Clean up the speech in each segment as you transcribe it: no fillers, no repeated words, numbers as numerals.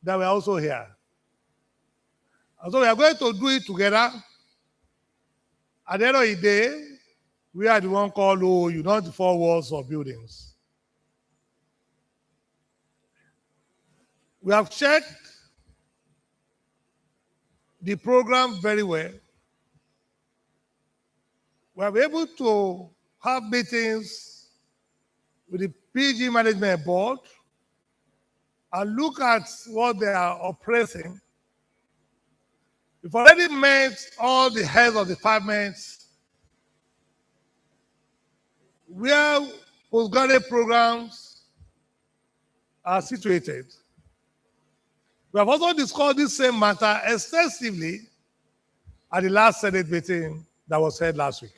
that we are also here. And so we are going to do it together. At the end of the day, we are the one called OU, not the four walls of buildings. We have checked the program very well. We are able to have meetings with the PG Management Board and look at what they are oppressing. We've already met all the heads of departments where postgraduate programs are situated. We have also discussed this same matter extensively at the last Senate meeting that was held last week.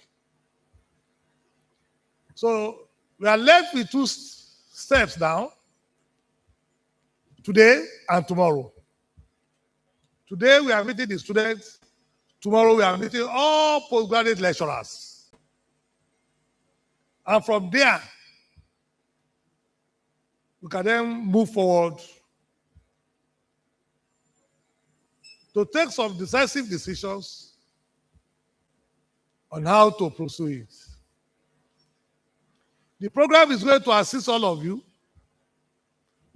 So we are left with two steps now, today and tomorrow. Today we are meeting the students. Tomorrow we are meeting all postgraduate lecturers. And from there, we can then move forward to take some decisive decisions on how to pursue it. The program is going to assist all of you.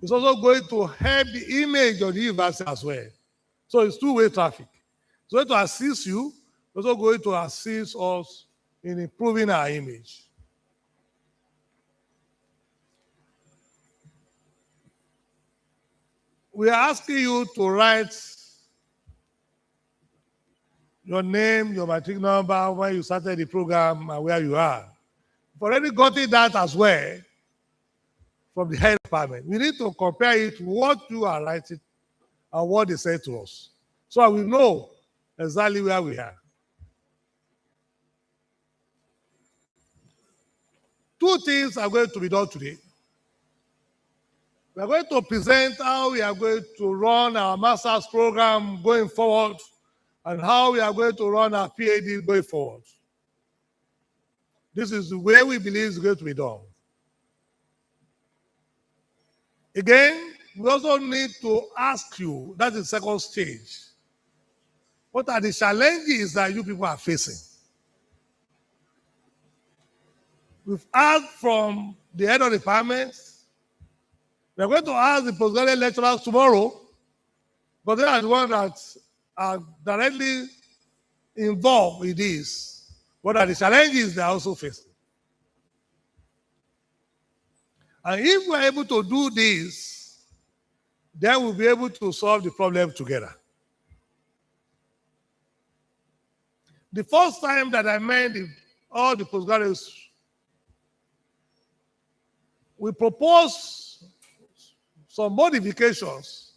It's also going to help the image of the university as well. So it's two-way traffic. It's going to assist you, it's also going to assist us in improving our image. We are asking you to write your name, your matric number, when you started the program, and where you are. We've already gotten that as well from the health department. We need to compare it to what you are writing and what they say to us, so we know exactly where we are. Two things are going to be done today. We are going to present how we are going to run our master's program going forward and how we are going to run our PhD going forward. This is the way we believe is going to be done. Again, we also need to ask you, that's the second stage, what are the challenges that you people are facing? We've asked from the head of the department. We're going to ask the postgraduate lecturers tomorrow, but they are the ones that are directly involved with this. What are the challenges they are also facing? And if we're able to do this, then we'll be able to solve the problem together. The first time that I met all the postgraduates, we proposed some modifications,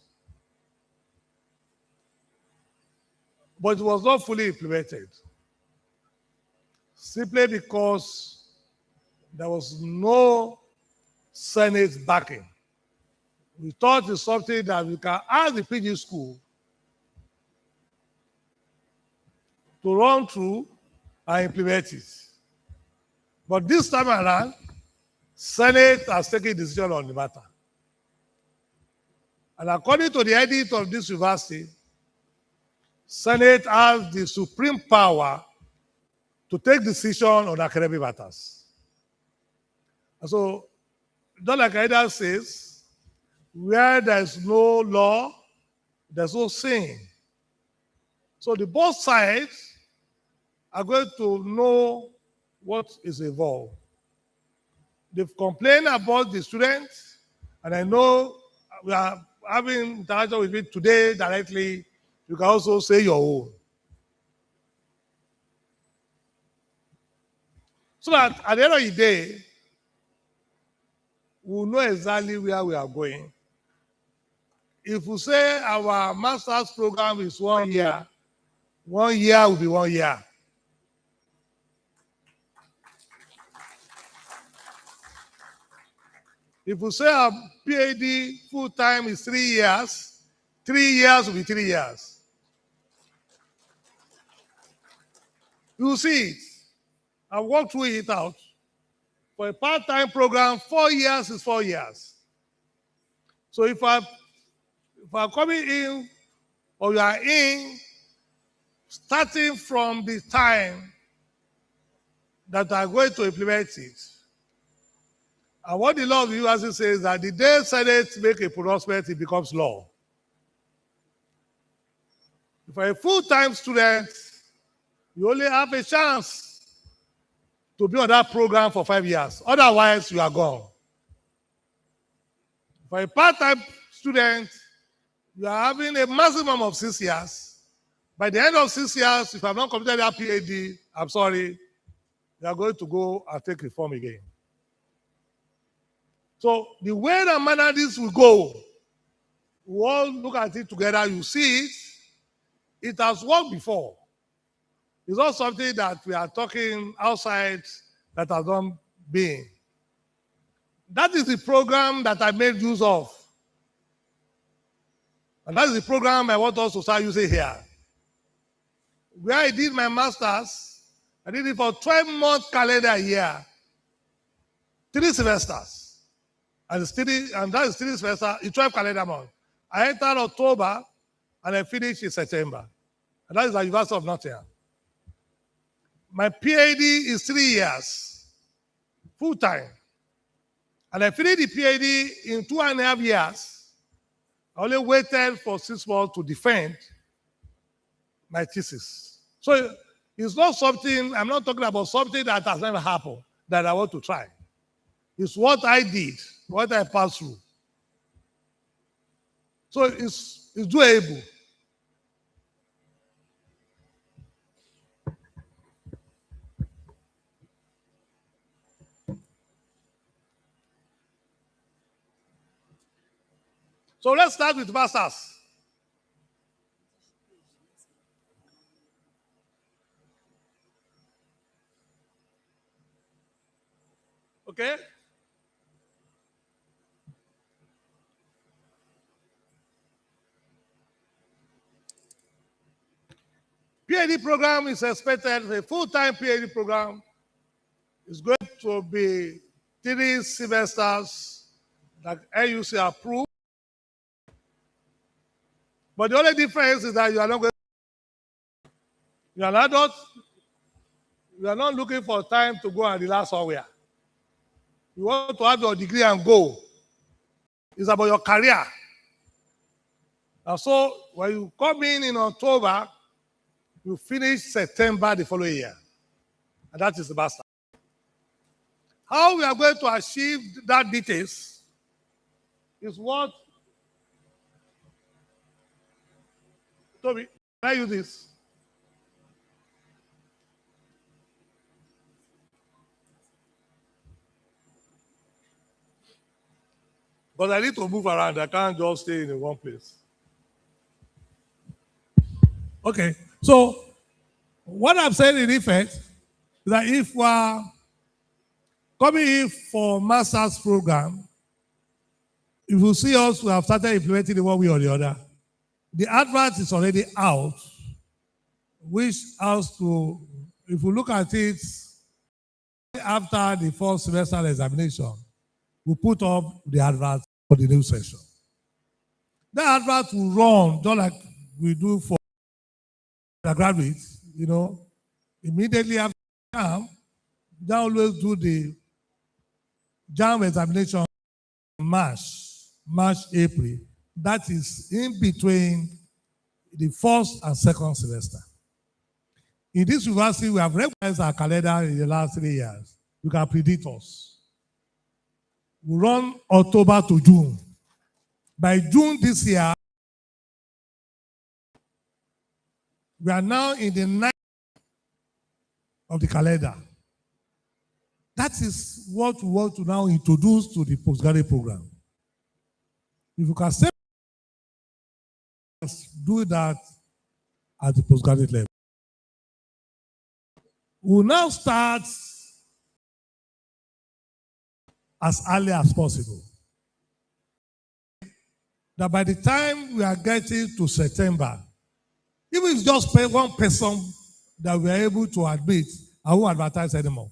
but it was not fully implemented, simply because there was no Senate backing. We thought it's something that we can ask the PG school to run through and implement it. But this time around, Senate has taken a decision on the matter. And according to the edit of this university, Senate has the supreme power to take decision on academic matters. And so, just like Aida says, where there's no law, there's no sin. So the both sides are going to know what is involved. They've complained about the students, and I know we are having interaction with me today directly. You can also say your own. So that at the end of the day, we'll know exactly where we are going. If we say our master's program is 1 year will be 1 year. If we say our PhD full-time is 3 years, 3 years will be 3 years. You will see it. I walked through it out. For a part-time program, 4 years is 4 years. So if If you are coming in or you are in, starting from the time that you are going to implement it. And what the law of the university says is that the day Senate make a pronouncement, it becomes law. If you're a full-time student, you only have a chance to be on that program for 5 years. Otherwise, you are gone. For a part-time student, you are having a maximum of 6 years. By the end of 6 years, if you have not completed that PhD, I'm sorry, you are going to go and take reform again. So the way that manner this will go, we all look at it together, you see it. It has worked before. It's not something that we are talking outside that has not been. That is the program that I made use of. And that is the program I want us to start using here. Where I did my master's, I did it for 12-month calendar year, 3 semesters. And that is 3 semesters in 12 calendar months. I entered October and I finished in September. And that is the University of Nottingham. My PhD is 3 years, full time. And I finished the PhD in 2.5 years. I only waited for 6 months to defend my thesis. So it's not something, I'm not talking about something that has never happened that I want to try. It's what I did, what I passed through. So it's doable. So let's start with masters. Okay? PhD program is expected, a full-time PhD program is going to be 3 semesters that NUC approved. But the only difference is that you are not going, you are an adult, you are not looking for time to go and relax somewhere. You want to have your degree and go. It's about your career. And so when you come in October, you finish September the following year. And that is the master. How we are going to achieve that details is what, Toby, can I use this? But I need to move around. I can't just stay in one place. Okay, so what I'm saying in effect is that if we are coming in for master's program, if you see us, we have started implementing it one way or the other. The advert is already out, which has to, if you look at it, after the first semester examination, we put up the advert for the new session. That advert will run just like we do for the graduates, you know, immediately after JAM, they always do the JAM examination in March, April. That is in between the first and second semester. In this university, we have recognized our calendar in the last 3 years. You can predict us. We run October to June. By June this year, we are now in the 9th of the calendar. That is what we want to now introduce to the postgraduate program. If you can say, do that at the postgraduate level. We'll now start as early as possible. That by the time we are getting to September, even if it's just one person that we are able to admit, I won't advertise anymore.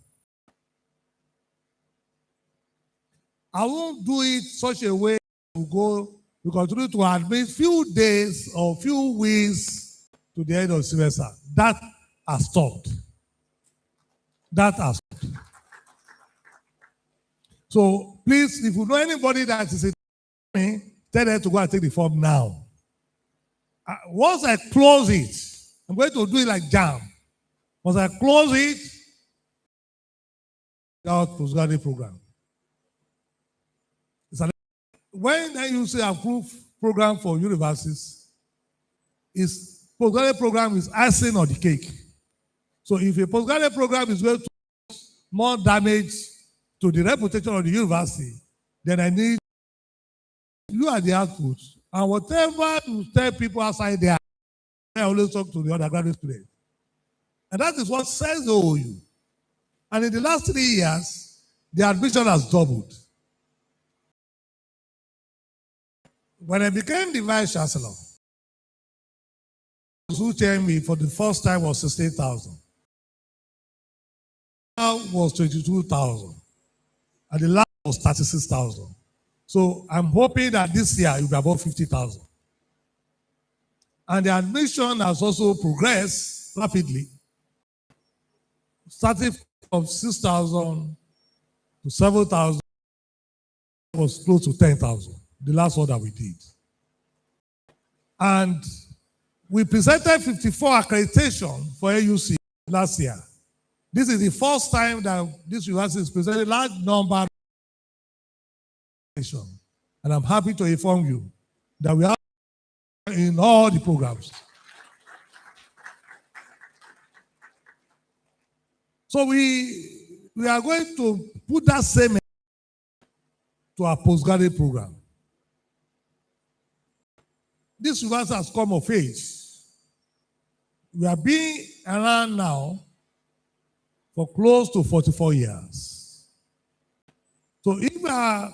I won't do it such a way we we continue to admit few days or few weeks to the end of the semester. That has stopped. That has stopped. So please, if you know anybody that is in me, tell them to go and take the form now. Once I close it, I'm going to do it like jam. Once I close it, out postgraduate program. When you say approved program for universities, postgraduate program is icing on the cake. So if a postgraduate program is going to cause more damage to the reputation of the university, then I need you are the output. And whatever you tell people outside there, I always talk to the undergraduate students. And that is what says the OU. And in the last 3 years, the admission has doubled. When I became the Vice Chancellor, who tell me for the first time was 16,000. Now was 22,000. And the last was 36,000. So I'm hoping that this year it will be about 50,000. And the admission has also progressed rapidly, starting from 6,000 to 7,000, was close to 10,000, the last one that we did. And we presented 54 accreditation for AUC last year. This is the first time that this university is presenting a large number of accreditation. And I'm happy to inform you that we are in all the programs. So we are going to put that same to our postgraduate program. This university has come of age. We are being around now for close to 44 years. So if the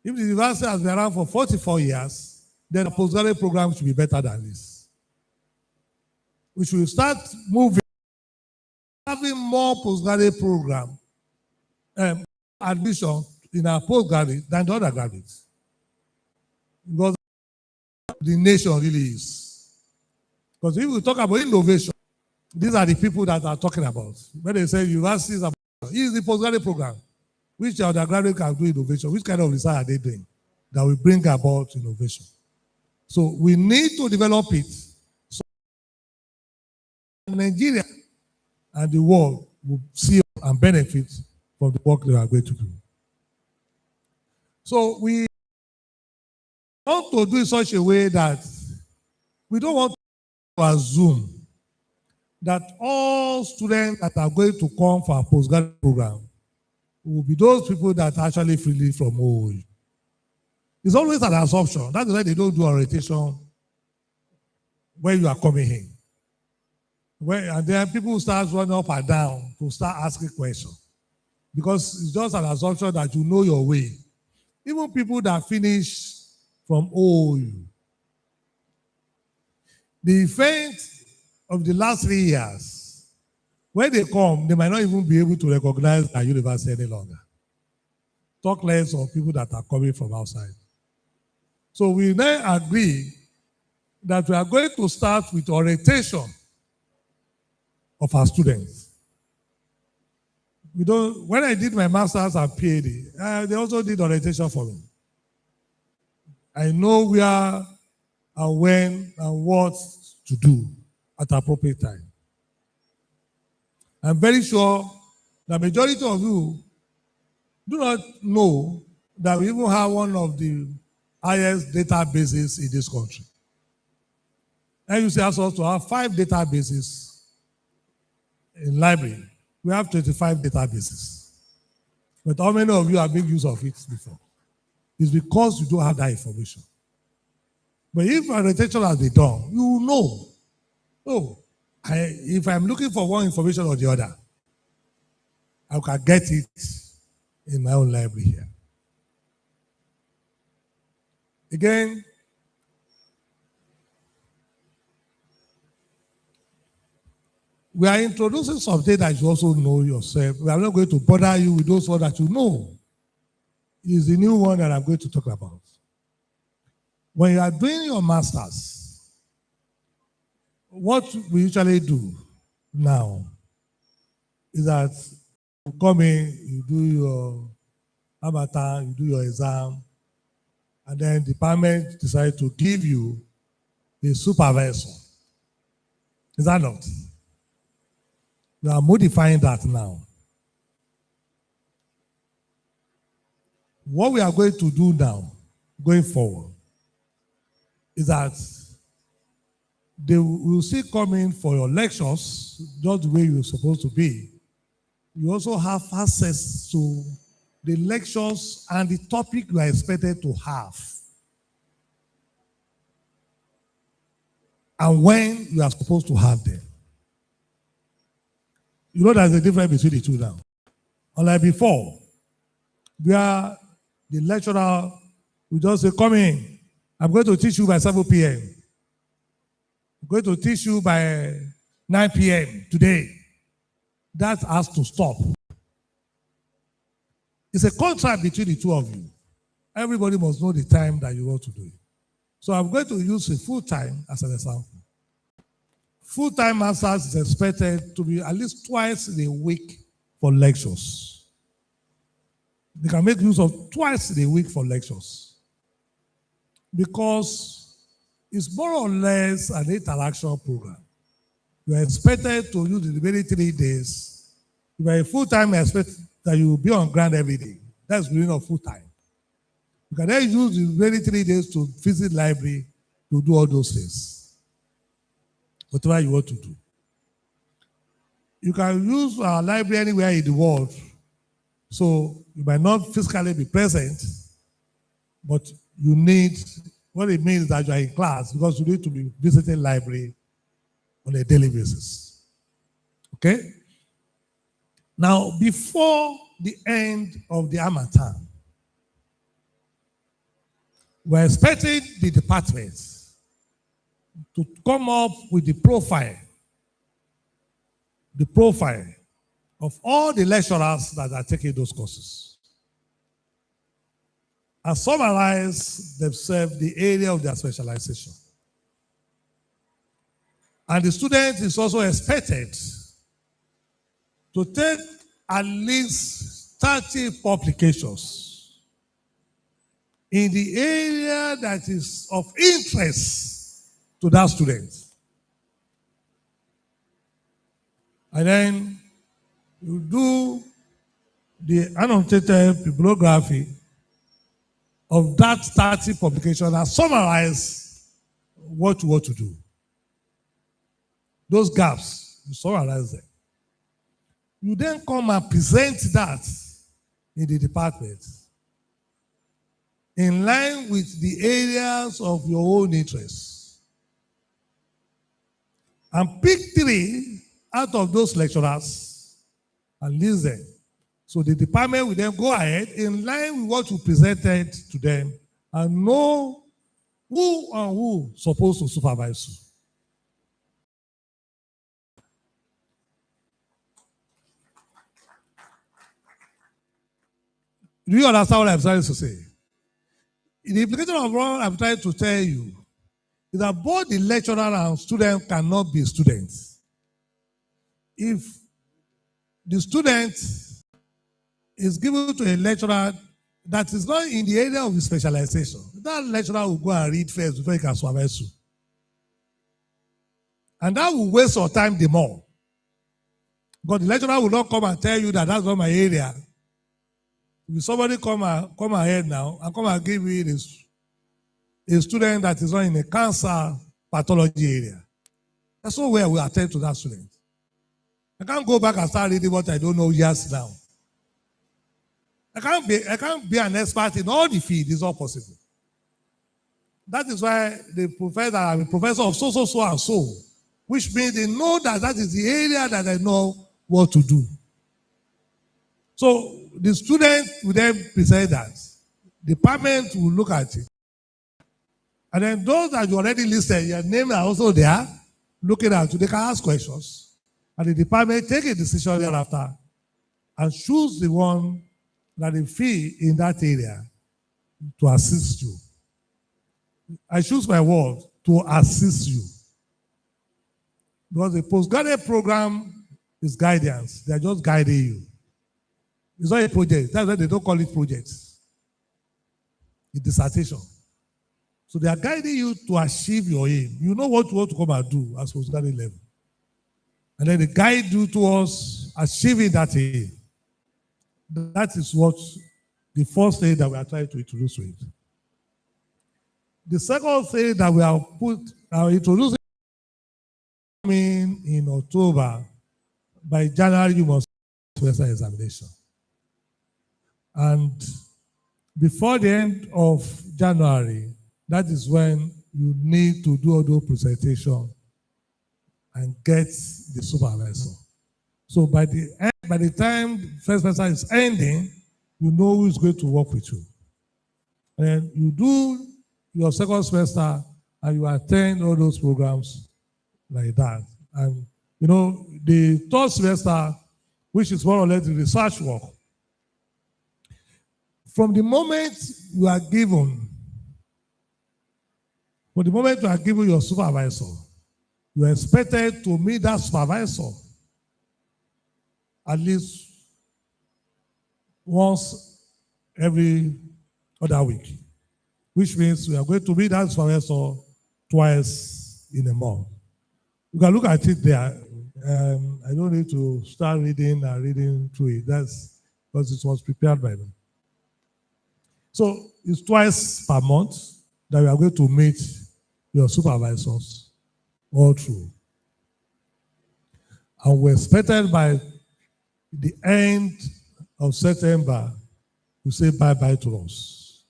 university has been around for 44 years, then the postgraduate program should be better than this. We should start moving, having more postgraduate program admission in our postgraduate than the undergraduates. Because the nation really is. Because if we talk about innovation, these are the people that are talking about. When they say universities are, is the postgraduate program, which undergraduate can do innovation. Which kind of research are they doing that will bring about innovation? So we need to develop it so Nigeria and the world will see and benefit from the work they are going to do. So we want to do it in such a way that we don't want to assume that all students that are going to come for a postgraduate program will be those people that are actually freely from OU. It's always an assumption. That's why they don't do orientation when you are coming in. And then people start running up and down to start asking questions. Because it's just an assumption that you know your way. Even people that finish from OU. The event of the last 3 years, when they come, they might not even be able to recognize our university any longer. Talk less of people that are coming from outside. So we now agree that we are going to start with orientation of our students. When I did my master's and PhD, they also did orientation for me. I know where and when and what to do at appropriate time. I'm very sure the majority of you do not know that we even have one of the highest databases in this country. And you see us also have 5 databases in library. We have 25 databases. But how many of you have made use of it before? It's because you don't have that information. But if orientation has been done, you will know. Oh, if I'm looking for one information or the other, I can get it in my own library here. Again, we are introducing something that you also know yourself. We are not going to bother you with those ones that you know. It's the new one that I'm going to talk about. when you are doing your master's, what we usually do now is that you come in, you do your avatar, you do your exam, and then the department decides to give you a supervisor. Is that not? We are modifying that now. What we are going to do now, going forward, is that they will still come in for your lectures, just the way you're supposed to be. You also have access to the lectures and the topic you are expected to have, and when you are supposed to have them. You know there's a difference between the two now. Unlike before, where the lecturer will just say, come in, I'm going to teach you by 7 p.m. I'm going to teach you by 9 p.m. today. That has to stop. It's a contract between the two of you. Everybody must know the time that you want to do it. So I'm going to use a full time as an example. Full-time masters is expected to be at least twice in a week for lectures. They can make use of twice in a week for lectures, because it's more or less an interaction program. You are expected to use the remaining 3 days. If you are a full-time, you expect that you will be on ground every day. That's the meaning of full-time. You can then use the remaining 3 days to visit library, to do all those things. Whatever you want to do. You can use our library anywhere in the world. So you might not physically be present, but you need, what it means is that you are in class, because you need to be visiting library on a daily basis. Okay? Now, before the end of the harmattan, we're expecting the departments to come up with the profile of all the lecturers that are taking those courses, and summarize themselves the area of their specialization. And the student is also expected to take at least 30 publications in the area that is of interest to that student. And then you do the annotated bibliography of that 30 publication and summarize what you want to do. Those gaps, you summarize them. You then come and present that in the department in line with the areas of your own interests. And pick 3 out of those lecturers and list them. So the department will then go ahead in line with what you presented to them and know who and who is supposed to supervise you. Do you understand what I'm trying to say? The implication of what I'm trying to tell you is that both the lecturer and student cannot be students. If the student is given to a lecturer that is not in the area of his specialization, that lecturer will go and read first before he can supervise you. And that will waste your time the more. But the lecturer will not come and tell you that that's not my area. If somebody come ahead now and come and give me this, a student that is not in a cancer pathology area, that's not where we attend to that student. I can't go back and start reading what I don't know years now. I can't be an expert in all the field. It's not possible. That is why they prefer that I'm a professor of so and so, which means they know that that is the area that I know what to do. So the student will then present that. The department will look at it. And then those that you already listed, your name are also there, looking at you. They can ask questions. And the department take a decision thereafter and choose the one that they feel in that area to assist you. I choose my word, to assist you. Because the postgraduate program is guidance. They are just guiding you. It's not a project. That's why they don't call it projects. It's dissertation. So they are guiding you to achieve your aim. You know what you want to come and do as postgraduate level. And then they guide you towards achieving that aim. That is what the first thing that we are trying to introduce with. The second thing that we are introducing in October, by January you must semester examination. And before the end of January, that is when you need to do all those presentation and get the supervisor. So by the time first semester is ending, you know who is going to work with you. And you do your second semester and you attend all those programs like that. And you know, the third semester, which is more or less the research work, from the moment you are given your supervisor, you are expected to meet that supervisor at least once every other week, which means we are going to meet that supervisor twice in a month. You can look at it there. I don't need to start reading and reading through it. That's because it was prepared by them. So it's twice per month that we are going to meet your supervisors all through. And we're expected by the end of September to say bye-bye to us.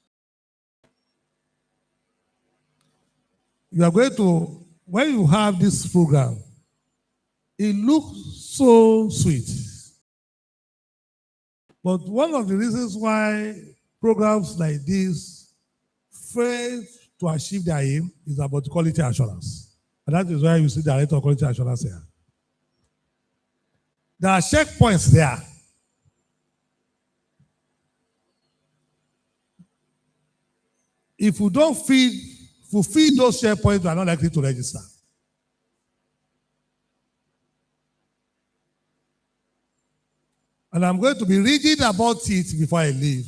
You are going to, when you have this program, it looks so sweet. But one of the reasons why programs like this fail to achieve their aim is about quality assurance. And that is why you see the Director of Quality Assurance here. There are checkpoints there. If you don't fulfill those checkpoints, you are not likely to register. And I'm going to be rigid about it before I leave.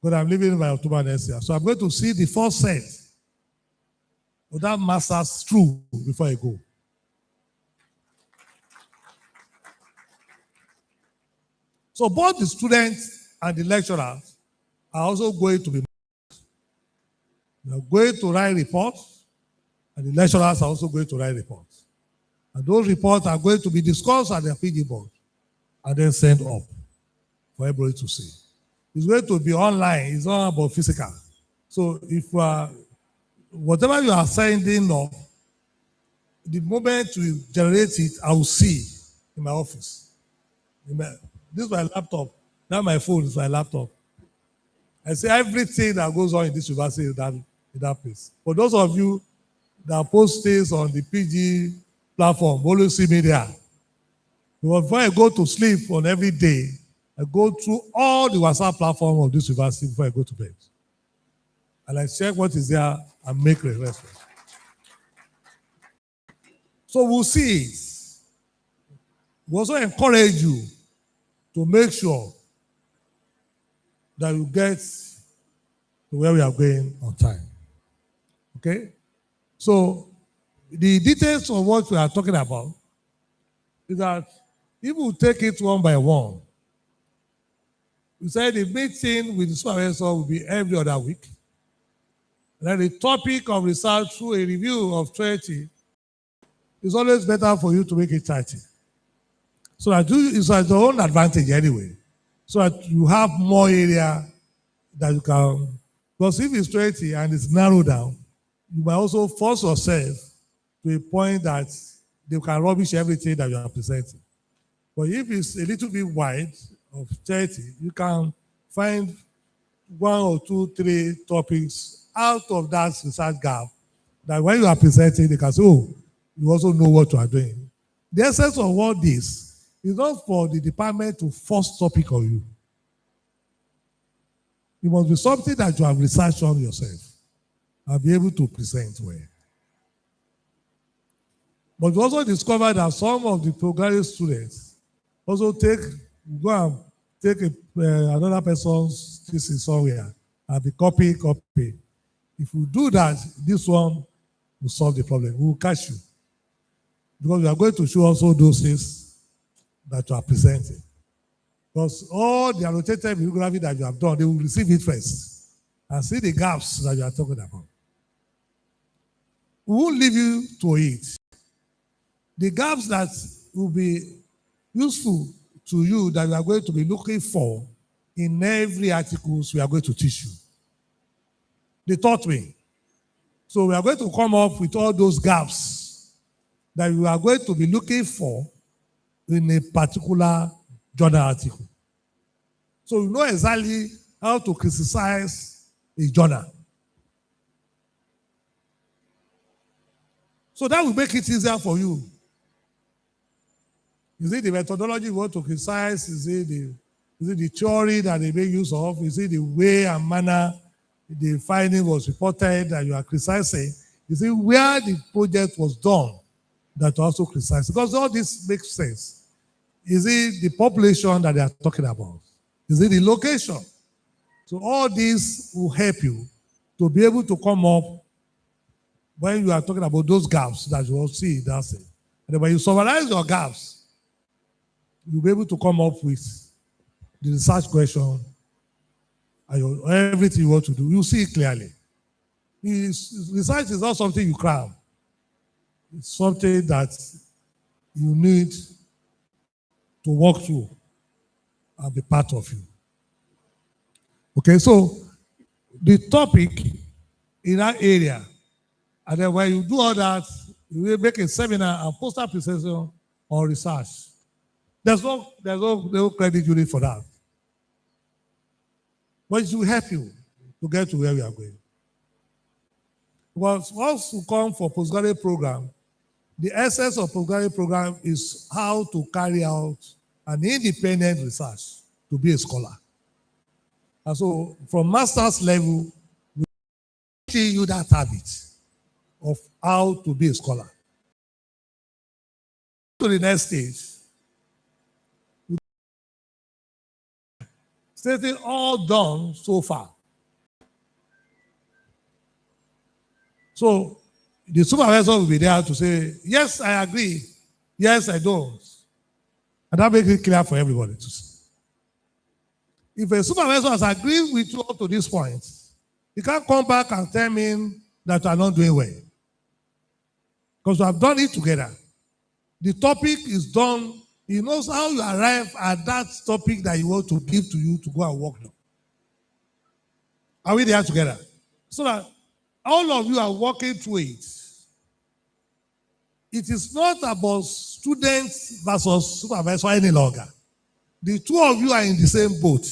But I'm leaving by October next year. So I'm going to see the first set of that master's through before I go. So both the students and the lecturers are also going to be. They are going to write reports, and the lecturers are also going to write reports. And those reports are going to be discussed at the PG board and then sent up for everybody to see. It's going to be online. It's not about physical. So if whatever you are sending up, the moment you generate it, I will see in my office. This is my laptop. Now my phone is my laptop. I see everything that goes on in this university in that place. For those of you that post things on the PG platform, always see me there. Before I go to sleep on every day, I go through all the WhatsApp platform of this university before I go to bed. And I check what is there and make a response. So we'll see it. We also encourage you to make sure that you get to where we are going on time. Okay? So the details of what we are talking about is that if we take it one by one, we said the meeting with the supervisor will be every other week. And then the topic of research through a review of 30 is always better for you to make it 30. So that it's at your own advantage anyway. So that you have more area that you can, because if it's 20 and it's narrowed down, you might also force yourself to a point that they can rubbish everything that you are presenting. But if it's a little bit wide of 30, you can find 1 or 2, 3 topics out of that research gap that when you are presenting, they can say, oh, you also know what you are doing. The essence of all this is not for the department to force topic on you. It must be something that you have researched on yourself. and be able to present well. But we also discovered that some of the postgraduate students also go and take another person's thesis somewhere and be copy. If you do that, this one will solve the problem. We will catch you. Because we are going to show also those things that you are presenting. Because all the annotated bibliography that you have done, they will receive it first and see the gaps that you are talking about. We won't leave you to it. The gaps that will be useful to you that you are going to be looking for in every articles we are going to teach you. They taught me. So we are going to come up with all those gaps that you are going to be looking for in a particular journal article. So you know exactly how to criticize a journal. So that will make it easier for you. Is it the methodology you want to criticize? Is it the theory that they make use of? Is it the way and manner the finding was reported that you are criticizing? Is it where the project was done that you also criticize? Because all this makes sense. Is it the population that they are talking about? Is it the location? So all this will help you to be able to come up when you are talking about those gaps that you will see. That's it. And when you summarize your gaps, you'll be able to come up with the research question and everything you want to do. You see it clearly. Research is not something you cram. It's something that you need to walk through and be part of you. Okay, so the topic in that area, and then when you do all that, you will make a seminar and poster presentation on research. There's no credit you need for that. But it will help you to get to where we are going. Because once you come for postgraduate program, the essence of postgraduate program is how to carry out an independent research to be a scholar. And so from master's level, we teach you that habit of how to be a scholar. To the next stage, stating all done so far. So the supervisor will be there to say, yes, I agree. Yes, I don't. And that makes it clear for everybody to see. If a supervisor has agreed with you up to this point, he can't come back and tell me that you are not doing well. Because we have done it together. The topic is done. He knows how you arrive at that topic that he wants to give to you to go and work on. Are we there together? So that all of you are working through it. It is not about students versus supervisor any longer. The two of you are in the same boat.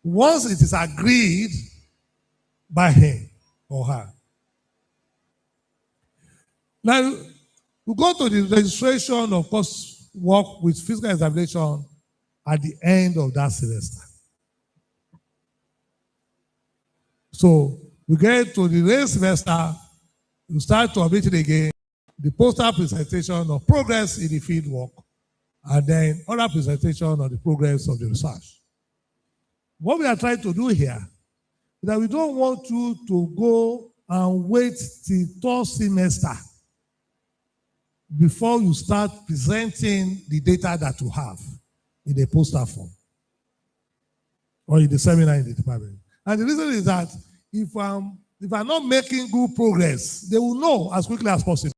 Once it is agreed by him or her. Now, we go to the registration, of course, work with physical examination at the end of that semester. So, we get to the next semester, we start to omit it again, the poster presentation of progress in the field work, and then other presentation of the progress of the research. What we are trying to do here is that we don't want you to go and wait till third semester before you start presenting the data that you have in the poster form or in the seminar in the department. And the reason is that if I'm not making good progress, they will know as quickly as possible.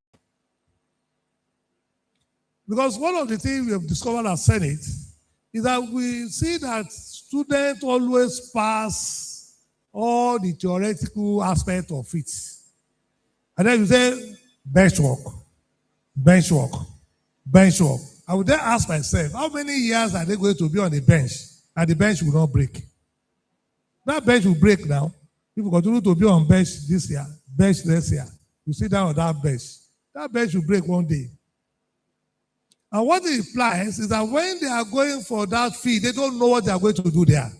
Because one of the things we have discovered at Senate is that we see that students always pass all the theoretical aspect of it. And then you say, bench work. I would then ask myself, how many years are they going to be on the bench and the bench will not break? That bench will break now. If you continue to be on bench this year, bench next year, you sit down on that bench will break one day. And what it implies is that when they are going for that field, they don't know what they are going to do there.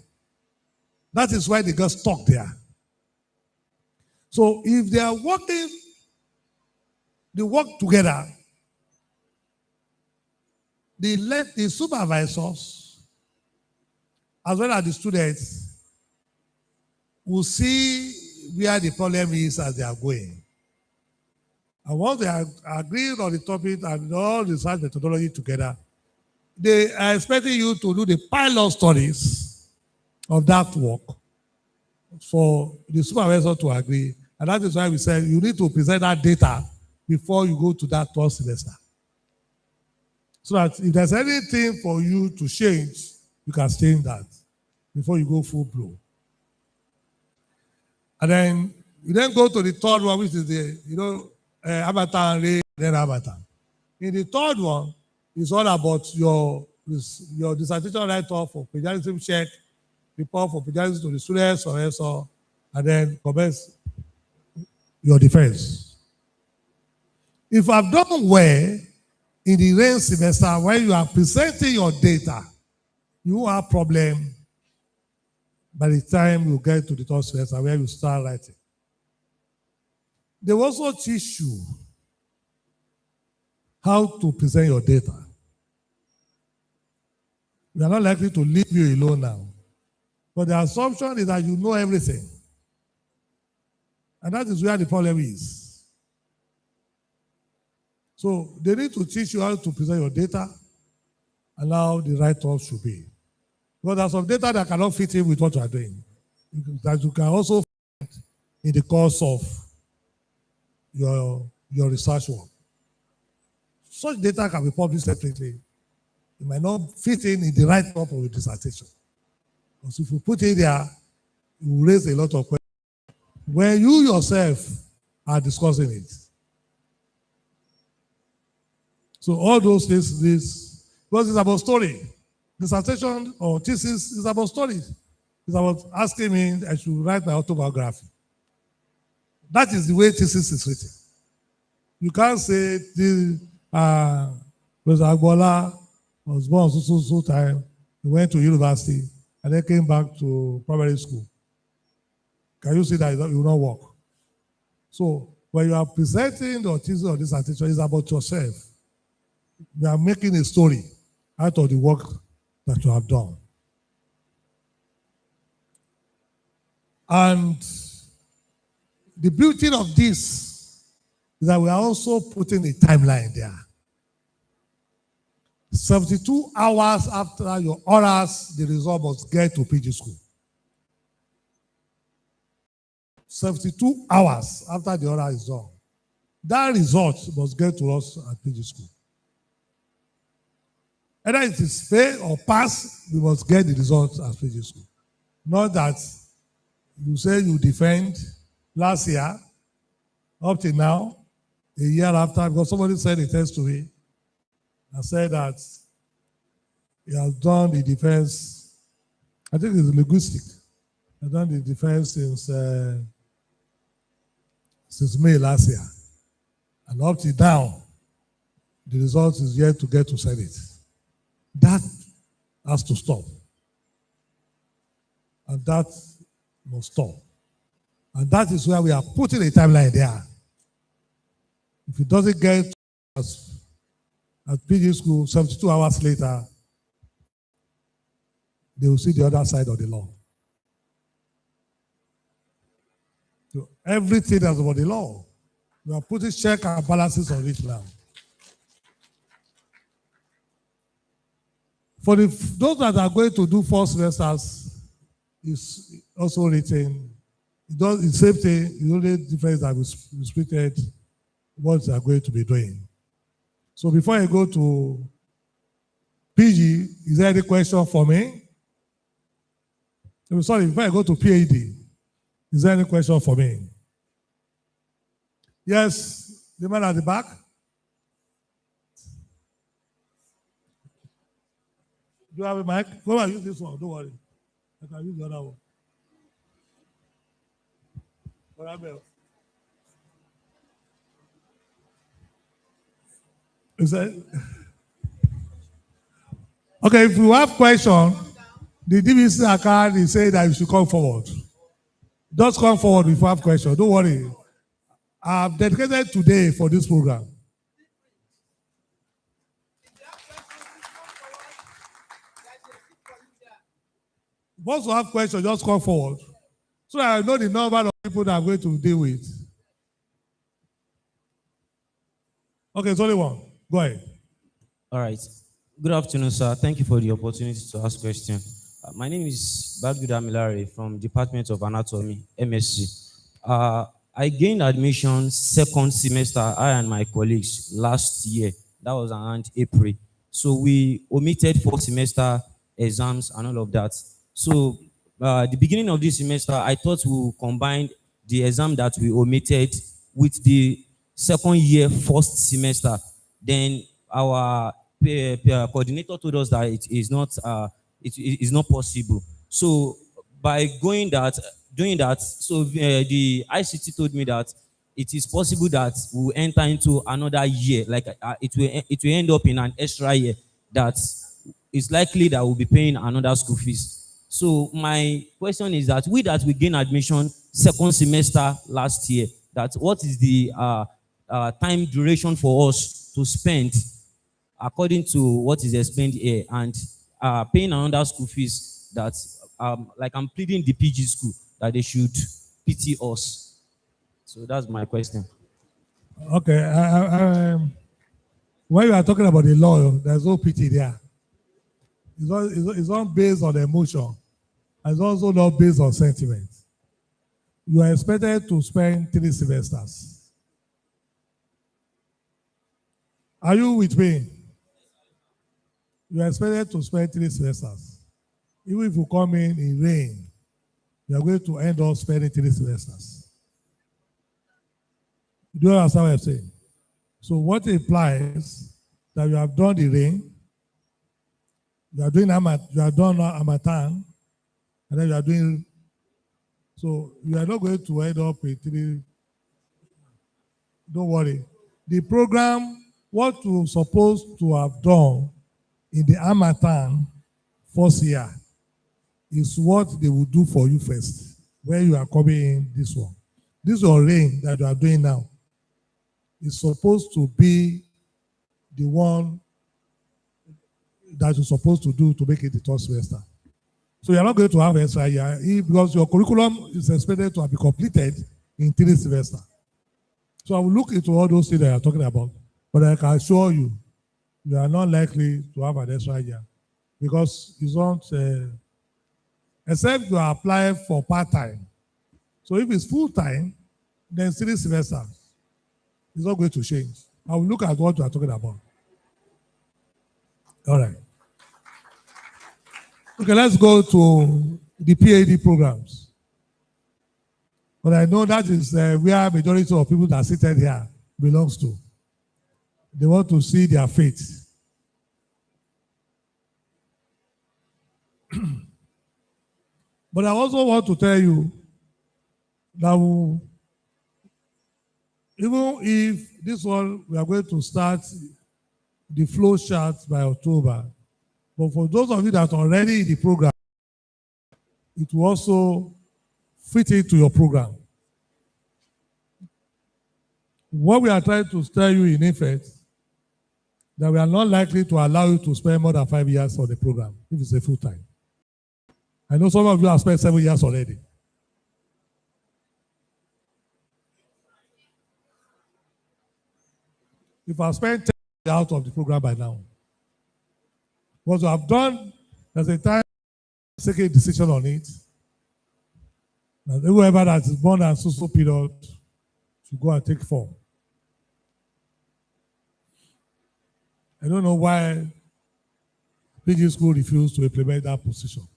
That is why they got stuck there. So if they are working, they work together, they let the supervisors as well as the students will see where the problem is as they are going. And once they are agreed on the topic and all research methodology together, they are expecting you to do the pilot studies of that work for the supervisor to agree. And that is why we said you need to present that data before you go to that third semester. So that if there's anything for you to change, you can change that before you go full blow. And then you then go to the third one, which is the, avatar and ray, then avatar. In the third one, it's all about your dissertation write-off for plagiarism check, report for plagiarism to the students or so, and then commence your defense. If I've done well in the rain semester when you are presenting your data, you will have problem by the time you get to the third semester where you start writing. They will also teach you how to present your data. We are not likely to leave you alone now. But the assumption is that you know everything. And that is where the problem is. So they need to teach you how to present your data and how the write-off should be. Because there's some data that cannot fit in with what you are doing. That you can also find in the course of your research work. Such data can be published separately. It might not fit in the write-up of your dissertation. Because if you put it there, you will raise a lot of questions when you yourself are discussing it. So all those things, because it's about story. Dissertation or thesis is about stories. It's about asking me I should write my autobiography. That is the way thesis is written. You can't say President Agbola was born so time, he went to university, and then came back to primary school. Can you see that it will not work? So when you are presenting the thesis or dissertation, it's about yourself. You are making a story out of the work that you have done. And the beauty of this is that we are also putting a timeline there. 72 hours after your orals, the result must get to PG school. 72 hours after the oral is done. That result must get to us at PG school. Either it is fail or pass, we must get the results at PG school. Not that you say you defend last year, up to now, a year after, because somebody said a test to me, I said that he has done the defense, I think it's linguistic. He has done the defense since May last year. And up to now, the result is yet to get to Senate. That has to stop. And that must stop. And that is where we are putting a timeline there. If it doesn't get at PG school 72 hours later, they will see the other side of the law. So everything is about the law. We are putting check and balances on it now. For those that are going to do 4 semesters, is also written. It's the same thing. The only difference that we restricted what they are going to be doing. So before I go to PG, is there any question for me? I'm sorry, before I go to PhD, is there any question for me? Yes, the man at the back. Do you have a mic? Go and use this one, don't worry. I can use the other one. Is that okay? If you have question, the DVC account is saying that you should come forward. Just come forward if you have questions. Don't worry. I've dedicated today for this program. Once you have questions, just come forward. So I know the number of people that I'm going to deal with. Okay, it's only one. Go ahead. All right. Good afternoon, sir. Thank you for the opportunity to ask questions. My name is Badguda Milare from Department of Anatomy, MSc. I gained admission second semester, I and my colleagues, last year. That was around April. So we omitted 4 semester exams and all of that. So the beginning of this semester, I thought we would combine the exam that we omitted with the second year first semester. Then our coordinator told us that it is not possible. So by doing that, so the ICT told me that it is possible that we will enter into another year, like it will end up in an extra year that it's likely that we'll be paying another school fees. So my question is that we gain admission second semester last year, that what is the time duration for us to spend according to what is explained here, and paying another school fees that like I'm pleading the PG school that they should pity us. So that's my question. Okay. When you are talking about the law, there's no pity there. It's not based on emotion. It's also not based on sentiment. You are expected to spend 3 semesters. Are you with me? You are expected to spend 3 semesters. Even if you come in rain, you are going to end up spending 3 semesters. Do you understand what I'm saying? So what implies that you have done the rain, you are done Amatan, and then you are doing, so you are not going to end up with 3. Don't worry. The program, what you're supposed to have done in the Amatan first year is what they will do for you first, where you are coming in this one. This your rain that you are doing now is supposed to be the one that you're supposed to do to make it the 3rd semester. So you're not going to have extra year because your curriculum is expected to be completed in 3 semesters. So I will look into all those things that you're talking about, but I can assure you, you are not likely to have an extra year because it's not, except you are applying for part-time. So if it's full-time, then 3 semesters. It's not going to change. I will look at what you are talking about. All right. Okay, let's go to the PhD programs. But I know that is where majority of people that are seated here belongs to. They want to see their faith. But I also want to tell you that even if this one, we are going to start the flow chart by October, but for those of you that are already in the program, it will also fit into your program. What we are trying to tell you in effect, that we are not likely to allow you to spend more than 5 years for the program, if it's a full time. I know some of you have spent 7 years already. If I spent 10 years out of the program by now, what you have done, there's a time to take a decision on it. And whoever that is born at so period should go and take form. I don't know why PG school refused to implement that position.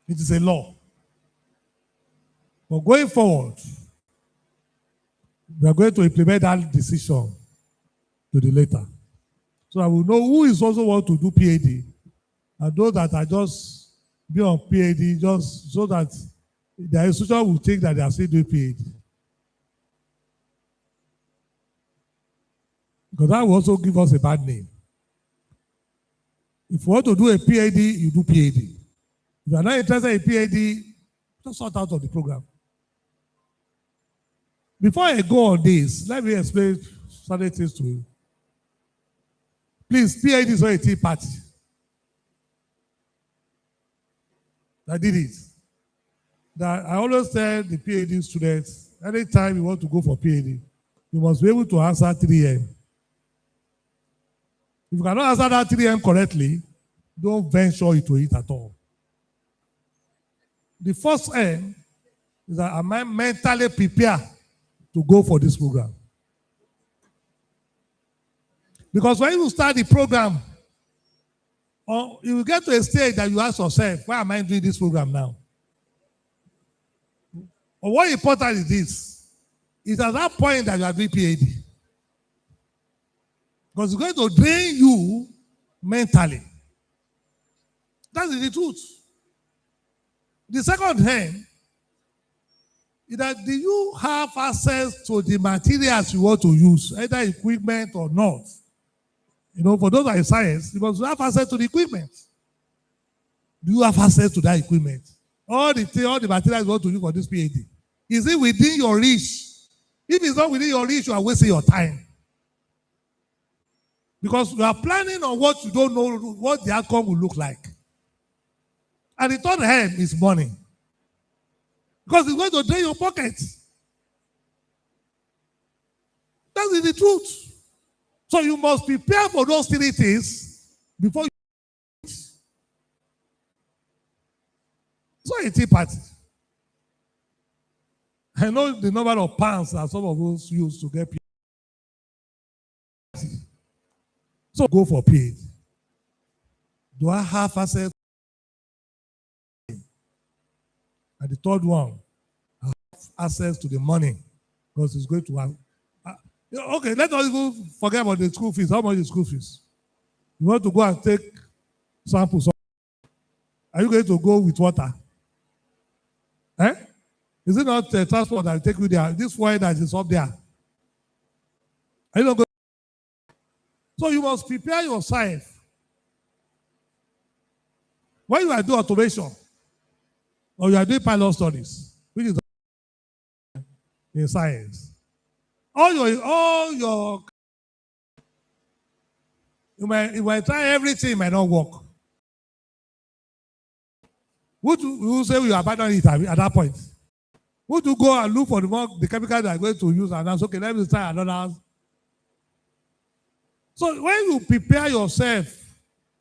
It is a law. But going forward, we are going to implement that decision to the later. So I will know who is also want to do PhD and those that are just be on PhD just so that the institution will think that they are still doing PhD. Because that will also give us a bad name. If you want to do a PhD, you do PhD. If you are not interested in PhD, just sort out of the program. Before I go on this, let me explain certain things to you. Please, PhD is not a tea party. I did it. That I always tell the PhD students, anytime you want to go for PhD, you must be able to answer 3M. If you cannot answer that 3M correctly, don't venture into it at all. The first M is that am I mentally prepared to go for this program? Because when you start the program, or you will get to a stage that you ask yourself, why am I doing this program now? Or what important is this? It's at that point that you are doing PhD. Because it's going to drain you mentally. That is the truth. The second thing is that do you have access to the materials you want to use, either equipment or not? You know, for those that are in science, you must have access to the equipment. Do you have access to that equipment? All the materials you want to use for this PhD. Is it within your reach? If it's not within your reach, you are wasting your time. Because you are planning on what you don't know what the outcome will look like. And the third hand is money. Because it's going to drain your pocket. That is the truth. So you must prepare for those 3 things before you eat. It's not a tea party. I know the number of pounds that some of us use to get PhD. So go for PhD. Do I have access? And the third one, I have access to the money because it's going to have. Okay, let us even forget about the school fees. How much is school fees? You want to go and take samples. Are you going to go with water? Eh? Is it not transport that will take you there? This wine that is up there. Are you not going? So you must prepare yourself. When you are doing automation, or you are doing pilot studies, which is in science, all your you might try everything, it might not work. Would you say you abandon it at that point? Would you go and look for the chemical that are going to use and say, okay, let me try another? So when you prepare yourself,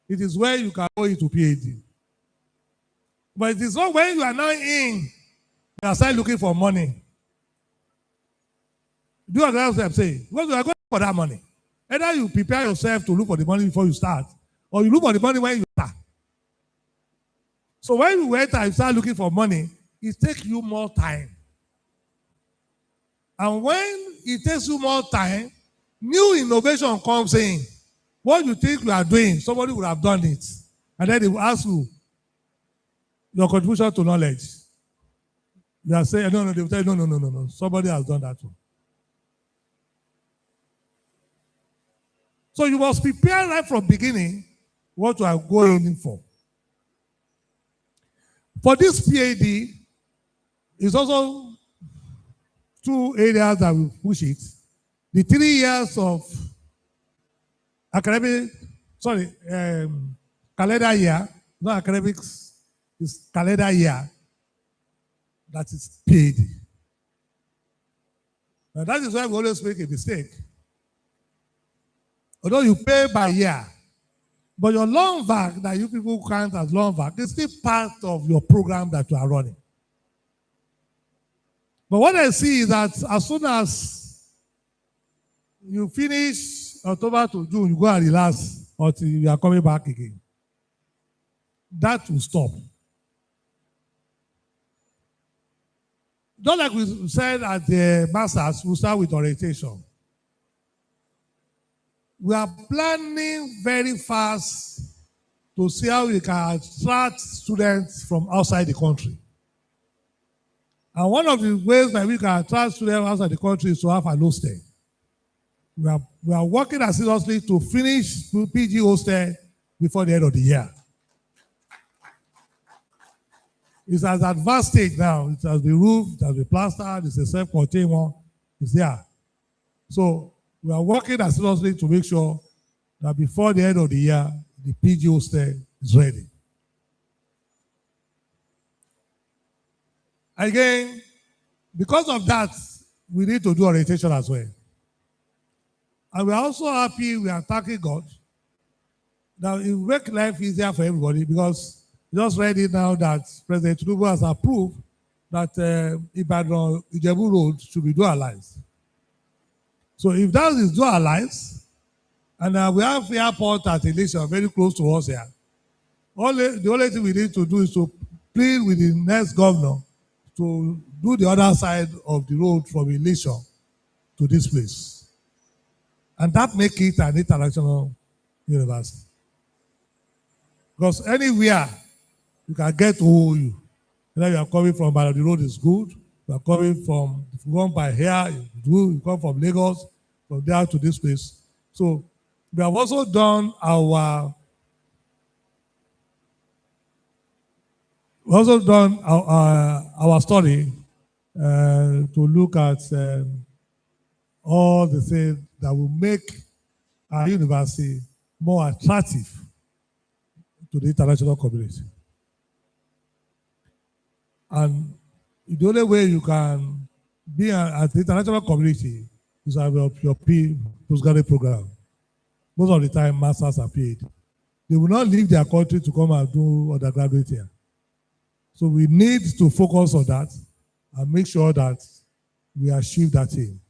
it is where you can go into PhD. But it is not when you are now in, you are start looking for money. Do you understand what I'm saying? Because you are going for that money. Either you prepare yourself to look for the money before you start, or you look for the money when you start. So when you wait and start looking for money, it takes you more time. And when it takes you more time, new innovation comes in. What you think you are doing, somebody would have done it. And then they will ask you your contribution to knowledge. You are saying, no, they will tell you, no. Somebody has done that one. So you must prepare right from beginning what you are going in for. For this PhD, it's also 2 areas that will push it. The 3 years of academic, calendar year, not academics, it's calendar year. That is PhD. Now that is why we always make a mistake. Although you pay by year, but your long vac that you people count as long vac is still part of your program that you are running. But what I see is that as soon as you finish October to June, you go and relax until you are coming back again. That will stop. Just like we said at the Masters, we'll start with orientation. We are planning very fast to see how we can attract students from outside the country. And one of the ways that we can attract students outside the country is to have an hostel. We are working assiduously to finish PG hostel before the end of the year. It's at advanced stage now. It has been roofed, it has been plastered, it's a self-contained one, it's there. So we are working assiduously to make sure that before the end of the year, the PG hostel is ready. Again, because of that, we need to do orientation as well. And we are also happy, we are thanking God that it will make life easier for everybody, because we just read it now that President Tinubu has approved that Ibadan-Ijebu Road should be dualized. So if that is dualized, and we have the airport at Elisha very close to us here, the only thing we need to do is to plead with the next governor to do the other side of the road from Elisha to this place. And that makes it an international university. Because anywhere you can get to OU. Whether you are coming from Ibadan, the road is good. You are coming from, if you come by here, you come from Lagos, from there to this place. So we have also done our study to look at all the things that will make our university more attractive to the international community. And the only way you can be at the international community is have your postgraduate program. Most of the time, masters are paid. They will not leave their country to come and do undergraduate here. So we need to focus on that and make sure that we achieve that aim.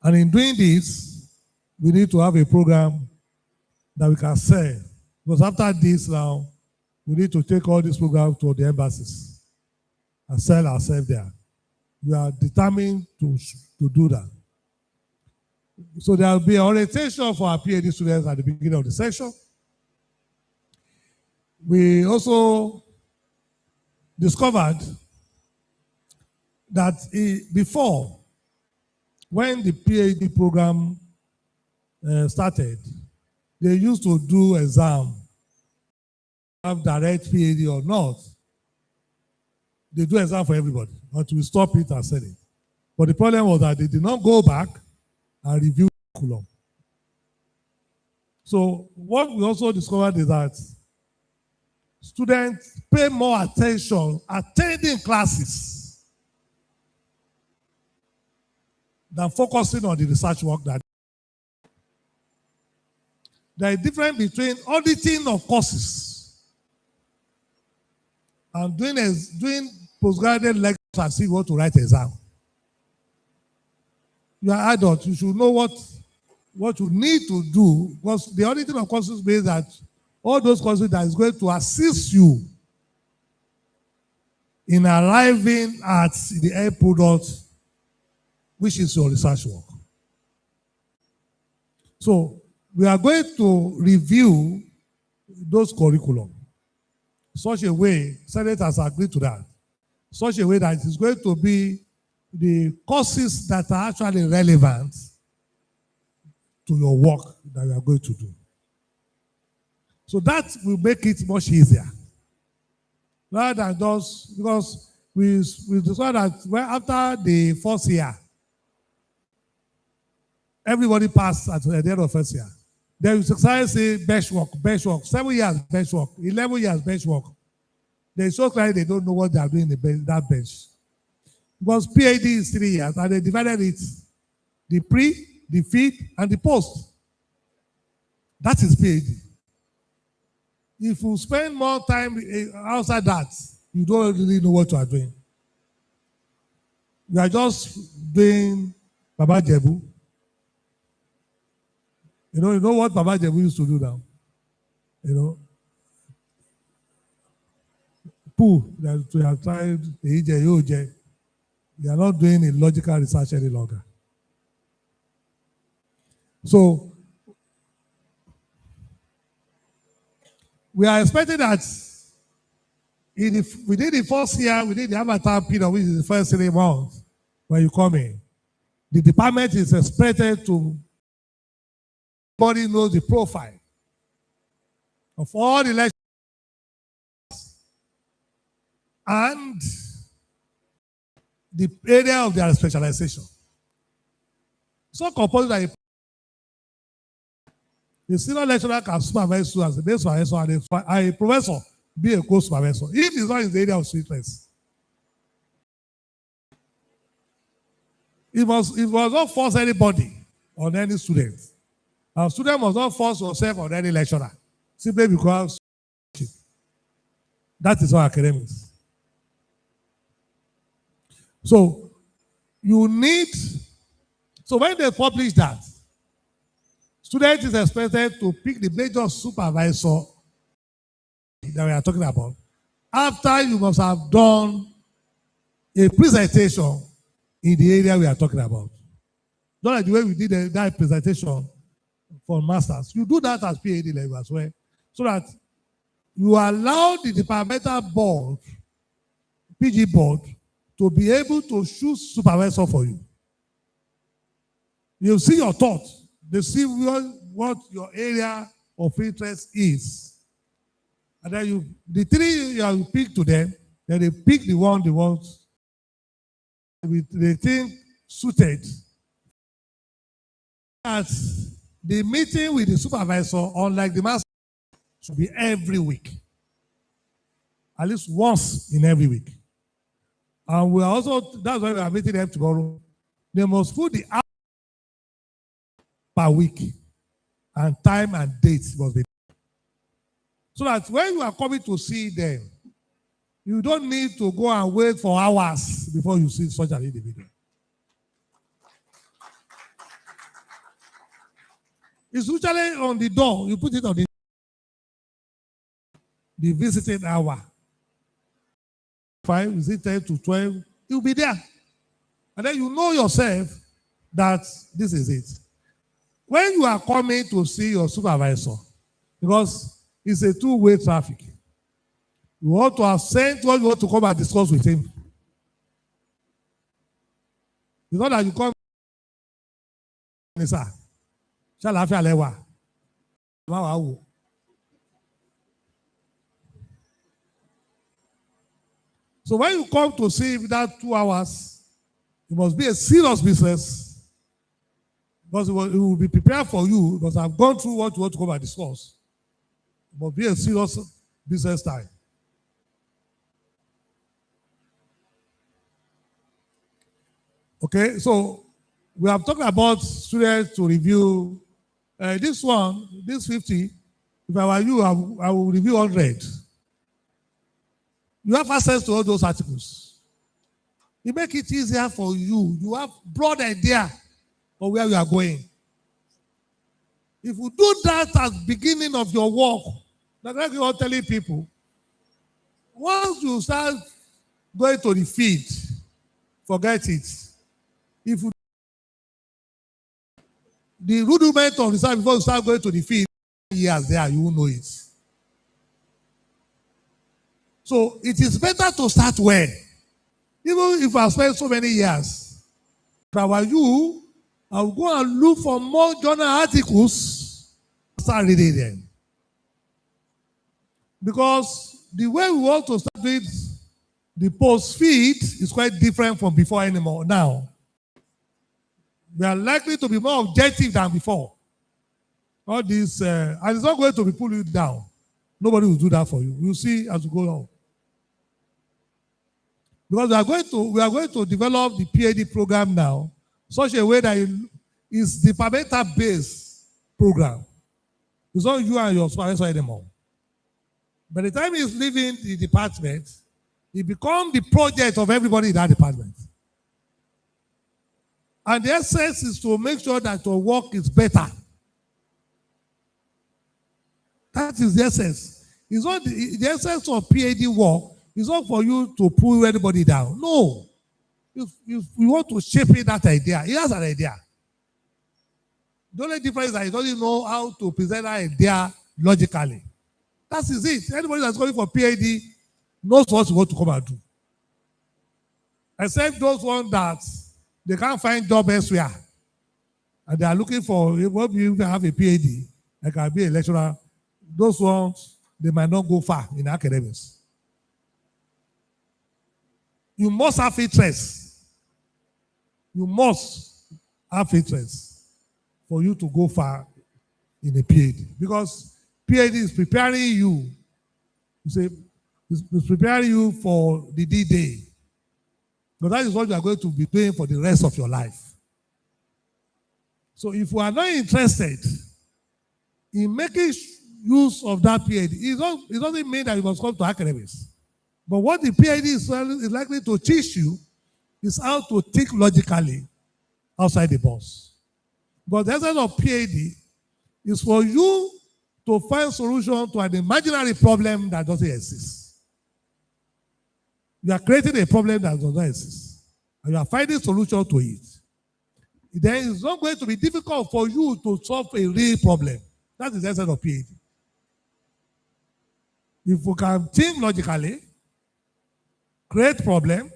And in doing this, we need to have a program that we can sell. Because after this now, we need to take all these programs to the embassies and sell ourselves there. We are determined to do that. So there will be orientation for our PhD students at the beginning of the session. We also discovered that before, when the PhD program started, they used to do exam, have direct PhD or not. They do exam for everybody, but we stop it and sell it. But the problem was that they did not go back and review the curriculum. So what we also discovered is that students pay more attention attending classes than focusing on the research work that there is a difference between auditing of courses and doing postgraduate lectures and see what to write exam. You are adult, you should know what you need to do, because the auditing of courses means that all those courses that is going to assist you in arriving at the end product, which is your research work. So we are going to review those curriculum such a way, Senate has agreed to that, such a way that it is going to be the courses that are actually relevant to your work that you are going to do. So that will make it much easier. Rather than just, because we decided that after the first year, everybody passed at the end of first year. Then you say bench work, 7 years bench work, 11 years bench work. They so clearly they don't know what they are doing in that bench. Because PhD is 3 years, and they divided it, the pre, the feed, and the post. That is PhD. If you spend more time outside that, you don't really know what you are doing. You are just doing Baba Jebu. You know what Baba Jebu used to do now? You know, poo that we have tried the EJ. They are not doing a logical research any longer. So we are expecting that within the first year, within the avatar period, which is the first 3 months, when you come in, the department is expected to, everybody knows the profile of all the lecturers and the area of their specialization. So composed that the senior lecturer can supervise students as a base supervisor and a professor be a co-supervisor if it's not in the area of interest. It must not force anybody on any student. Our student must not force yourself on any lecturer simply because that is our academics. So you need, so when they publish that, student is expected to pick the major supervisor that we are talking about after you must have done a presentation in the area we are talking about. Not like the way we did that presentation for masters. You do that as PhD level as well, so that you allow the departmental board, PG board, to be able to choose supervisor for you. You see your thoughts. They see what your area of interest is. And then the three you pick to them, then they pick the one they want, they think suited. At the meeting with the supervisor, unlike the master, should be every week. At least once in every week. And we are also, that's why we are meeting them tomorrow. They must put the hour per week, and time and dates must be. So that when you are coming to see them, you don't need to go and wait for hours before you see such an individual. It's usually on the door. You put it on the visiting hour. 5, is it 10 to 12? You'll be there. And then you know yourself that this is it. When you are coming to see your supervisor, because it's a two-way traffic, you want to have sent what you want to come and discuss with him. It's not that you come, sir. So when you come to see that 2 hours, it must be a serious business, because it will be prepared for you, because I've gone through what you want to come and discuss. It must be a serious business time. Okay, so we have talked about students to review. This 50, if I were you, I will review 100. You have access to all those articles. It makes it easier for you. You have broad idea of where you are going. If you do that at the beginning of your work, like you are telling people, once you start going to the field, forget it. If you the rudiment of the start before you start going to the field, years there, you will know it. So it is better to start well. Even if I spent so many years, if I were you, I will go and look for more journal articles, start reading them. Because the way we want to start with the post feed is quite different from before anymore now. We are likely to be more objective than before. All this, and it's not going to be pulling you down. Nobody will do that for you. You'll see as you go on. Because we are going to develop the PhD program now, such a way that it is departmental-based program. It's not you and your supervisor anymore. By the time he's leaving the department, it becomes the project of everybody in that department. And the essence is to make sure that your work is better. That is the essence. It's not the essence of PhD work. It's not for you to pull anybody down. No. If you want to shape that idea, he has an idea. The only difference is that he doesn't know how to present that idea logically. That is it. Anybody that's going for PhD knows what you want to come and do. Except those ones that they can't find job elsewhere. And they are looking for, if you have a PhD, I can be a lecturer. Those ones, they might not go far in academics. you must have interest. You must have interest for you to go far in a PhD. Because PhD is preparing you, it's preparing you for the D-Day. But that is what you are going to be doing for the rest of your life. So if you are not interested in making use of that PhD, it doesn't mean that you must come to academics. But what the PhD is likely to teach you is how to think logically outside the box. But the essence of PhD is for you to find solution to an imaginary problem that doesn't exist. You are creating a problem that does not exist, and you are finding solution to it. Then it's not going to be difficult for you to solve a real problem. That is the essence of PhD. If you can think logically, create problem,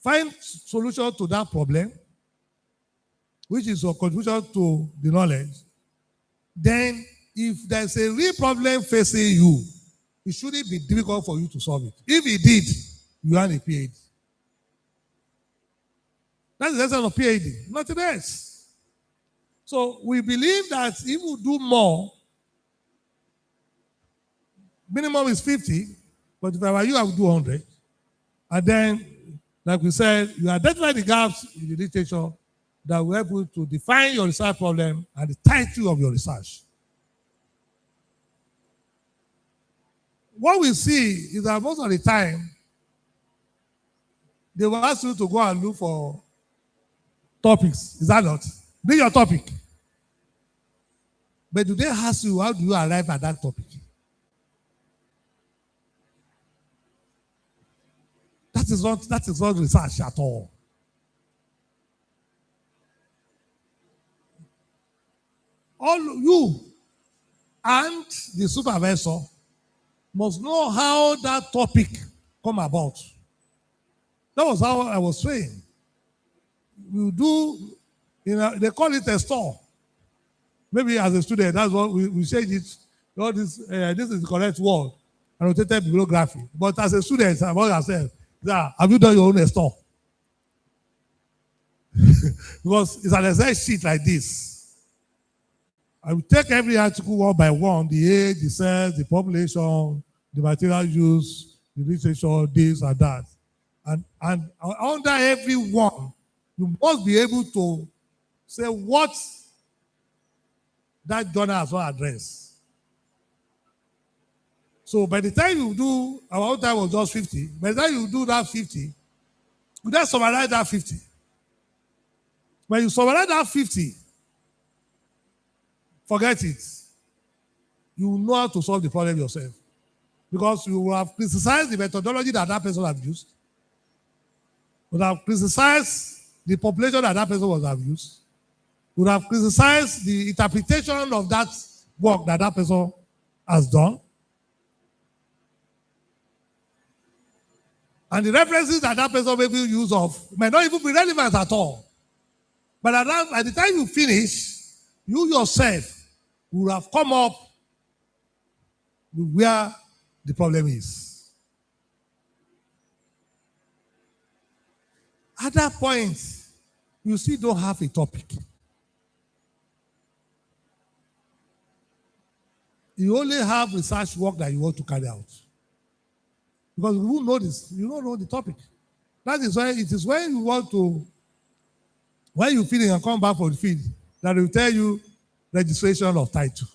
find solution to that problem, which is your contribution to the knowledge, then if there's a real problem facing you, it shouldn't be difficult for you to solve it. If it did, you earn a PhD. That's the essence of PhD, nothing else. So we believe that if we do more, minimum is 50, but if I were you, I would do 100. And then, like we said, you identify the gaps in the literature that will help you to define your research problem and the title of your research. What we see is that most of the time, they will ask you to go and look for topics. Is that not? Bring your topic. But do they ask you, how do you arrive at that topic? That is not research at all. All you and the supervisor must know how that topic come about. That was how I was saying. We do, they call it a store. Maybe as a student, that's what we change it. All this is the correct word, annotated bibliography. But as a student, about yourself, have you done your own store? Because it's an Excel sheet like this. I will take every article one by one, the age, the size, the population, the material used, the literature, this and that. And under every one, you must be able to say what that journal has not addressed. So by the time you do, our own time was just 50. By the time you do that 50, you just summarize that 50. When you summarize that 50, forget it. You will know how to solve the problem yourself. Because you will have criticized the methodology that person has used. You would have criticized the population that person was have used. You would have criticized the interpretation of that work that person has done. And the references that person may be use of may not even be relevant at all. But at the time you finish, you yourself will have come up with where the problem is. At that point, you still don't have a topic. You only have research work that you want to carry out. Because you won't know this, you don't know the topic. That is why it is when you want to, when you finish and come back from the field, that will tell you registration of title.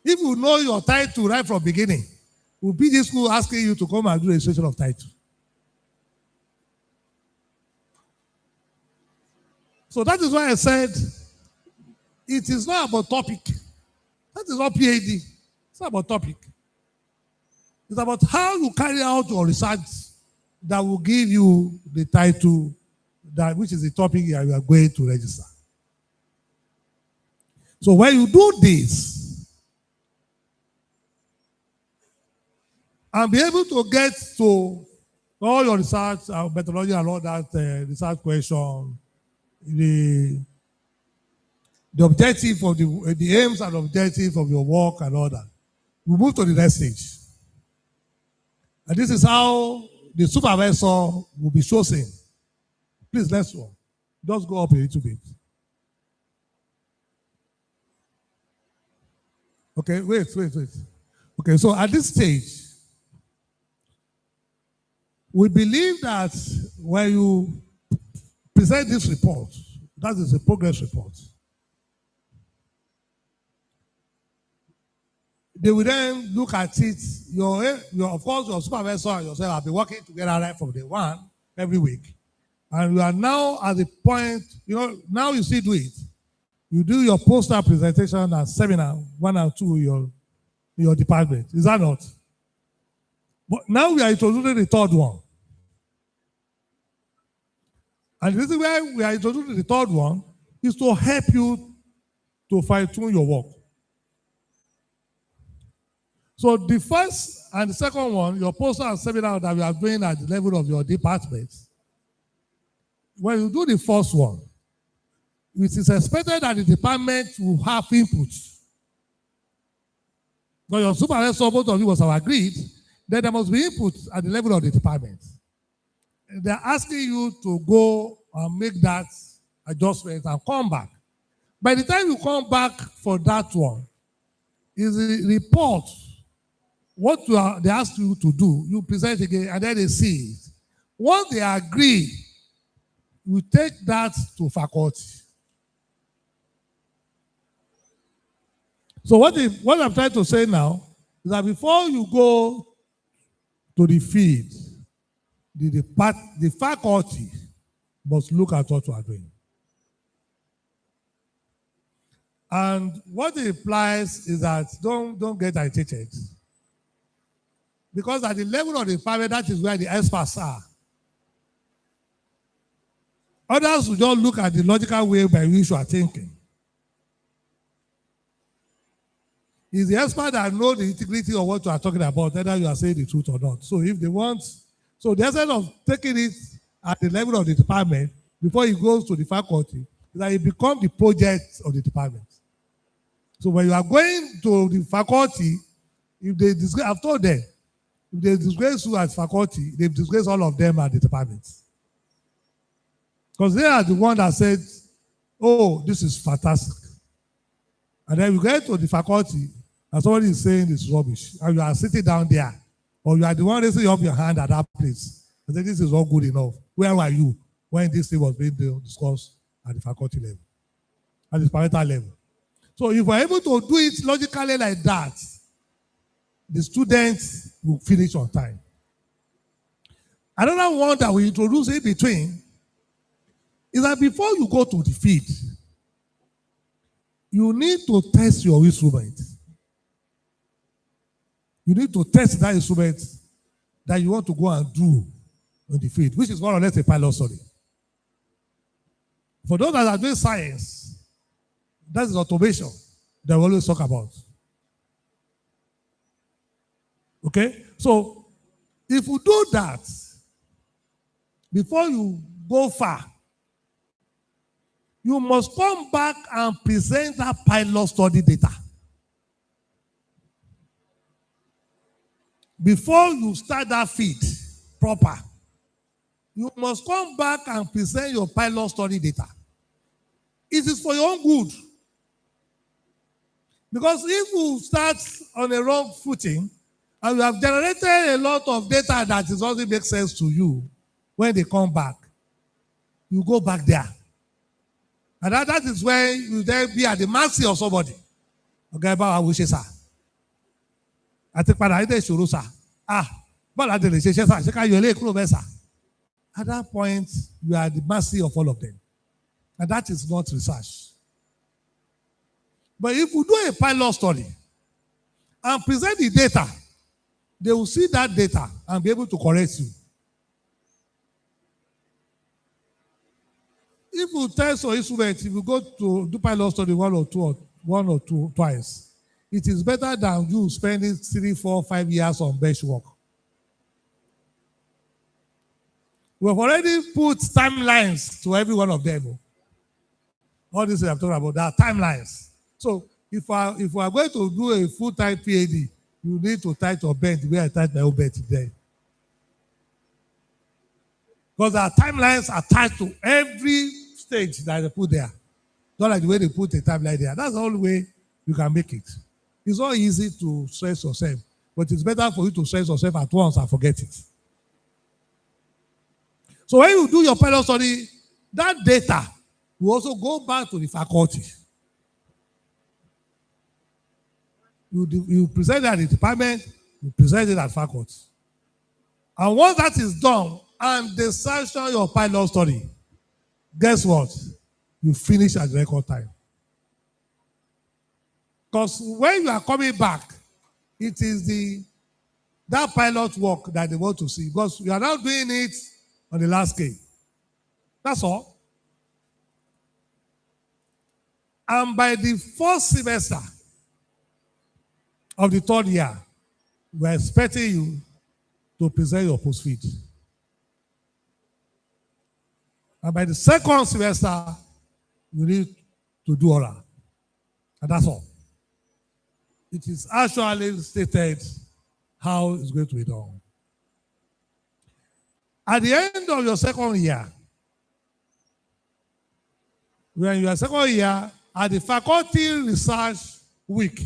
If you know your title right from beginning, will be this school asking you to come and do registration of title. So that is why I said it is not about topic. That is not PhD. It's not about topic. It's about how you carry out your research that will give you the title, that which is the topic you are going to register. So when you do this, and be able to get to all your research, methodology and all that research question, the objective of the aims and objective of your work and all that, we move to the next stage. And this is how the supervisor will be chosen. Please, let's go. Just go up a little bit. Okay, wait. Okay, so at this stage, we believe that when you present this report, that is a progress report, they will then look at it. Of course, your supervisor and yourself have been working together right from day one, every week. And you are now at the point, now you still do it. You do your poster presentation and seminar, 1 and 2 in your department. Is that not? But now we are introducing the third one. And the reason why we are introducing the third one is to help you to fine-tune your work. So the first and the second one, your poster and seminar that we are doing at the level of your department, when you do the first one, it is expected that the department will have input. But your supervisor, both of you must have agreed that there must be input at the level of the department. And they're asking you to go and make that adjustment and come back. By the time you come back for that one, is the report, they ask you to do, you present again, and then they see it. Once they agree, you take that to faculty. So what I'm trying to say now is that before you go to the field, the faculty must look at what you are doing. And what it implies is that don't get agitated. Because at the level of the department, that is where the experts are. Others will just look at the logical way by which you are thinking. It's the expert that knows the integrity of what you are talking about, whether you are saying the truth or not. So if they want, so the essence of taking it at the level of the department before it goes to the faculty is that it becomes the project of the department. So when you are going to the faculty, if they disgrace, I've told them, if they disgrace you as faculty, they've disgraced all of them at the department. Because they are the one that said, oh, this is fantastic. And then you get to the faculty and somebody is saying it's rubbish. And you are sitting down there. Or you are the one raising up your hand at that place. And say, this is not good enough. Where were you when this thing was being discussed at the faculty level? At the parental level. So if we're able to do it logically like that, the students will finish on time. Another one that we introduce in between is that before you go to the field, you need to test your instrument. You need to test that instrument that you want to go and do on the field, which is more or less a pilot study. For those that are doing science, that is automation that we always talk about. Okay? So, if you do that, before you go far, you must come back and present that pilot study data. Before you start that feed proper, you must come back and present your pilot study data. It is for your own good. Because if you start on a wrong footing, and you have generated a lot of data that doesn't make sense to you, when they come back, you go back there. And that is when you then be at the mercy of somebody. Okay, but I wish sir. I think I did sure, sir. But I didn't say, sir. At that point, you are at the mercy of all of them. And that is not research. But if you do a pilot study and present the data, they will see that data and be able to correct you. If you test your instrument, if you go to do pilot study one or two twice, it is better than you spending 3, 4, 5 years on bench work. We have already put timelines to every one of them. All this I'm talking about, there are timelines. So if we are going to do a full-time PhD, you need to tight your bed the way I tight my own bed today. Because there are timelines attached to every stage that they put there. Not like the way they put a timeline there. That's the only way you can make it. It's not easy to stress yourself, but it's better for you to stress yourself at once and forget it. So when you do your pilot study, that data will also go back to the faculty. You present it at the department, you present it at faculty. And once that is done, and they sanction your pilot study, guess what? You finish at the record time. Because when you are coming back, it is that pilot work that they want to see. Because you are now doing it on the last scale. That's all. And by the first semester of the third year, we're expecting you to present your post-feed. And by the second semester, you need to do oral. And that's all. It is actually stated how it's going to be done. At the end of your second year, when you are second year, at the faculty research week,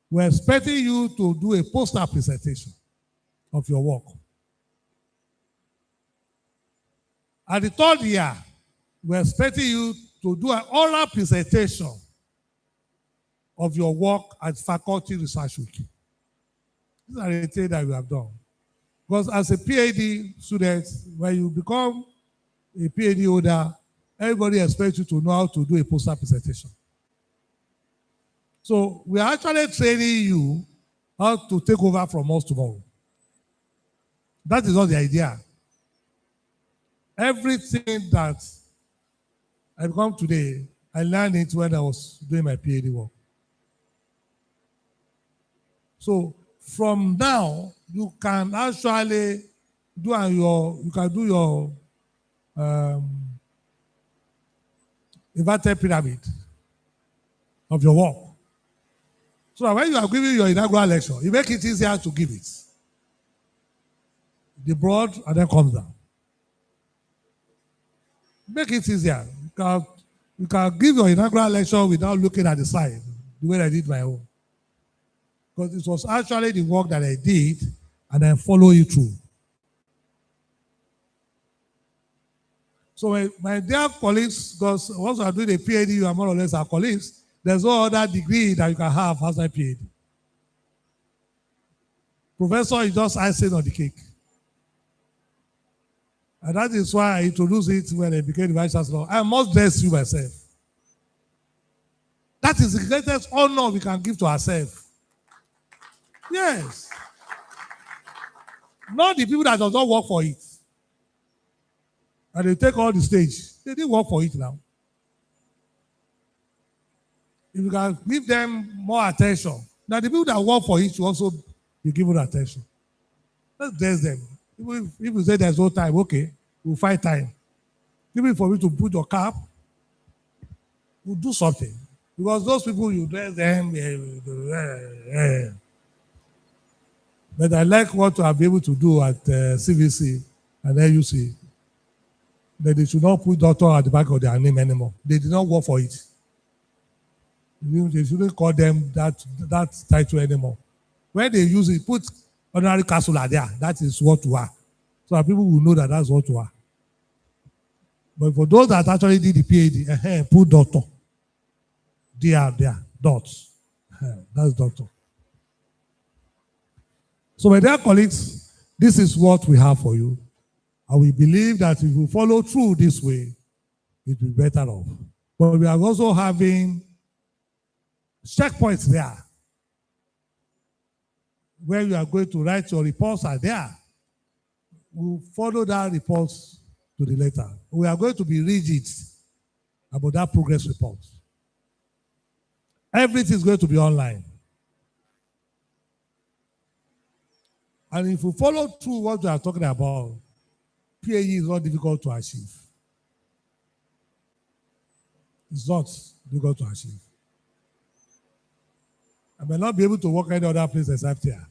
we're expecting you to do a poster presentation of your work. At the third year, we're expecting you to do an oral presentation of your work at faculty research week. These are the things that you have done. Because as a PhD student, when you become a PhD holder, everybody expects you to know how to do a poster presentation. So we are actually training you how to take over from us tomorrow. That is not the idea. Everything that I become today, I learned it when I was doing my PhD work. So from now, you can actually do your inverted pyramid of your work. So that when you are giving your inaugural lecture, you make it easier to give it. The broad and then comes down. Make it easier. You can give your inaugural lecture without looking at the side, the way I did my own. Because it was actually the work that I did, and I follow you through. So my dear colleagues, because once you are doing a PhD, you are more or less our colleagues, there's no other degree that you can have as a PhD. Professor is just icing on the cake. And that is why I introduced it when I became the Vice Chancellor. I must bless you myself. That is the greatest honor we can give to ourselves. Yes. Not the people that does not work for it. And they take all the stage. They didn't work for it now. If you can give them more attention, now the people that work for it should also be given attention. Let's bless them. If you say there's no time, okay, we'll find time. Even for you to put your cap, we'll do something. Because those people, you dress them. But I like what I'll be able to do at CVC and LUC. That they should not put doctor at the back of their name anymore. They did not work for it. They shouldn't call them that title anymore. When they use it, put honorary counselor there. That is what you are. So that people will know that that's what you are. But for those that actually did the PhD, put doctor. There, dots. That's doctor. So my dear colleagues, this is what we have for you. And we believe that if we follow through this way, it will be better off. But we are also having checkpoints there where you are going to write your reports are there. We'll follow that report to the letter. We are going to be rigid about that progress report. Everything is going to be online. And if you follow through what we are talking about, PAE is not difficult to achieve. It's not difficult to achieve. I may not be able to work any other place except here.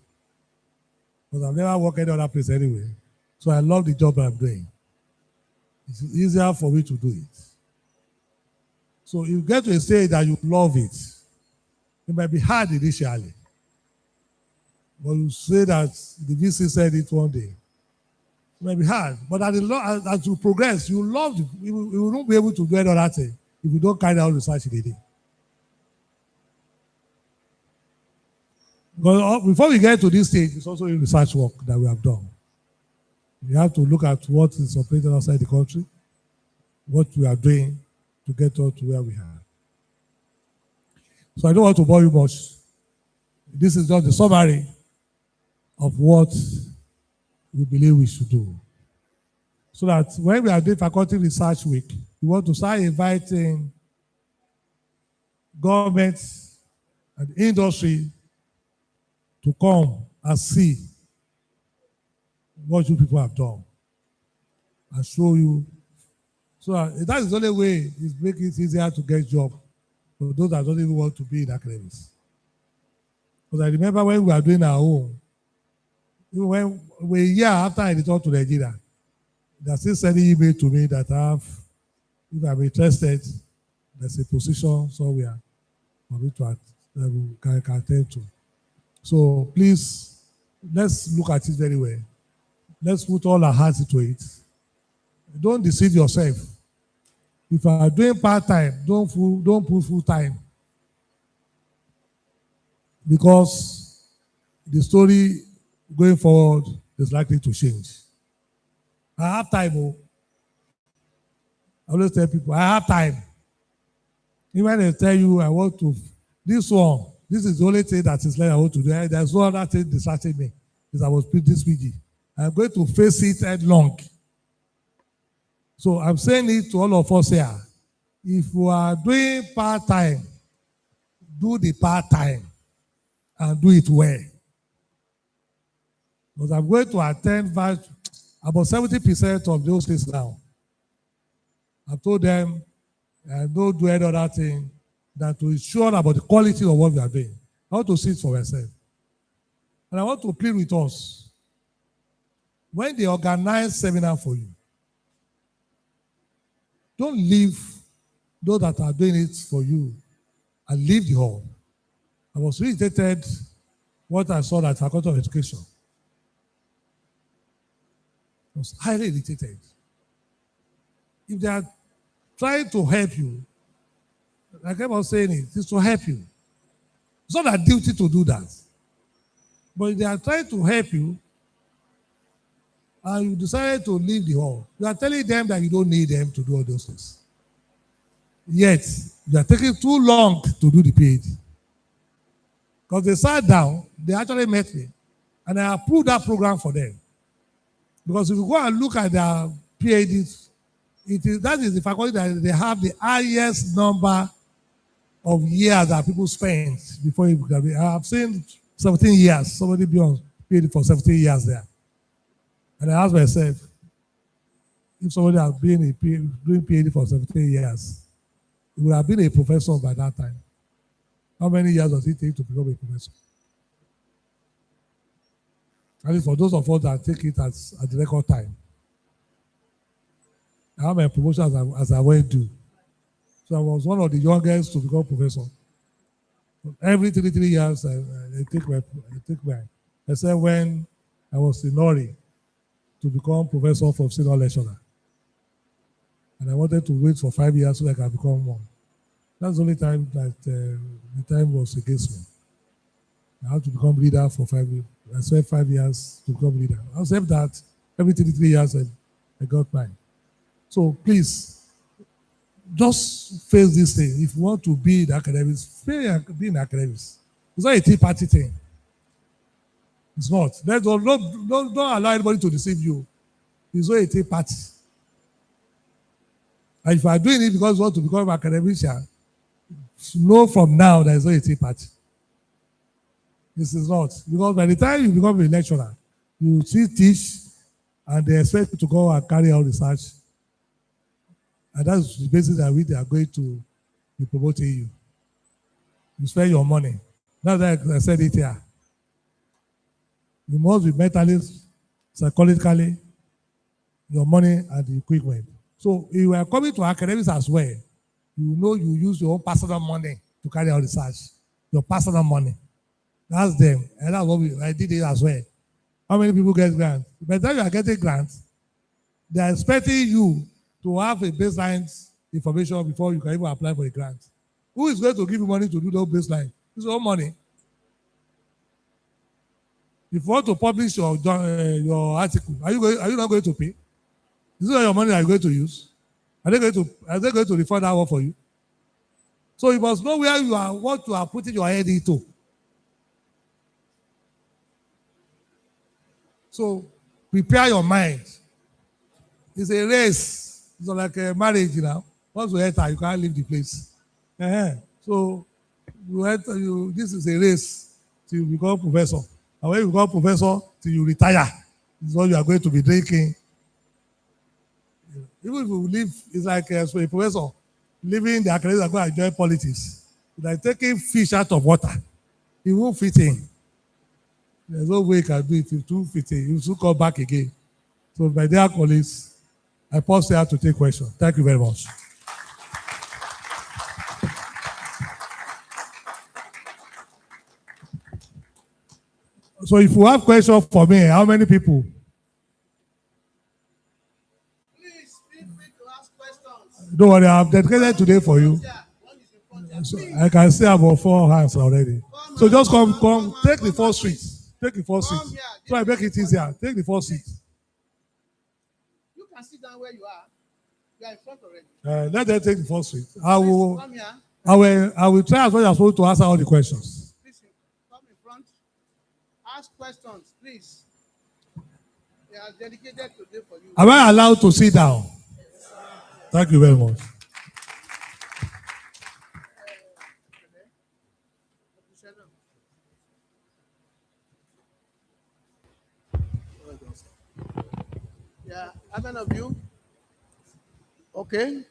Because I've never worked any other place anyway. So I love the job I'm doing. It's easier for me to do it. So you get to a stage that you love it. It might be hard initially, but you say that the VC said it one day. It might be hard, but as you progress, you love it. You will not be able to do any other thing if you don't carry out research in a day. But before we get to this stage, it's also a research work that we have done. We have to look at what is operating outside the country, what we are doing to get us to where we are. So I don't want to bore you much. This is just the summary of what we believe we should do. So that when we are doing Faculty Research Week, we want to start inviting government and industry to come and see what you people have done and show you. So that is the only way is make it easier to get job for those that don't even want to be in academics. Because I remember when we were doing our own, even when a year after I returned to Nigeria, they're still sending email to me that if I'm interested, there's a position somewhere for me to can attend to. So please, let's look at it very well. Let's put all our hearts into it. Don't deceive yourself. If you are doing part-time, don't put full-time. Because the story going forward is likely to change. I have time. I always tell people, I have time. Even when they tell you, I want to, this is the only thing that is like I want to do. There's no other thing distracting me. Is I was this PG. I'm going to face it headlong. So I'm saying it to all of us here. If you are doing part-time, do the part-time and do it well. Because I'm going to attend about 70% of those things now. I've told them I don't do any other thing than to ensure about the quality of what we are doing. I want to see it for myself. And I want to plead with us. When they organize seminar for you, don't leave those that are doing it for you and leave the hall. I was really irritated what I saw at Faculty of Education. I was highly irritated. If they are trying to help you, like I was saying, it is to help you. It's not their duty to do that. But if they are trying to help you, and you decided to leave the hall, you are telling them that you don't need them to do all those things. Yet, you are taking too long to do the PhD. Because they sat down, they actually met me, and I approved that program for them. Because if you go and look at their PhDs, that is the faculty that they have the highest number of years that people spend before you graduate. I have seen 17 years, somebody be on PhD for 17 years there. And I asked myself, if somebody has been doing PhD for 17 years, he would have been a professor by that time. How many years does it take to become a professor? At least for those of us that take it at the record time. I have my promotion as I went through. So I was one of the youngest to become professor. Every 3 years, I take my, except when I was in Nori to become professor from senior lecturer. And I wanted to wait for 5 years so I can become one. That's the only time that the time was against me. I had to become leader for 5 years. I spent 5 years to become leader. Except that every 3 years I got mine. So please, just face this thing. If you want to be in academics, be in academics. It's not a tea party thing. It's not. Don't allow anybody to deceive you. It's not a tea party. And if you are doing it because you want to become an academician, know from now that it's not a tea party. This is not. Because by the time you become a lecturer, you still teach and they expect you to go and carry out research. And that's the basis on which they are going to be promoting you. You spend your money. That's why I said it here. You must be mentally, psychologically, your money and the equipment. So So if you are coming to academics as well, you know you use your own personal money to carry out research. Your personal money. That's them. And that's what I did it as well. How many people get grants? By the time you are getting grants, they are expecting you to have a baseline information before you can even apply for a grant. Who is going to give you money to do those baseline? It's your own money. If you want to publish your article, are you not going to pay? Is it not your money that you're going to use? Are they going to refund that one for you? So you must know where you are, what you are putting your head into. So prepare your mind. It's a race. It's not like a marriage, you know. Once you enter, you can't leave the place. So you enter, this is a race till you become professor. And when you become professor, till you retire, this is what you are going to be drinking. Even if you leave, it's like a professor leaving the academy and go and join politics. It's like taking fish out of water. It won't fit in. There's no way you can do it. If you fit in, you should come back again. So, my dear colleagues, I pause here to take questions. Thank you very much. So, if you have questions for me, how many people? Please feel free to ask questions. Don't worry, I've dedicated today for you. So I can see about 4 hands already. So just come, take the first seat. Take the first seat. So I make it easier. Take the first seat. You can sit down where you are. You are in front already. Let them take the first seat. I will try as much as possible to answer all the questions. Please come in front. Ask questions, please. They are dedicated today for you. Am I allowed to sit down? Thank you very much. Yeah, how many of you? Okay.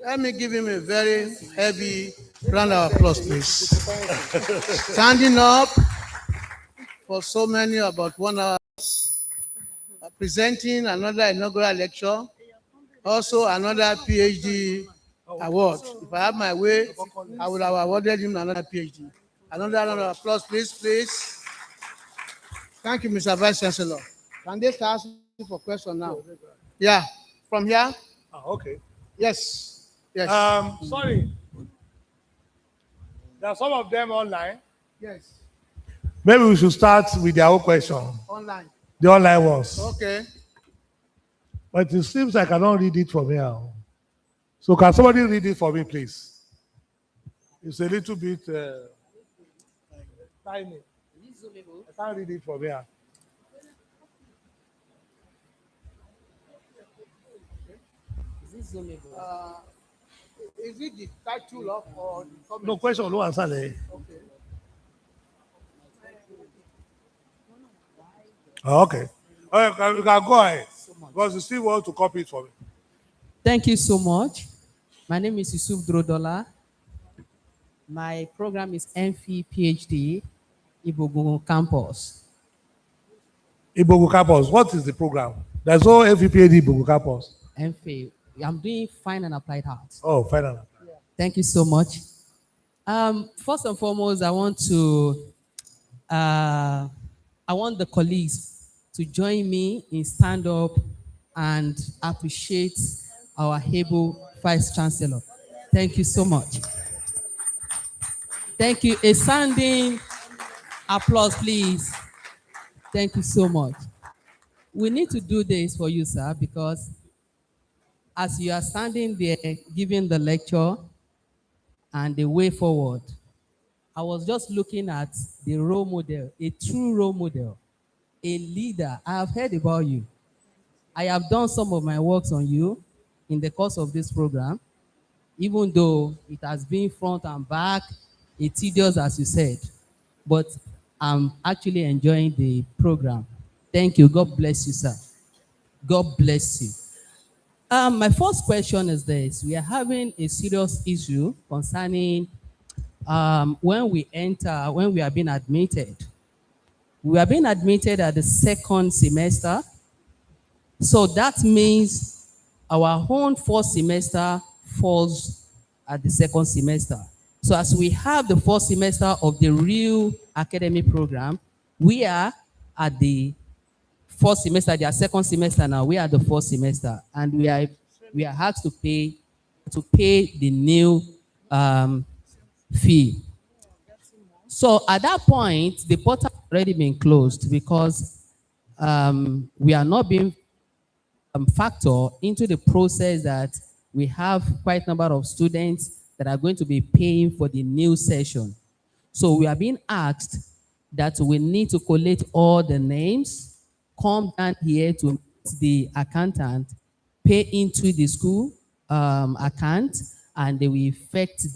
Let me give him a very heavy round of applause, please. Standing up for so many, about 1 hour, presenting another inaugural lecture, also another PhD award. If I have my way, I would have awarded him another PhD. Another round of applause, please. Thank you, Mr. Vice Chancellor. Can they start asking for questions now? Yeah, from here? Okay. Yes. Sorry. There are some of them online. Yes. Maybe we should start with their own question. Online. The online ones. Okay. But it seems I cannot read it from here. So can somebody read it for me, please? It's a little bit tiny. I can't read it from here. Is it the title of or the comment? No question, no answer there. Okay. Okay. You can go ahead. Because you still want to copy it for me. Thank you so much. My name is Yusuf Drodola. My program is MPhil PhD, Ibogungun Campus. Ibogu Campus, what is the program? There's no FPAD Ibogu Campus. MPhil. I'm doing fine and applied arts. Oh, final. Thank you so much. First and foremost, I want the colleagues to join me in stand up and appreciate our able Vice Chancellor. Thank you so much. Thank you. A standing applause, please. Thank you so much. We need to do this for you, sir, because as you are standing there giving the lecture and the way forward, I was just looking at the role model, a true role model, a leader. I have heard about you. I have done some of my works on you in the course of this program, even though it has been front and back, it's tedious, as you said, but I'm actually enjoying the program. Thank you. God bless you, sir. God bless you. My first question is this. We are having a serious issue concerning when we are being admitted, We are being admitted at the second semester. So that means our own first semester falls at the second semester. So as we have the first semester of the real academic program, we are at the first semester, their second semester now, we are the first semester, and we are asked to pay the new fee. So at that point, the portal has already been closed because we are not being factor into the process that we have quite a number of students that are going to be paying for the new session. So we are being asked that we need to collate all the names, come down here to meet the accountant, pay into the school account, and they will effect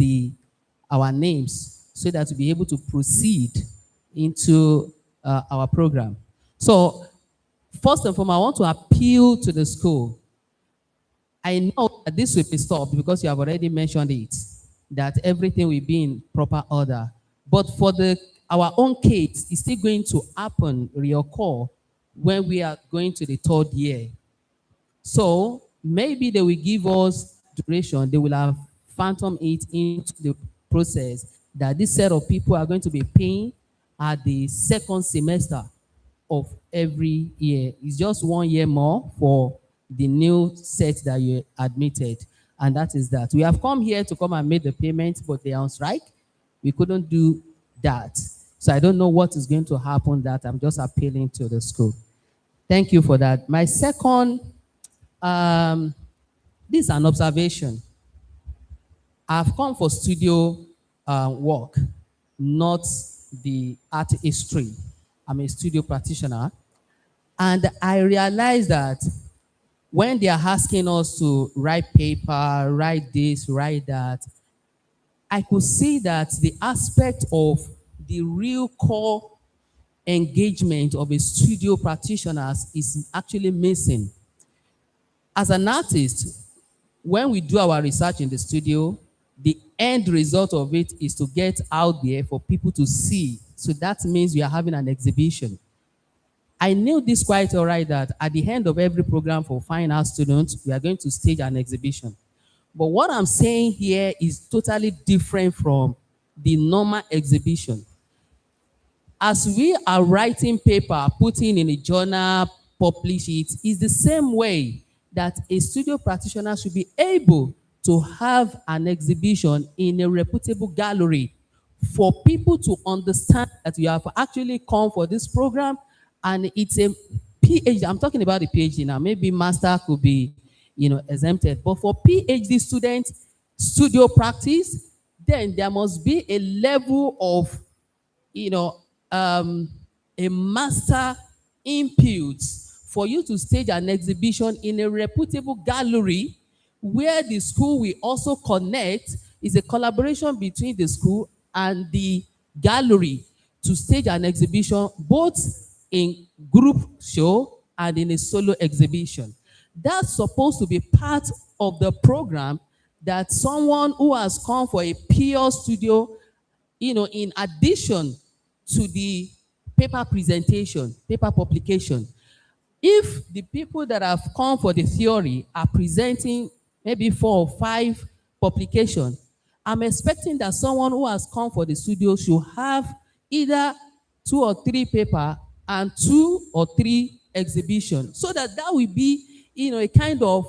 our names so that we'll be able to proceed into our program. So first and foremost, I want to appeal to the school. I know that this will be stopped because you have already mentioned it, that everything will be in proper order. But for our own case, it's still going to happen, reoccur, when we are going to the third year. So maybe they will give us duration. They will have phantom it into the process that this set of people are going to be paying at the second semester of every year. It's just 1 year more for the new set that you admitted. And that is that. We have come here to come and make the payment, but they are on strike. We couldn't do that. So I don't know what is going to happen that I'm just appealing to the school. Thank you for that. My second, this is an observation. I've come for studio work, not the art history. I'm a studio practitioner. And I realized that when they are asking us to write paper, write this, write that, I could see that the aspect of the real core engagement of a studio practitioner is actually missing. As an artist, when we do our research in the studio, the end result of it is to get out there for people to see. So that means we are having an exhibition. I knew this quite all right, that at the end of every program for fine art students, we are going to stage an exhibition. But what I'm saying here is totally different from the normal exhibition. As we are writing paper, putting in a journal, publish it, is the same way that a studio practitioner should be able to have an exhibition in a reputable gallery for people to understand that you have actually come for this program, and it's a PhD. I'm talking about the PhD now. Maybe master could be, exempted. But for PhD students, studio practice, then there must be a level of, a master input for you to stage an exhibition in a reputable gallery where the school will also connect. Is a collaboration between the school and the gallery to stage an exhibition, both in group show and in a solo exhibition. That's supposed to be part of the program, that someone who has come for a pure studio, in addition to the paper presentation, paper publication, if the people that have come for the theory are presenting maybe 4 or 5 publications, I'm expecting that someone who has come for the studio should have either 2 or 3 paper and 2 or 3 exhibitions, so that will be, a kind of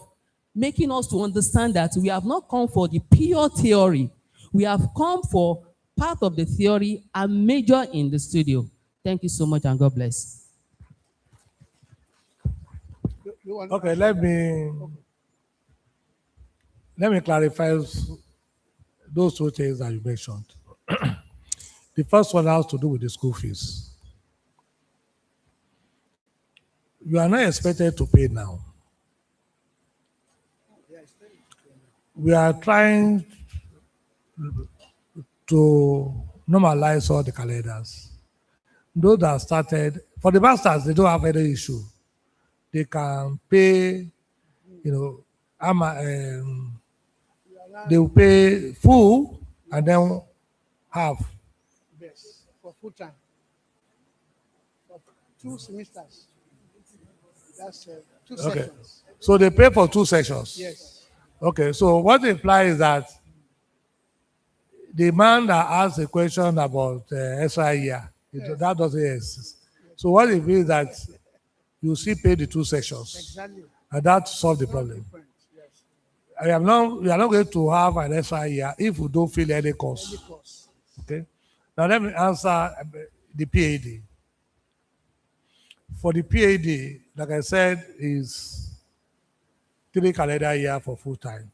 making us to understand that we have not come for the pure theory. We have come for part of the theory and major in the studio. Thank you so much, and God bless. Okay, let me clarify those 2 things that you mentioned. The first one has to do with the school fees. You are not expected to pay now. We are trying to normalize all the calendars. Those that started, for the masters, they don't have any issue. They can pay, they will pay full and then half. Yes, for full time. For 2 semesters. That's 2 Okay. sections. So they pay for 2 sessions. Yes. Okay, so what it implies is that the man that asks a question about extra year, that doesn't exist. So what it means that you still pay the 2 sessions, Exactly. and that solves the problem. Different. Yes. We are not going to have an extra year if we don't feel any cost. Any course. Okay. Now let me answer the PAD. For the PAD, like I said, is 3 calendar year for full time.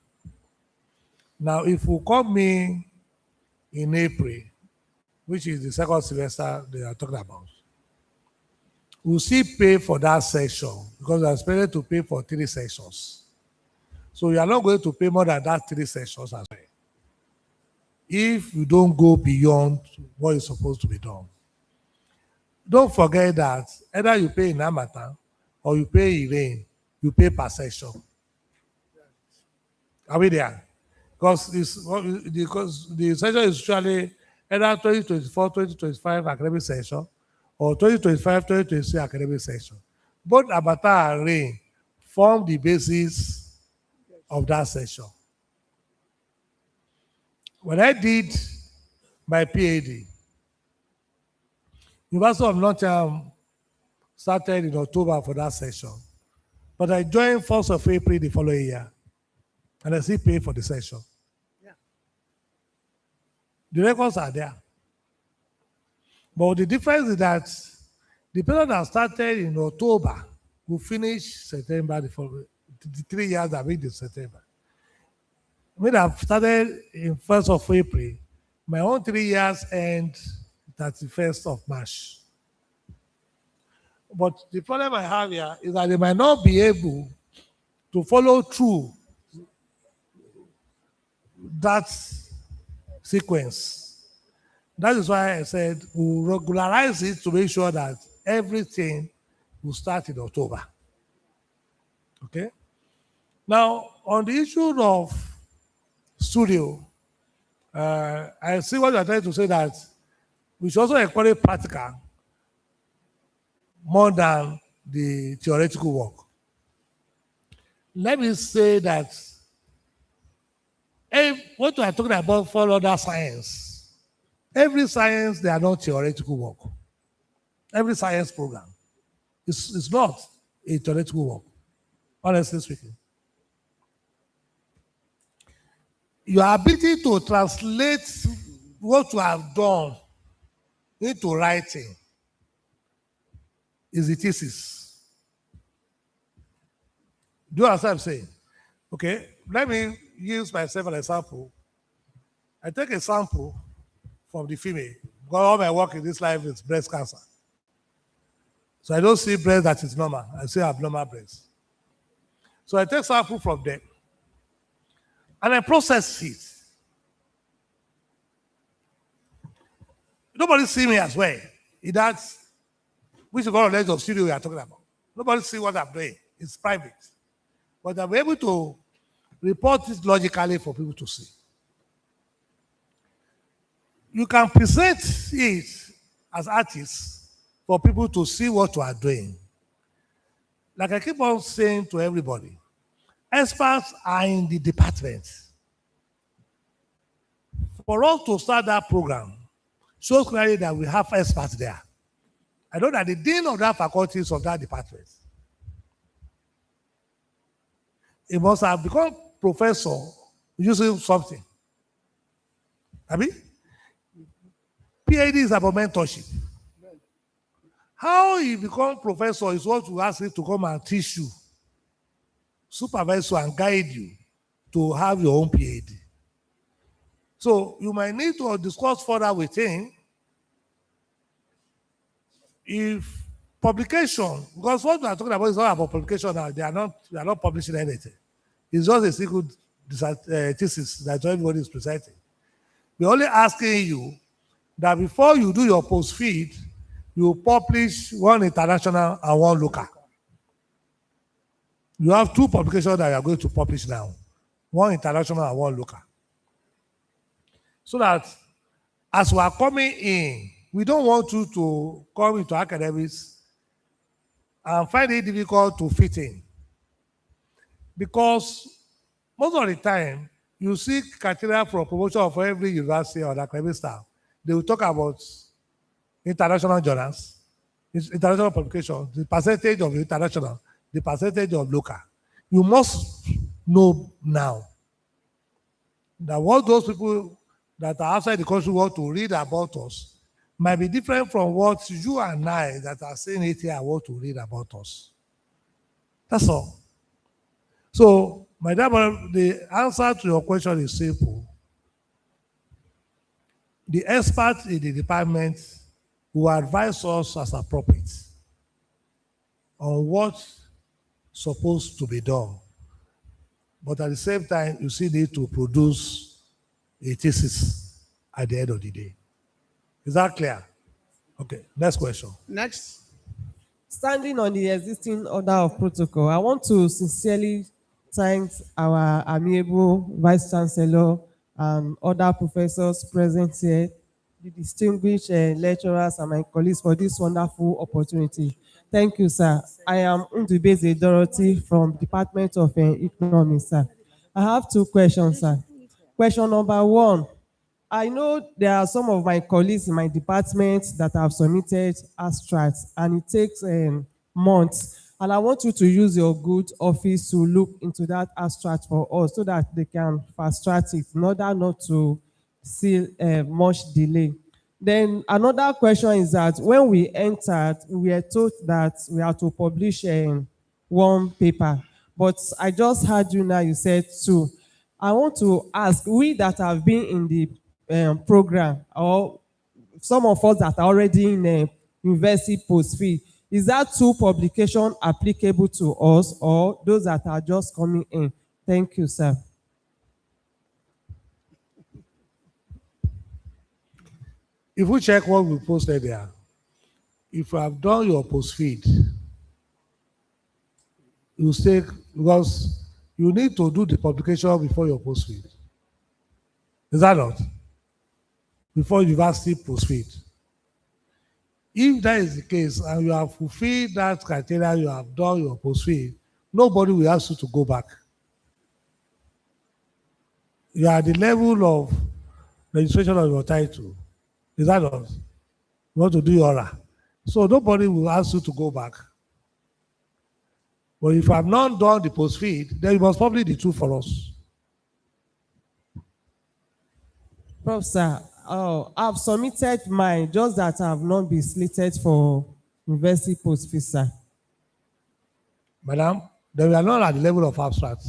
Now, if you call me in April, which is the second semester they are talking about, we'll still pay for that section because we are expected to pay for 3 sections. So you are not going to pay more than that 3 sections as well, if you don't go beyond what is supposed to be done. Don't forget that either you pay in Amata or you pay in rain, you pay per section. Are we there? Because the session is usually either 2024, 2025 academic session or 2025, 2026 academic session. Both Amata and rain form the basis of that session. When I did my PhD, University of Nottingham started in October for that session, but I joined 1st of April the following year, and I still pay for the session. Yeah. The records are there. But the difference is that the person that started in October will finish September the 3 years that made in September. When I started in 1st of April, my own 3 years end 31st of March. But the problem I have here is that they might not be able to follow through that sequence. That is why I said we'll regularize it to make sure that everything will start in October. Okay? Now, on the issue of studio, I see what you're trying to say, that we should also encourage practical more than the theoretical work. Let me say that what we are talking about for other science, every science, they are not theoretical work. Every science program is not a theoretical work, honestly speaking. Your ability to translate what you have done into writing is the thesis. Do you understand what I'm saying? Okay, let me use myself as an example. I take a sample from the female, because all my work in this life is breast cancer. So I don't see breast that is normal, I see abnormal breast. So I take sample from them, and I process it. Nobody see me as well. That's which is one of studio we are talking about. Nobody see what I'm doing. It's private. But I'm able to report it logically for people to see. You can present it as artists for people to see what you are doing. Like I keep on saying to everybody, experts are in the department. For us to start that program, shows clearly that we have experts there. I know that the dean of that faculty is of that department. He must have become professor using something. I mean, PhD is about mentorship. How he become professor is what we ask him to come and teach you, supervise you, and guide you to have your own PhD. So you might need to discuss further with him if publication, because what we are talking about is not about publication now. They are not publishing anything. It's just a single thesis that everybody is presenting. We're only asking you that before you do your post-feed, you publish one international and one local. You have 2 publications that you are going to publish now, one international and one local. So that as we are coming in, we don't want you to come into academics and find it difficult to fit in. Because most of the time, you see criteria for promotion for every university or academic staff. They will talk about international journals, international publications, the percentage of international, the percentage of local. You must know now that what those people that are outside the country want to read about us might be different from what you and I that are saying it here want to read about us. That's all. So, my dear brother, the answer to your question is simple. The experts in the department will advise us as appropriate on what's supposed to be done. But at the same time, you still need to produce a thesis at the end of the day. Is that clear? Okay, next question. Next. Standing on the existing order of protocol, I want to sincerely thank our amiable Vice Chancellor and other professors present here, the distinguished lecturers and my colleagues for this wonderful opportunity. Thank you, sir. I am Undubeze Dorothy from Department of Economics, sir. I have two questions, sir. Question number one, I know there are some of my colleagues in my department that have submitted abstracts and it takes months. And I want you to use your good office to look into that abstract for us so that they can fast track it in order not to see much delay. Then another question is that when we entered, we were told that we have to publish one paper. But I just heard you now, you said two. I want to ask, we that have been in the program, or some of us that are already in university post-field, is that two publication applicable to us or those that are just coming in? Thank you, sir. If we check what we posted there, if you have done your post-feed, you stay, because you need to do the publication before your post-feed. Is that not? Before university post-feed. If that is the case and you have fulfilled that criteria, you have done your post-feed, nobody will ask you to go back. You are at the level of registration of your title. Is that not? You want to do your oral. So nobody will ask you to go back. But if you have not done the post-feed, then you must publish the two for us. Prof, sir, I've submitted mine, just that I have not been slated for university post-feed, sir. Madam, then we are not at the level of abstract.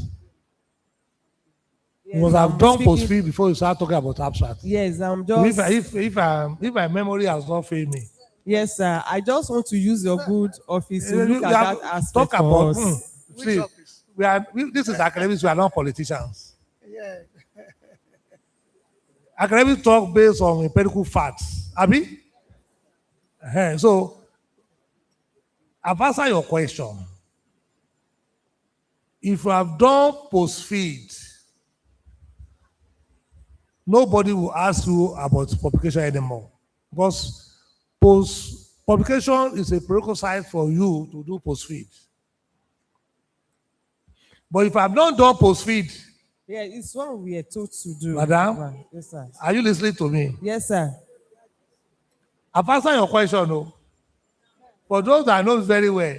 Yes, you must have I'm done speaking- post-feed before you start talking about abstract. Yes, I'm just... If my memory has not failed me. Yes, sir. I just want to use your good office to look at that aspect talk for about, us. see, office? this is academics, we are not politicians. Yeah. Academics talk based on empirical facts. Abi? So, I've answered your question. If you have done post-feed, nobody will ask you about publication anymore. Because publication is a prerequisite for you to do post-feed. But if I have not done post-feed, Yeah, it's what we are told to do. Madam? Yes, sir. are you listening to me? Yes, sir. I've answered your question, no? For those that know very well,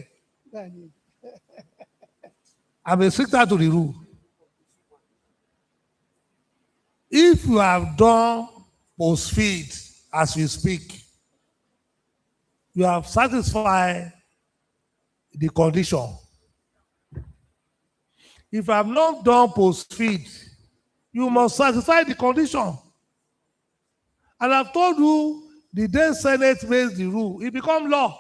I'm a stricter to the rule. If you have done post-feed as we speak, you have satisfied the condition. If I have not done post-feed, you must satisfy the condition. And I've told you, the day Senate makes the rule, it becomes law.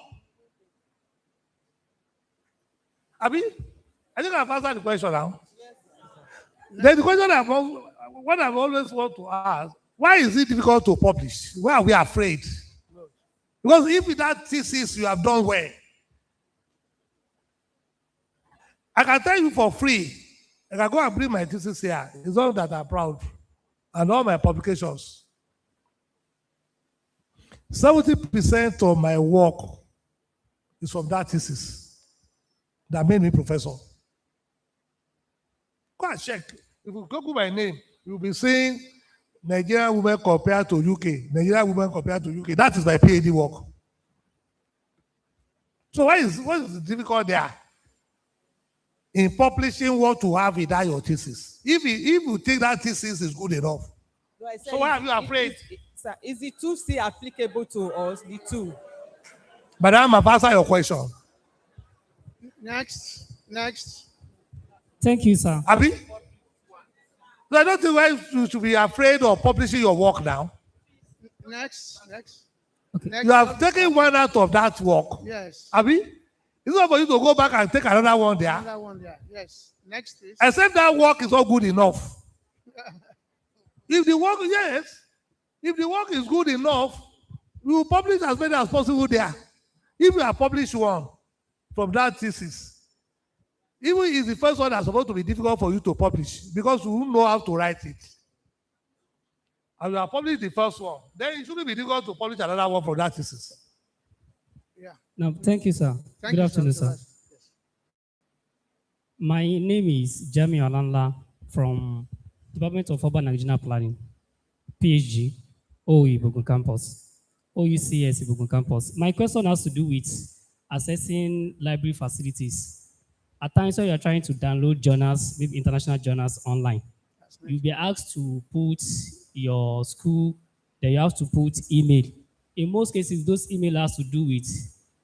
Abi, I think I've answered the question now. Then the question what I've always want to ask, why is it difficult to publish? Why are we afraid? Because if that thesis you have done well, I can tell you for free, I can go and bring my thesis here. It's all that I'm proud. And all my publications. 70% of my work is from that thesis. that made me professor. Go and check. If you Google my name, you'll be seeing Nigerian women compared to UK. Nigerian women compared to UK. That is my PhD work. So what is the difficult there? In publishing what to have in that your thesis. If you think that thesis is good enough. No, I said, So why are you afraid? Sir, is the tool still applicable to us, the tool? But I'm about to answer your question. Next. Thank you, sir. Abi? So I don't think why you should be afraid of publishing your work now. Next. Okay. Next. You have taken one out of that work. Yes. Abi? It's not for you to go back and take another one there. Another one there. Yes. Next, please. Except that work is not good enough. If the work is good enough, you will publish as many as possible there. If you have published one from that thesis, even if the first one that's supposed to be difficult for you to publish because you won't know how to write it. And you have published the first one, then it shouldn't be difficult to publish another one from that thesis. Yeah. No, thank you, sir. Thank Good you, afternoon, sir. Yes. My name is Jami Olanla from Department of Urban and Regional Planning, PhD, OE Ibogun Campus, OUCS Ibogun Campus. My question has to do with assessing library facilities. At times when you're trying to download journals, maybe international journals online, you'll be asked to put your school, then you have to put email. In most cases, those email has to do with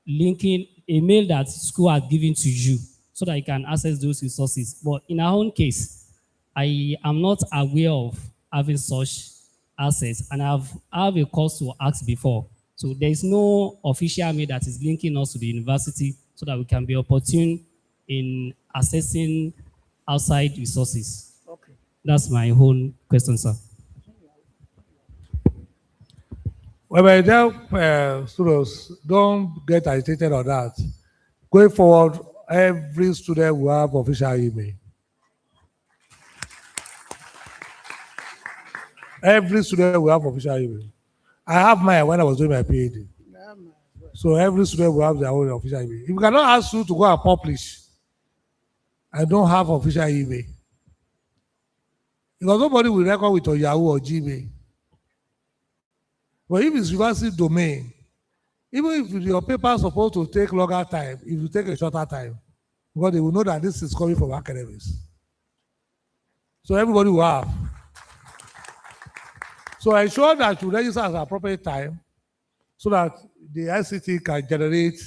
linking a mail that school has given to you so that you can access those resources. But in our own case, I am not aware of having such access, and I have a course to ask before. So there is no official mail that is linking us to the university so that we can be opportune in assessing outside resources. Okay. That's my whole question, sir. Well, my dear students, don't get agitated on that. Going forward, every student will have official email. Every student will have official email. I have mine when I was doing my PhD. So every student will have their own official email. If we cannot ask you to go and publish, I don't have official email. Because nobody will record with your Yahoo or Gmail. But if it's university domain, even if your paper is supposed to take longer time, if you take a shorter time, because they will know that this is coming from academics. So everybody will have. So ensure that you register at the appropriate time so that the ICT can generate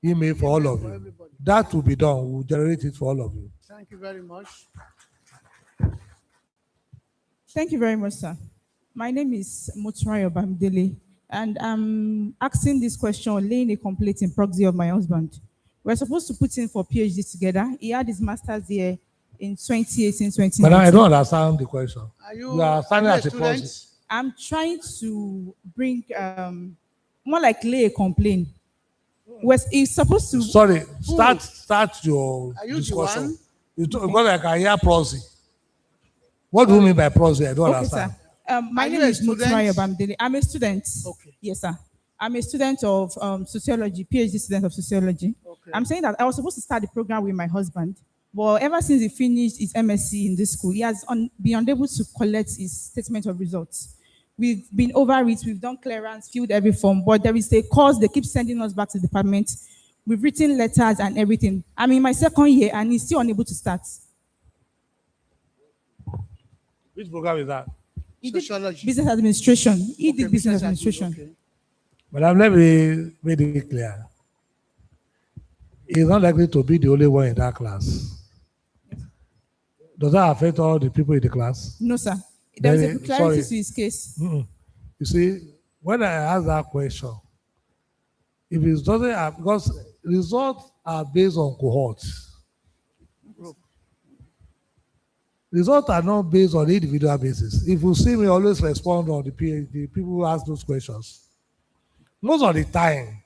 email for all of you. Everybody. That will be done. We'll generate it for all of you. Thank you very much. Thank you very much, sir. My name is Muturayo Bamdele, and I'm asking this question, laying a complaint in proxy of my husband. We're supposed to put in for PhD together. He had his master's here in 2018, 2019. But I don't understand the question. Are you are standing a as a student? process. I'm trying to bring, more like lay a complaint. He's supposed to... Sorry, start your Are you discussion. the one? Because I can hear prosy. What do you mean by prosy? I don't Okay, understand. sir. My Are name you a is Muturayo student? Bamdele. I'm a student. Okay. Yes, sir. I'm a student of sociology, PhD student of sociology. Okay. I'm saying that I was supposed to start the program with my husband, but ever since he finished his MSc in this school, he has been unable to collect his statement of results. We've been over it, we've done clearance, filled every form, but there is a course they keep sending us back to the department. We've written letters and everything. I'm in my second year and he's still unable to start. Which program is that? He did Sociology. business administration. He Okay, did business admin, administration. okay. Madam, let me make it clear. He's not likely to be the only one in that class. Does that affect all the people in the class? No, sir. There is a Sorry. clarity to his case. You see, when I ask that question, if it doesn't have, because results are based on cohorts. Results are not based on individual basis. If you see me always respond on the PhD, people who ask those questions. Most of the time,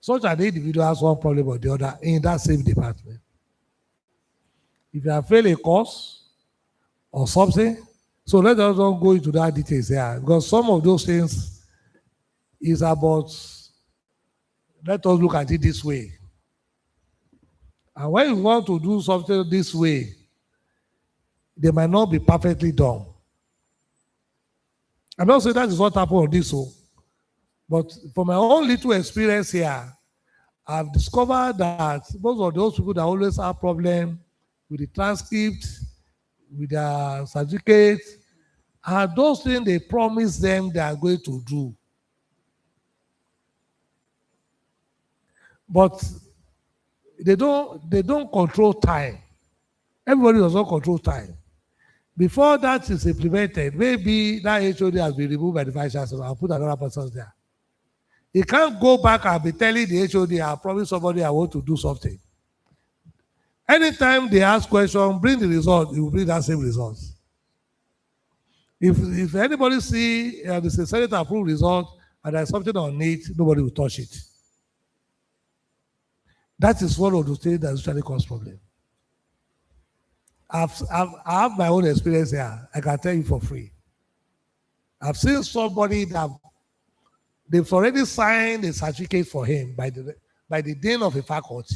such an individual has one problem or the other in that same department. If you have failed a course or something, so let us not go into that details here, because some of those things is about, let us look at it this way. And when you want to do something this way, they might not be perfectly done. I'm not saying that is what happened on this one, but from my own little experience here, I've discovered that most of those people that always have problem with the transcript, with their certificate, are those things they promise them they are going to do. But they don't control time. Everybody does not control time. Before that is implemented, maybe that HOD has been removed by the Vice Chancellor. I'll put another person there. He can't go back and be telling the HOD, I promise somebody I want to do something. Anytime they ask question, bring the result, he will bring that same result. If anybody see there's a Senate approved result and there's something on it, nobody will touch it. That is one of the things that usually cause problem. I have my own experience here. I can tell you for free. I've seen somebody that they've already signed a certificate for him by the dean of a faculty.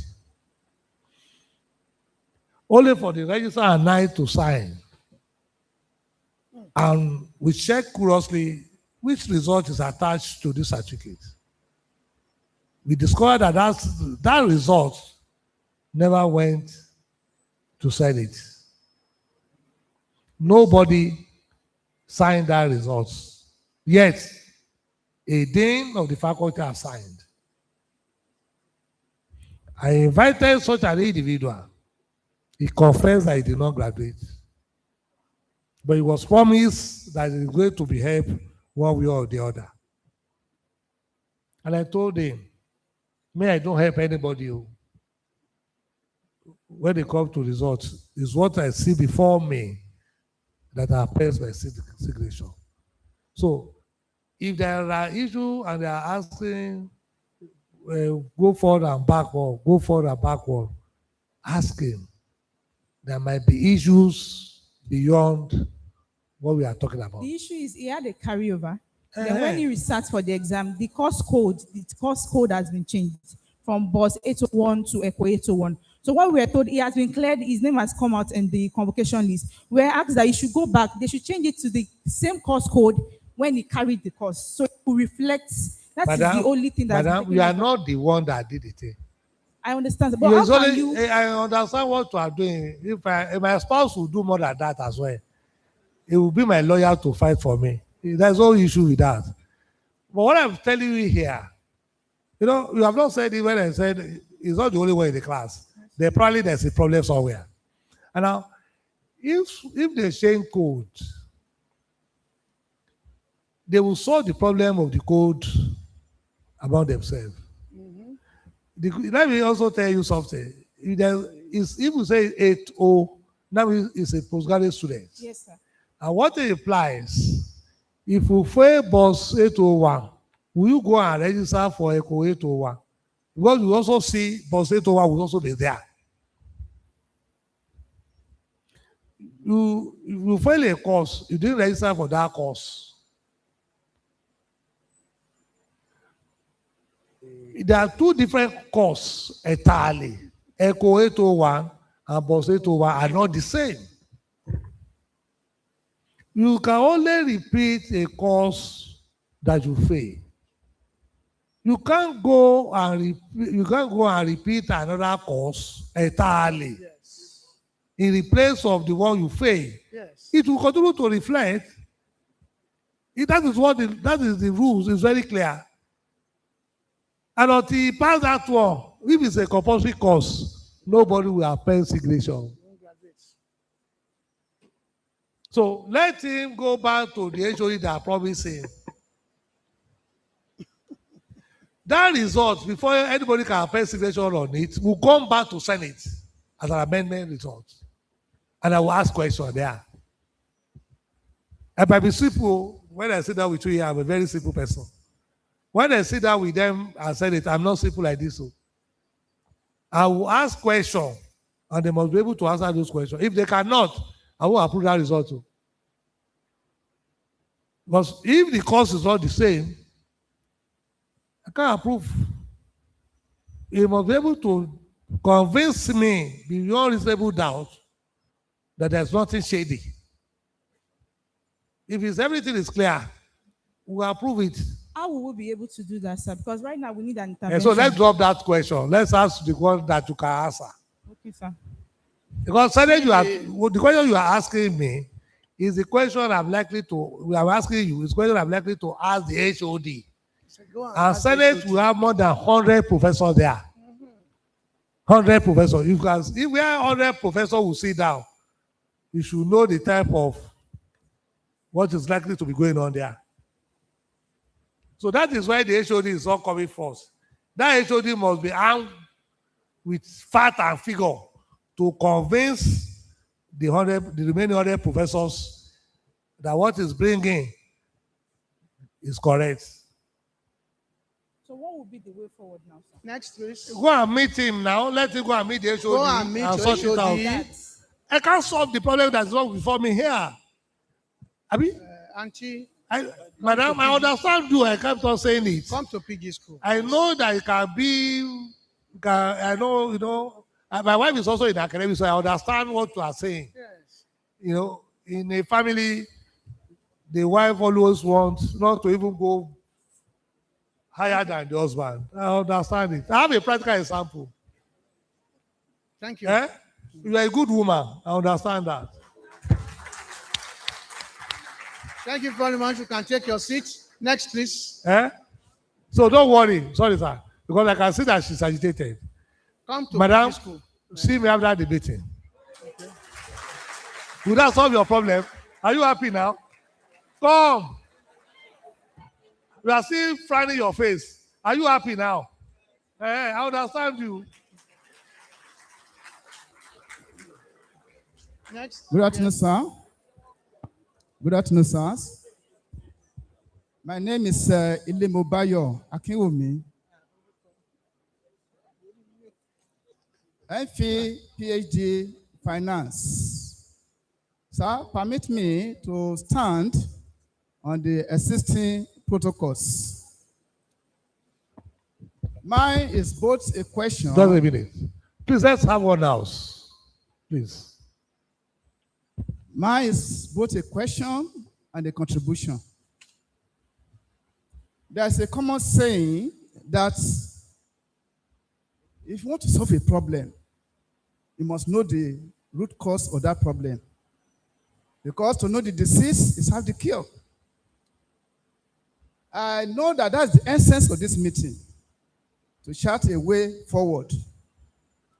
Only for the registrar and I to sign. And we check curiously which result is attached to this certificate. We discovered that result never went to Senate. Nobody signed that result. Yet, a dean of the faculty has signed. I invited such an individual. He confessed that he did not graduate. But he was promised that he was going to be helped one way or the other. And I told him, may I don't help anybody. When they come to results, is what I see before me that appears by signature. So, if there are issues and they are asking, go forward and backward, ask him. There might be issues beyond what we are talking about. The issue is he had a carryover. Then when he resat for the exam, the course code has been changed from bus 801 to Echo 801. So what we were told, he has been cleared, his name has come out in the convocation list. We are asked that he should go back, they should change it to the same course code when he carried the course. So it will reflect, that is the only thing that... Madam, you are not the one that did it. I understand. But how can you... I understand what you are doing. If my spouse will do more than that as well, it will be my lawyer to fight for me. There's no issue with that. But what I'm telling you here, you have not said it when I said it's not the only one in the class. There's a problem somewhere. And now, if they change code, they will solve the problem of the code among themselves. Let me also tell you something. If you say 8-0, now it's a postgraduate student. Yes, sir. And what it implies, if you fail bus 801, will you go and register for Echo 801? Because you also see bus 801 will also be there. You fail a course, you didn't register for that course. There are two different courses entirely. Echo 801 and bus 801 are not the same. You can only repeat a course that you fail. You can't go and repeat another course entirely. Yes. In the place of the one you fail. Yes. It will continue to reflect. That is the rules. It's very clear. And until you pass that one, if it's a compulsory course, nobody will append signature. So let him go back to the HOD that promised him. That result, before anybody can append signature on it, will come back to Senate as an amendment result. And I will ask questions there. And by be simple, when I sit down with you here, I'm a very simple person. When I sit down with them and said it, I'm not simple like this. So I will ask questions, and they must be able to answer those questions. If they cannot, I will approve that result too. Because if the cost is not the same, I can't approve. You must be able to convince me beyond reasonable doubt that there's nothing shady. If everything is clear, we'll approve it. How will we be able to do that, sir? Because right now we need an And intervention. so let's drop that question. Let's ask the one that you can answer. Okay, sir. Because Senate, the question you are asking me is the question I'm asking you is the question I'm likely to ask the HOD. And Senate will have more than 100 professors there. 100 professors. If we have 100 professors who sit down, you should know the type of what is likely to be going on there. So that is why the HOD is not coming first. That HOD must be armed with fact and figure to convince the remaining 100 professors that what is bringing is correct. So what will be the way forward now, sir? Next, please. Go and meet him now. Let him go and meet the HOD. Go and meet your sort it out. HOD. I can't solve the problem that's wrong before me here. Abi? Auntie, Madam, I understand you. I kept on saying it. come to PG school. I know that it can be, I know, my wife is also in academics, so I understand what you are saying. Yes. In a family, the wife always wants not to even go higher than the husband. I understand it. I have a practical example. Thank you. You are a good woman. I understand that. Thank you very much. You can take your seat. Next, please. So don't worry. Sorry, sir. Because I can see that she's agitated. Come to Madam, PG school. see me after debating. Okay. Will that solve your problem? Are you happy now? Come. We are still frowning your face. Are you happy now? I understand you. Next. Good afternoon, sir. Good afternoon, sirs. My name is Ilemobayo Akinwumi. MPhil, PhD, Finance. Sir, permit me to stand on the existing protocols. Mine is both a question. Just a minute. Please, let's have one else. Please. Mine is both a question and a contribution. There's a common saying that if you want to solve a problem, you must know the root cause of that problem. Because to know the disease is have the cure. I know that that's the essence of this meeting, to chart a way forward.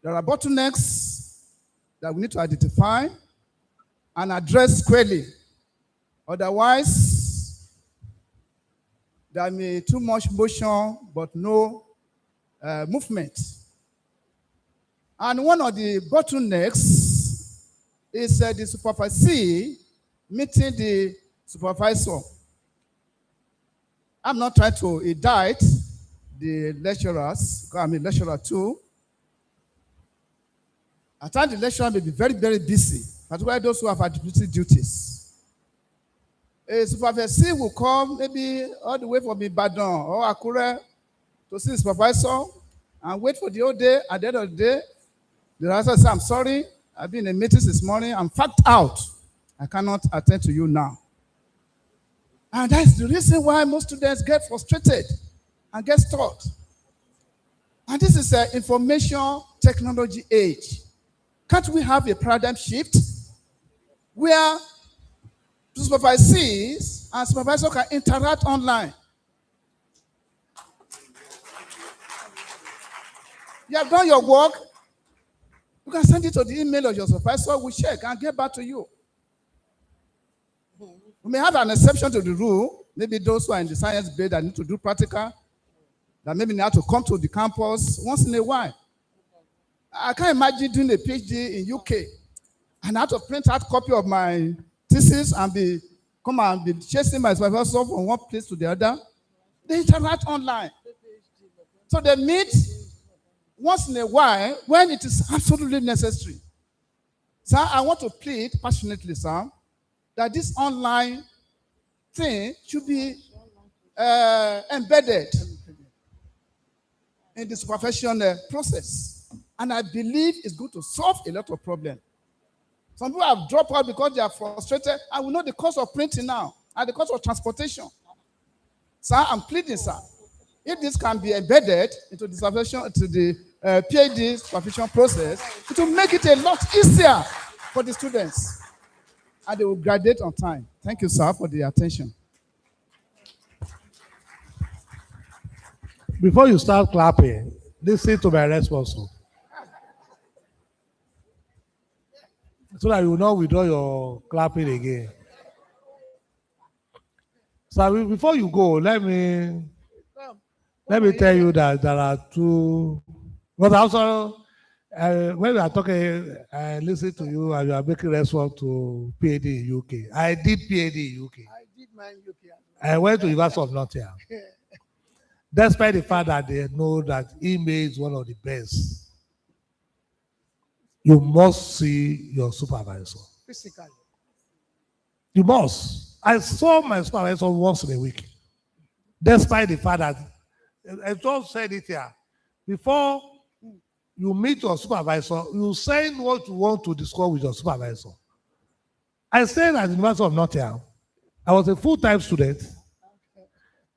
There are bottlenecks that we need to identify and address squarely. Otherwise, there may be too much motion but no movement. And one of the bottlenecks is the supervisee meeting the supervisor. I'm not trying to indict the lecturers, because I'm a lecturer too. At times the lecturer may be very, very busy, particularly those who have administrative duties. A supervisee will come maybe all the way from Ibadan or Akure to see the supervisor and wait for the whole day. At the end of the day, the supervisor says, I'm sorry, I've been in a meeting this morning, I'm fact out. I cannot attend to you now. And that's the reason why most students get frustrated and get stuck. And this is an information technology age. Can't we have a paradigm shift where supervisees and supervisors can interact online? You have done your work, you can send it to the email of your supervisor, we'll check and get back to you. We may have an exception to the rule, maybe those who are in the science base that need to do practical, that maybe they have to come to the campus once in a while. I can't imagine doing a PhD in UK and I have to print out a copy of my thesis and be chasing my supervisor from one place to the other. They interact online. So they meet once in a while when it is absolutely necessary. Sir, I want to plead passionately, sir, that this online thing should be embedded in this professional process. And I believe it's going to solve a lot of problems. Some people have dropped out because they are frustrated. And we know the cost of printing now and the cost of transportation. Sir, I'm pleading, sir. If this can be embedded into the PhD supervision process, it will make it a lot easier for the students. And they will graduate on time. Thank you, sir, for the attention. Before you start clapping, listen to my response. So that you will not withdraw your clapping again. So before you go, let me tell you that there are two. But also, when we are talking, I listen to you and you are making response to PhD in UK. I did PhD in UK. I did mine in UK. I went to University of Nottingham. Despite the fact that they know that email is one of the best, you must see your supervisor. Physically. You must. I saw my supervisor once in a week. Despite the fact that, I just said it here, before you meet your supervisor, you say what you want to discuss with your supervisor. I stayed at the University of Nottingham. I was a full-time student.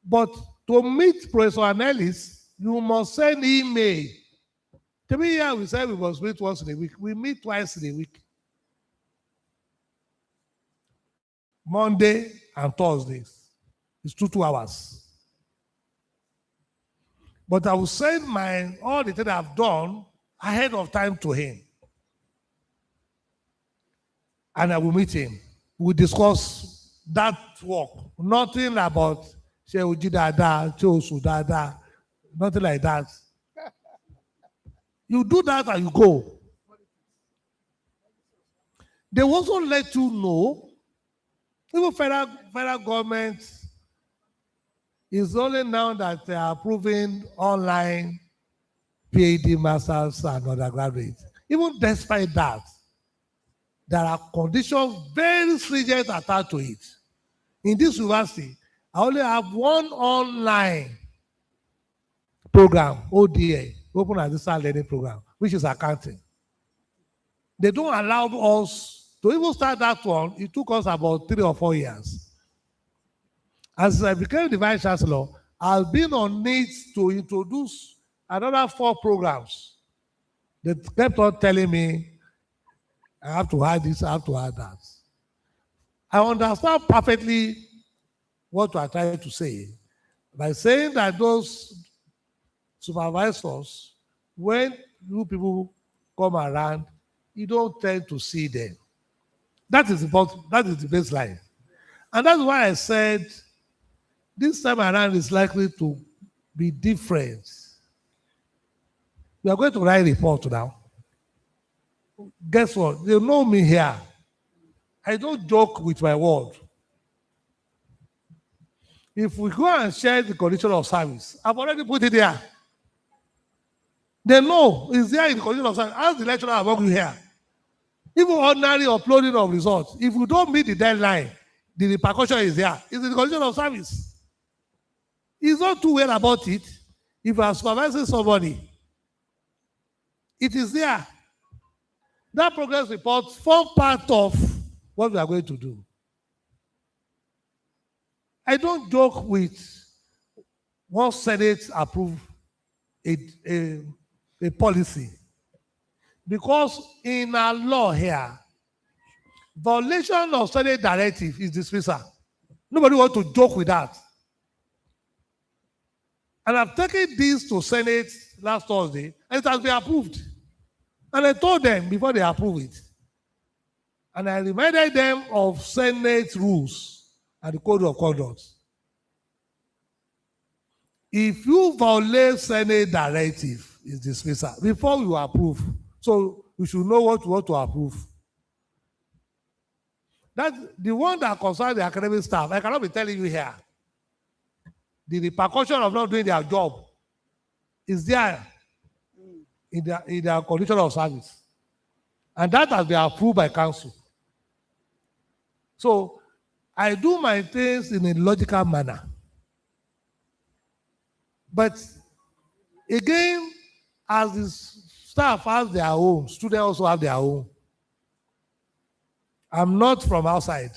But to meet Professor Anelis, you must send email. To me here, we said we must meet once in a week. We meet twice in a week. Monday and Thursdays. It's 2 hours. But I will send all the things I've done ahead of time to him. And I will meet him. We'll discuss that work. Nothing about nothing like that. You do that and you go. They also let you know, even federal government is only now that they are approving online PhD, masters, and undergraduate. Even despite that, there are conditions very stringent attached to it. In this university, I only have one online program, ODA, Open and Distance Learning Program, which is accounting. They don't allow us to even start that one. It took us about 3 or 4 years. As I became the Vice Chancellor, I've been on need to introduce another 4 programs. They kept on telling me, I have to add this, I have to add that. I understand perfectly what you are trying to say by saying that those supervisors, when you people come around, you don't tend to see them. That is important. That is the baseline. And that's why I said this time around is likely to be different. We are going to write a report now. Guess what? They know me here. I don't joke with my word. If we go and share the condition of service, I've already put it there. They know it's there in the condition of service. Ask the lecturer among you here. Even ordinary uploading of results, if you don't meet the deadline, the repercussion is there. It's in the condition of service. He's not too worried about it. If you are supervising somebody, it is there. That progress report forms part of what we are going to do. I don't joke with once Senate approve a policy. Because in our law here, violation of Senate directive is dismissal. Nobody wants to joke with that. And I've taken this to Senate last Thursday, and it has been approved. And I told them before they approve it. And I reminded them of Senate rules and the code of conduct. If you violate Senate directive, it's dismissal before you approve. So you should know what you want to approve. That's the one that concerns the academic staff. I cannot be telling you here. The repercussion of not doing their job is there in their condition of service. And that has been approved by council. So I do my things in a logical manner. But again, as the Staff have their own, students also have their own. I'm not from outside.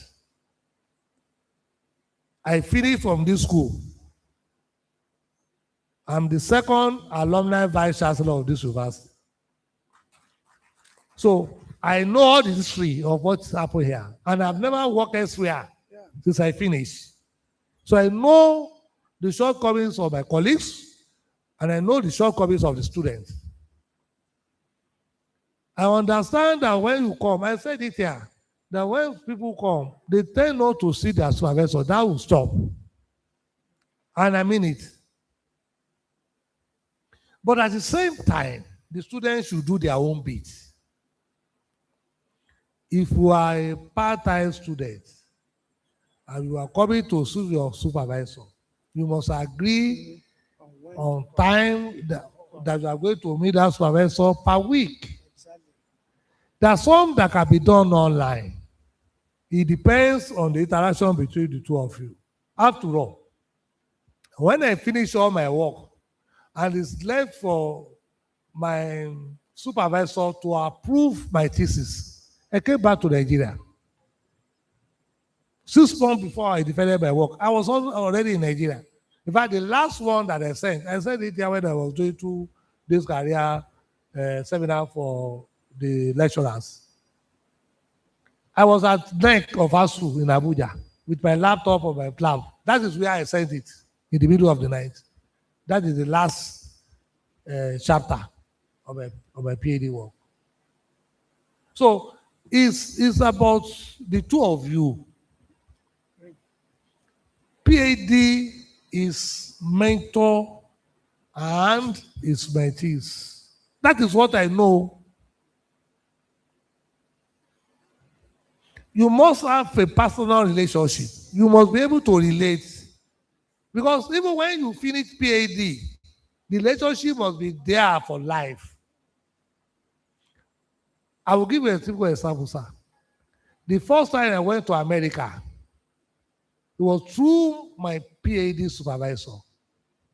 I finished from this school. I'm the second alumni vice chancellor of this university. So I know all the history of what's happened here. And I've never worked elsewhere since I finished. So I know the shortcomings of my colleagues, and I know the shortcomings of the students. I understand that when you come, I said it here, that when people come, they tend not to see their supervisor. That will stop. And I mean it. But at the same time, the students should do their own bit. If you are a part-time student and you are coming to see your supervisor, you must agree on time that you are going to meet that supervisor per week. There are some that can be done online. It depends on the interaction between the two of you. After all, when I finish all my work and it's left for my supervisor to approve my thesis, I came back to Nigeria. 6 months before I defended my work, I was already in Nigeria. In fact, the last one that I sent it here when I was doing this career seminar for the lecturers. I was at NEC of ASU in Abuja with my laptop or my lab. That is where I sent it, in the middle of the night. That is the last chapter of my PhD work. So it's about the two of you. PhD is mentor and is mentees. That is what I know. You must have a personal relationship. You must be able to relate. Because even when you finish PhD, the relationship must be there for life. I will give you a simple example, sir. The first time I went to America, it was through my PhD supervisor.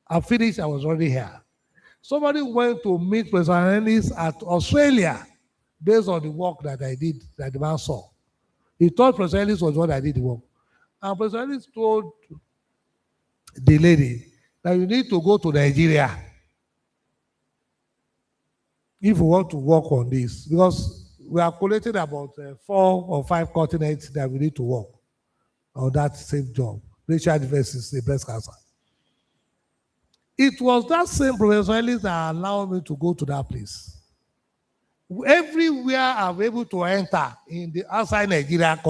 I finished, I was already here. Somebody went to meet President at Australia based on the work that I did, that the man saw. He thought President was what I did the work. And President told the lady that you need to go to Nigeria if you want to work on this, because we are collecting about 4 or 5 continents that we need to work on that same job, racial diversity, breast cancer. It was that same Professor Ellis that allowed me to go to that place. Everywhere I'm able to enter in the outside Nigeria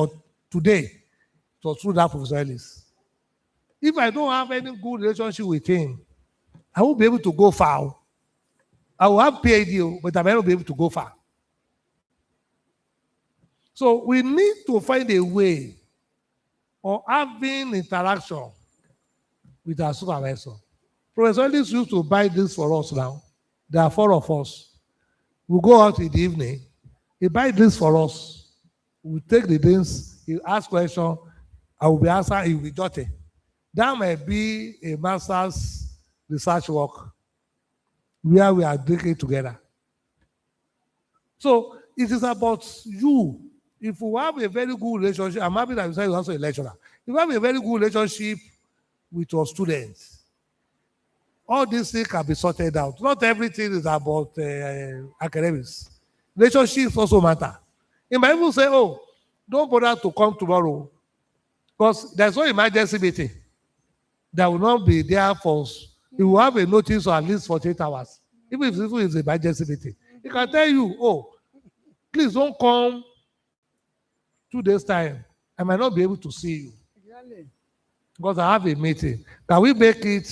today, it was through that Professor Ellis. If I don't have any good relationship with him, I won't be able to go far. I will have PhD, but I may not be able to go far. So we need to find a way of having interaction with our supervisor. Professor Ellis used to buy this for us now. There are 4 of us. We go out in the evening. He buy this for us. We take the things. He ask questions. I will be answering. He will be jotting. That might be a master's research work where we are drinking together. So it is about you. If you have a very good relationship, I'm happy that you say you're also a lecturer. If you have a very good relationship with your students, all these things can be sorted out. Not everything is about academics. Relationships also matter. You might even say, oh, don't bother to come tomorrow because there's no emergency meeting that will not be there for us. You will have a notice for at least 48 hours. Even if it's an emergency meeting. He can tell you, oh, please don't come 2 days' time. I might not be able to see you. Exactly. Because I have a meeting. Can we make it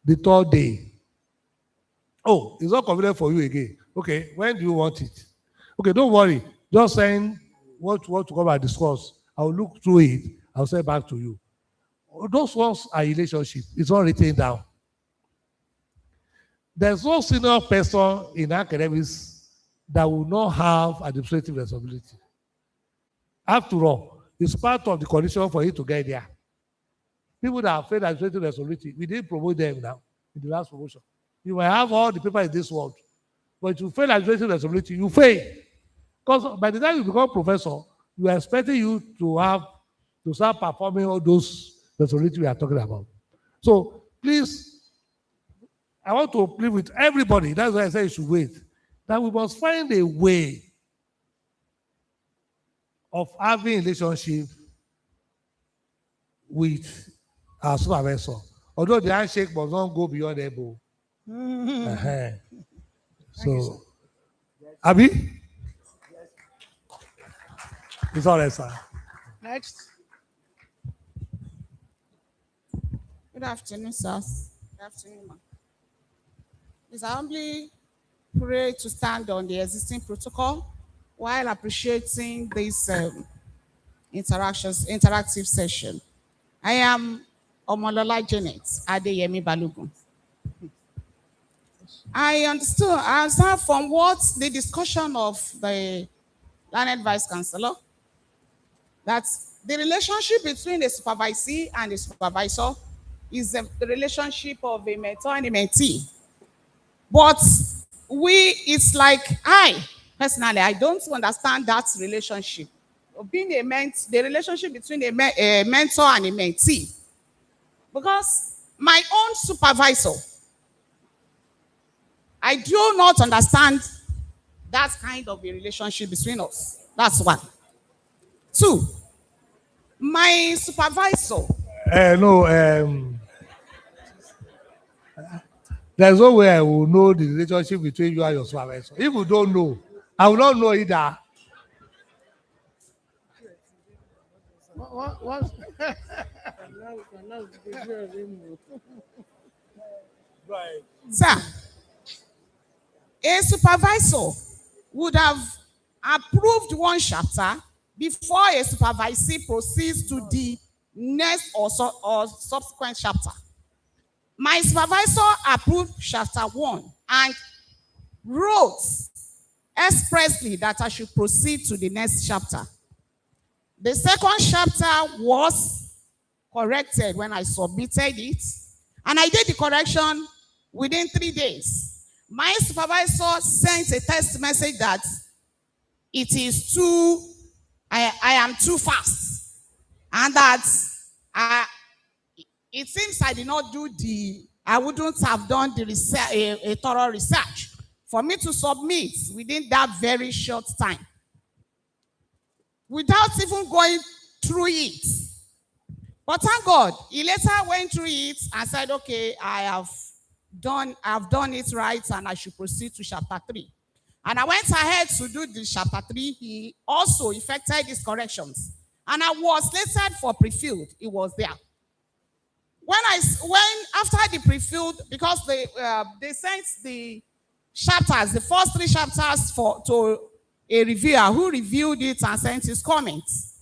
the 3rd day? Oh, it's not convenient for you again. Okay, when do you want it? Okay, don't worry. Just send what you want to come and discuss. I'll look through it. I'll send back to you. Those ones are relationship. It's not written down. There's no senior person in academics that will not have administrative responsibility. After all, it's part of the condition for you to get there. People that have failed administrative responsibility, we didn't promote them now in the last promotion. You might have all the people in this world, But you fail administrative responsibility, you fail. Because by the time you become professor, you are expecting you to start performing all those responsibilities we are talking about. So please, I want to plead with everybody. That's why I say you should wait. That we must find a way of having relationship with our supervisor. Although the handshake must not go beyond elbow. So, Abi? It's all right, sir. Next. Good afternoon, sir. Good afternoon, ma'am. Please, I humbly pray to stand on the existing protocol while appreciating this interactive session. I am Omolola Janet Adeyemi Balogun. I understand from what the discussion of the learned vice chancellor that the relationship between a supervisee and a supervisor is the relationship of a mentor and a mentee. But it's like personally, I don't understand that relationship. Being the relationship between a mentor and a mentee. Because my own supervisor, I do not understand that kind of a relationship between us. That's one. Two, my supervisor. There's no way I will know the relationship between you and your supervisor. If you don't know, I will not know either. What? Right. Sir, a supervisor would have approved one chapter before a supervisee proceeds to the next or subsequent chapter. My supervisor approved chapter 1 and wrote expressly that I should proceed to the next chapter. The second chapter was corrected when I submitted it, and I did the correction within 3 days. My supervisor sent a text message that it is I am too fast, and that it seems I did not do I wouldn't have done the research, a thorough research for me to submit within that very short time, without even going through it. But thank God, he later went through it and said, okay, I've done it right and I should proceed to chapter 3. And I went ahead to do the chapter 3. He also effected his corrections. And I was later for pre-filled. It was there. When after the pre-filled, because they sent the chapters, the first 3 chapters to a reviewer who reviewed it and sent his comments.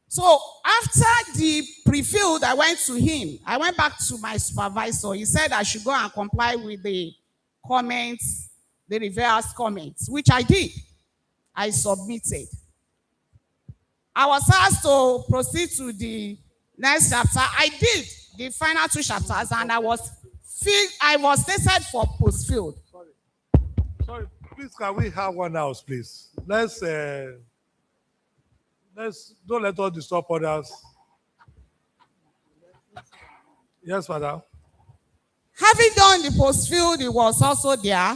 So after the pre-filled, I went to him. I went back to my supervisor. He said I should go and comply with the comments, the reviewer's comments, which I did. I submitted. I was asked to proceed to the next chapter. I did the final 2 chapters, and I was tested for post-field. Sorry, please, can we have one house, please? Let's don't let us disturb others. Yes, madam. Having done the post-field, it was also there.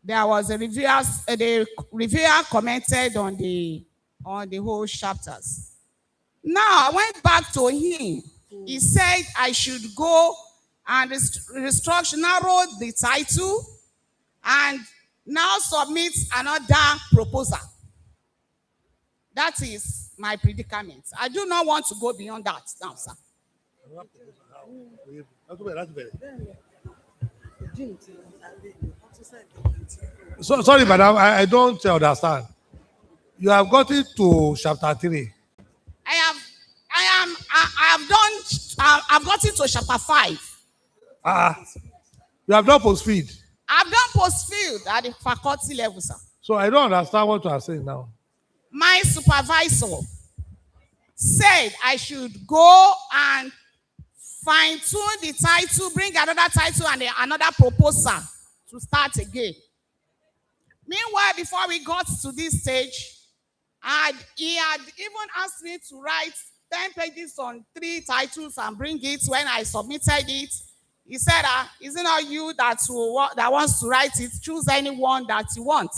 There was a reviewer. The reviewer commented on the whole chapters. Now I went back to him. He said I should go and narrow the title and now submit another proposal. That is my predicament. I do not want to go beyond that now, sir. So, sorry, madam, I don't understand. You have gotten to chapter 3. I've gotten to chapter 5. You have done post-feed. I've done post-field at the faculty level, sir. So I don't understand what you are saying now. My supervisor said I should go and fine-tune the title, bring another title and another proposal to start again. Meanwhile, before we got to this stage, he had even asked me to write 10 pages on 3 titles and bring it. When I submitted it, he said, is it not you that wants to write it? Choose anyone that you want.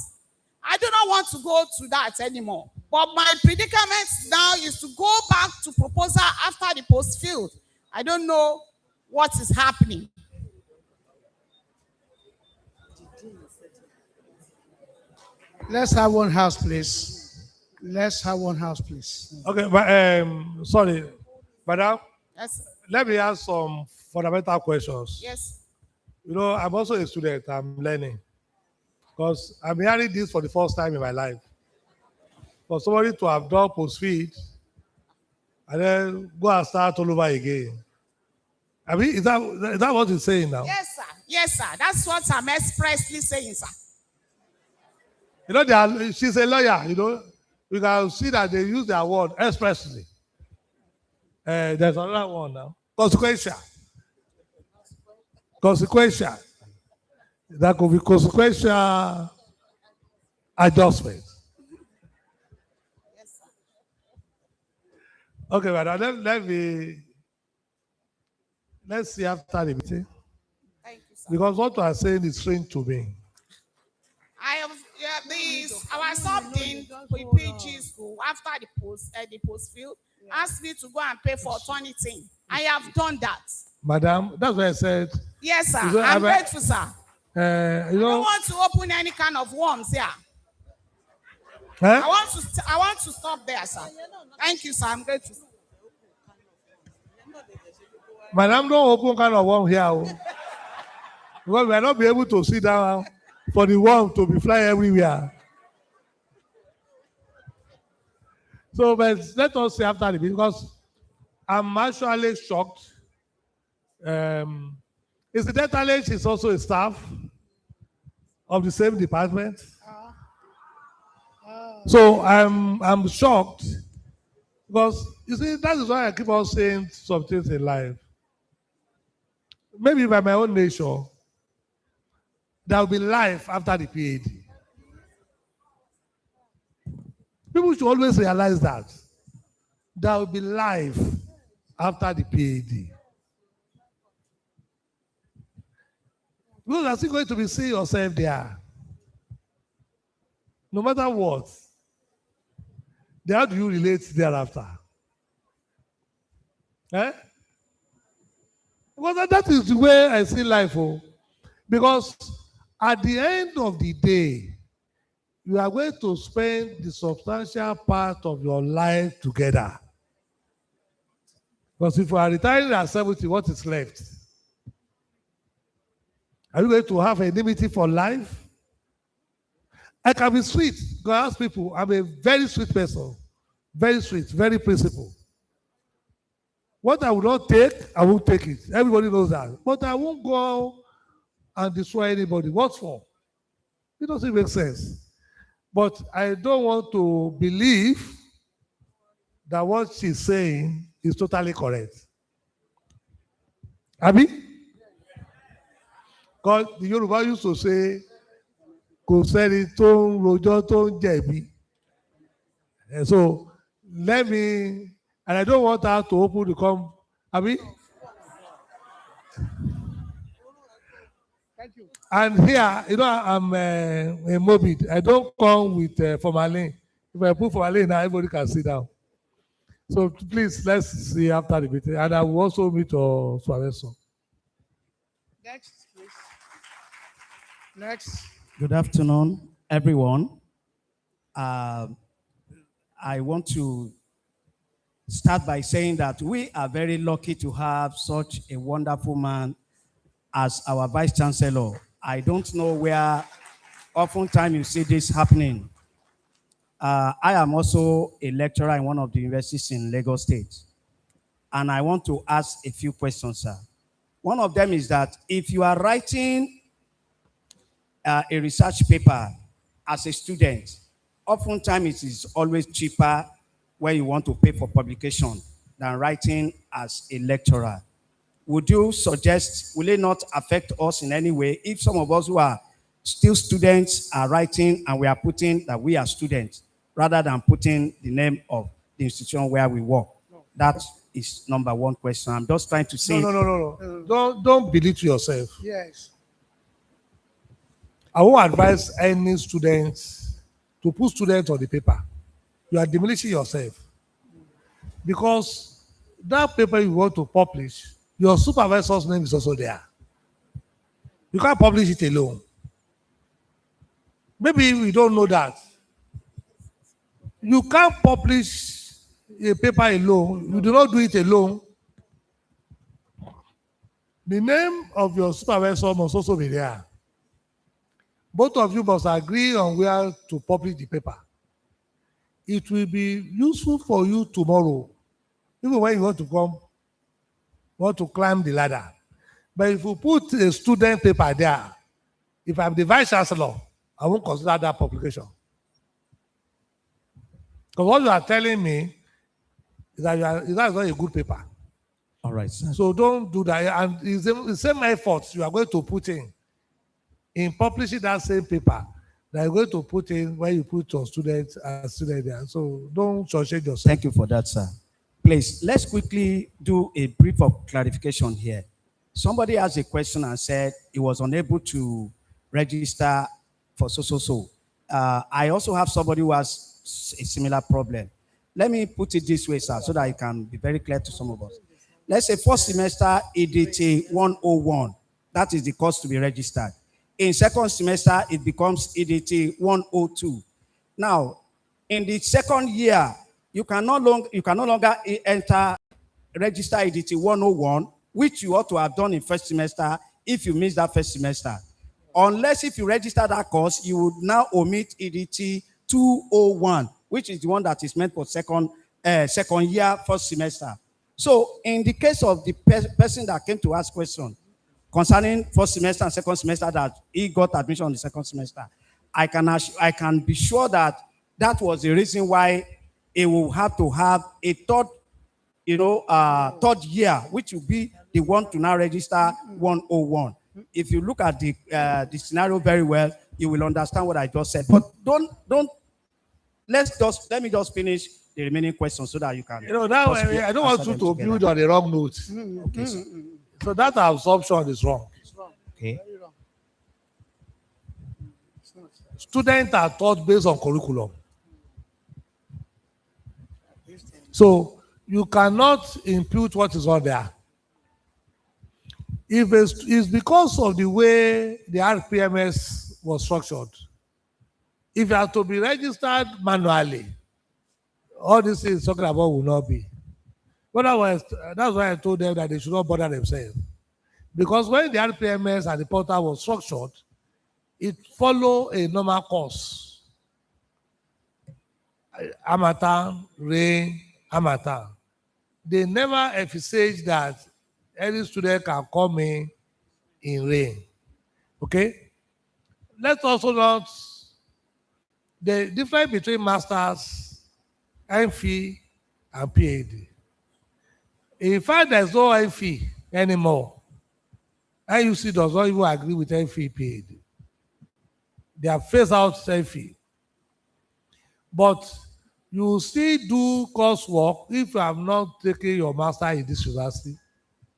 I do not want to go to that anymore. But my predicament now is to go back to proposal after the post field. I don't know what is happening. Let's have one house, please. Let's have one house, please. Okay, but sorry, madam. Yes. Let me ask some fundamental questions. Yes. You know, I'm also a student. I'm learning because I'm hearing this for the first time in my life. For somebody to have done post feed and then go and start all over again. I mean, is that what you're saying now? Yes, sir. Yes, sir. That's what I'm expressly saying, sir. You know, she's a lawyer, you know. You can see that they use their word expressly. There's another one now. Consequential. Consequential. That could be consequential adjustment. Yes, sir. Okay, madam, let's see after the meeting. Thank you, sir. Because what you are saying is strange to me. I have our sub-dean PG school after the post field asked me to go and pay for Turnitin. I have done that. Madam, that's what I said. Yes, sir. So, I'm grateful, sir. You I don't know, want to open any kind of worms here. huh? I want to stop there, sir. Thank you, sir. I'm grateful. Madam, don't open kind of worm here. Oh. Because we are not be able to sit down for the worm to be flying everywhere. So, but let us see after the meeting because I'm actually shocked. Incidentally, she's also a staff of the same department. So I'm shocked because you see that is why I keep on saying some things in life. Maybe by my own nature, there will be life after the PhD. People should always realize that there will be life after the PhD. Because you're still going to be seeing yourself there. No matter what. Then how do you relate thereafter? Eh? Because that is the way I see life. Oh. Because at the end of the day, you are going to spend the substantial part of your life together. Because if you are retiring at 70, what is left? Are you going to have enmity for life? I can be sweet. Go ask people, I'm a very sweet person. Very sweet, very principled. What I will not take, I won't take it. Everybody knows that. But I won't go and destroy anybody. What for? It doesn't make sense. But I don't want to believe that what she's saying is totally correct. Abi? Because the Yoruba used to say, kò sẹ́ni tó ń rojọ́ tó ń jẹ̀bi. And so, let me, and I don't want her to open the Abi? Thank you. And here, you know, I'm a morbid. I don't come with formalin. If I put formalin now, everybody can sit down. So please, let's see after the meeting. And I will also meet Suareso. Next, please. Next. Good afternoon, everyone. I want to start by saying that we are very lucky to have such a wonderful man as our Vice Chancellor. I don't know where oftentimes you see this happening. I am also a lecturer in one of the universities in Lagos State. And I want to ask a few questions, sir. One of them is that if you are writing a research paper as a student, oftentimes it is always cheaper when you want to pay for publication than writing as a lecturer. Would you suggest, will it not affect us in any way if some of us who are still students are writing and we are putting that we are students rather than putting the name of the institution where we work. That is number one question. I'm just trying to say. No. Don't belittle yourself. Yes. I won't advise any student to put students on the paper. You are diminishing yourself. Because that paper you want to publish, your supervisor's name is also there. You can't publish it alone. Maybe we don't know that. You can't publish a paper alone. You do not do it alone. The name of your supervisor must also be there. Both of you must agree on where to publish the paper. It will be useful for you tomorrow, even when you want to climb the ladder. But if you put a student paper there, if I'm the vice chancellor, I won't consider that publication. Because what you are telling me is that that's not a good paper. All right, sir. So don't do that. And it's the same efforts you are going to put in publishing that same paper that you're going to put in when you put your students and students there. So don't change yourself. Thank you for that, sir. Please, let's quickly do a brief of clarification here. Somebody asked a question and said he was unable to register for so. I also have somebody who has a similar problem. Let me put it this way, sir, so that it can be very clear to some of us. Let's say first semester EDT 101. That is the course to be registered. In second semester, it becomes EDT 102. Now, in the second year, you can no longer enter register EDT 101, which you ought to have done in first semester if you missed that first semester. Unless if you register that course, you would now omit EDT 201, which is the one that is meant for second year, first semester. So in the case of the person that came to ask question concerning first semester and second semester, that he got admission in the second semester, I can be sure that that was the reason why he will have to have a third year, which will be the one to now register 101. If you look at the scenario very well, you will understand what I just said. But let me just finish the remaining questions so that you can. That way, I don't want you to build on the wrong note. Okay, sir. So that assumption is wrong. Okay. Students are taught based on curriculum. So you cannot impute what is on there. If it's because of the way the RPMS was structured, if you have to be registered manually, all this is talking about will not be. But that's why I told them that they should not bother themselves. Because when the RPMS and the portal was structured, it followed a normal course. Amateur, rain, amateur. They never emphasize that any student can come in rain. Okay? Let's also note the difference between masters, MPhil, and PhD. In fact, there's no MPhil anymore. IUC does not even agree with MPhil, PhD. They have phased out MPhil. But you still do coursework if you have not taken your master in this university.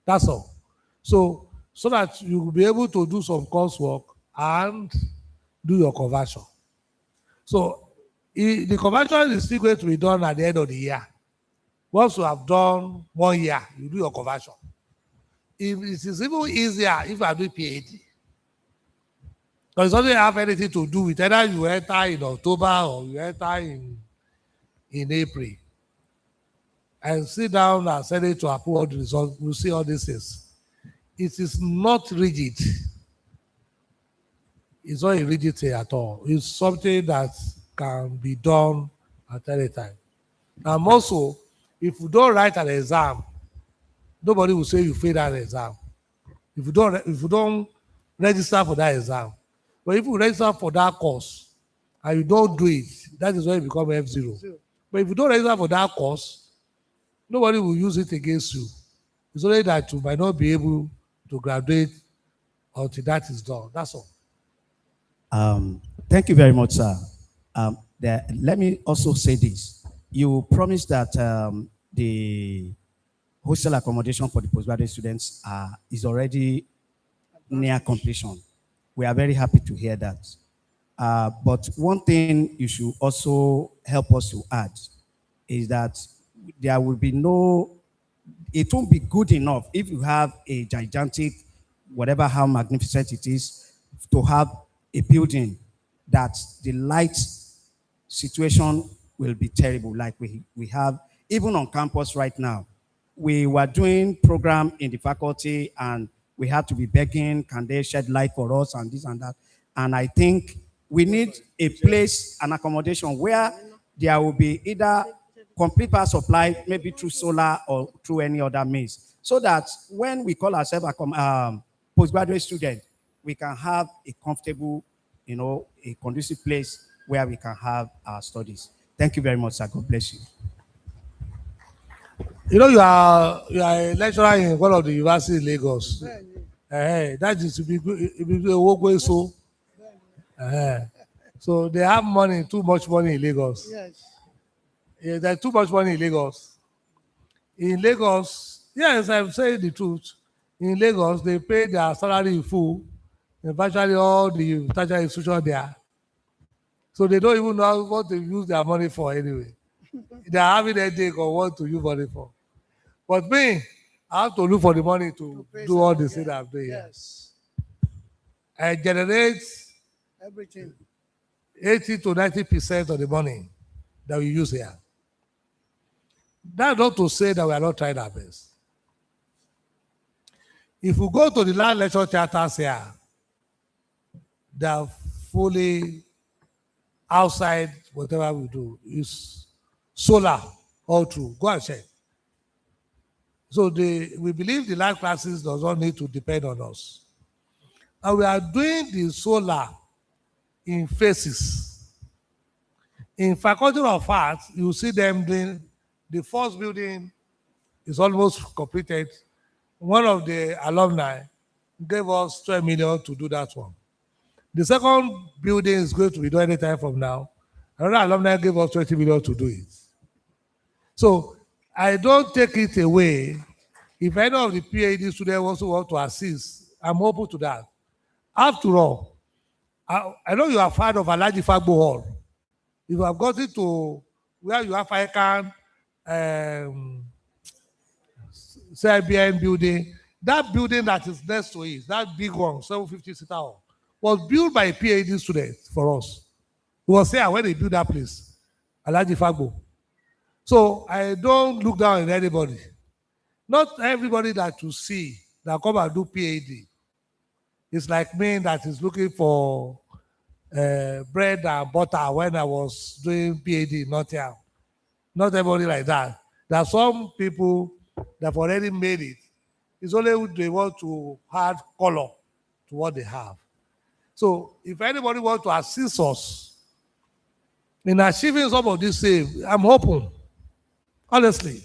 That's all. So that you will be able to do some coursework and do your conversion. So the conversion is still going to be done at the end of the year. Once you have done 1 year, you do your conversion. It is even easier if you are doing PhD. Because it doesn't have anything to do with either you enter in October or you enter in April. And sit down and send it to approve all the results. We'll see all these things. It is not rigid. It's not a rigid thing at all. It's something that can be done at any time. And also, if you don't write an exam, nobody will say you failed that exam. If you don't register for that exam. But if you register for that course and you don't do it, that is when you become F0. But if you don't register for that course, nobody will use it against you. It's only that you might not be able to graduate until that is done. That's all. Thank you very much, sir. Let me also say this. You promised that the hostel accommodation for the postgraduate students is already near completion. We are very happy to hear that. But one thing you should also help us to add is that there will be no, it won't be good enough if you have a gigantic, whatever how magnificent it is, to have a building that the light situation will be terrible like we have even on campus right now. We were doing program in the faculty and we had to be begging, can they shed light for us and this and that. And I think we need a place, an accommodation where there will be either complete power supply, maybe through solar or through any other means, so that when we call ourselves a postgraduate student, we can have a comfortable, a conducive place where we can have our studies. Thank you very much, sir. God bless you. You know, you are a lecturer in one of the universities in Lagos. That is to be a so. So they have money, too much money in Lagos. Yes. Yeah, there's too much money in Lagos. In Lagos, yes, I'm saying the truth. In Lagos, they pay their salary in full in virtually all the tertiary institutions there. So they don't even know what to use their money for anyway. They are having a headache or what to use money for. But me, I have to look for the money to do all the things I'm doing here. Yes. I generate Everything. 80 to 90% of the money that we use here. That's not to say that we are not trying our best. If we go to the land lecture theaters here, they are fully outside whatever we do. It's solar all through. Go and check. So we believe the live classes does not need to depend on us. And we are doing the solar in phases. In Faculty of Arts, you see them doing, the first building is almost completed. One of the alumni gave us 12 million to do that one. The second building is going to be done anytime from now. Another alumni gave us 20 million to do it. So I don't take it away. If any of the PhD students also want to assist, I'm open to that. After all, I know you have heard of Alaji Fagbo Hall. If you have gotten to where you have ICANN, CIBN building, that building that is next to it, that big one, 750-seater hall, was built by a PhD student for us. He was here when they built that place, Alaji Fagbo. So I don't look down on anybody. Not everybody that you see that come and do PhD is like me that is looking for bread and butter when I was doing PhD in Nottingham. Not everybody like that. There are some people that have already made it. It's only they want to add color to what they have. So if anybody wants to assist us in achieving some of these things, I'm open. Honestly.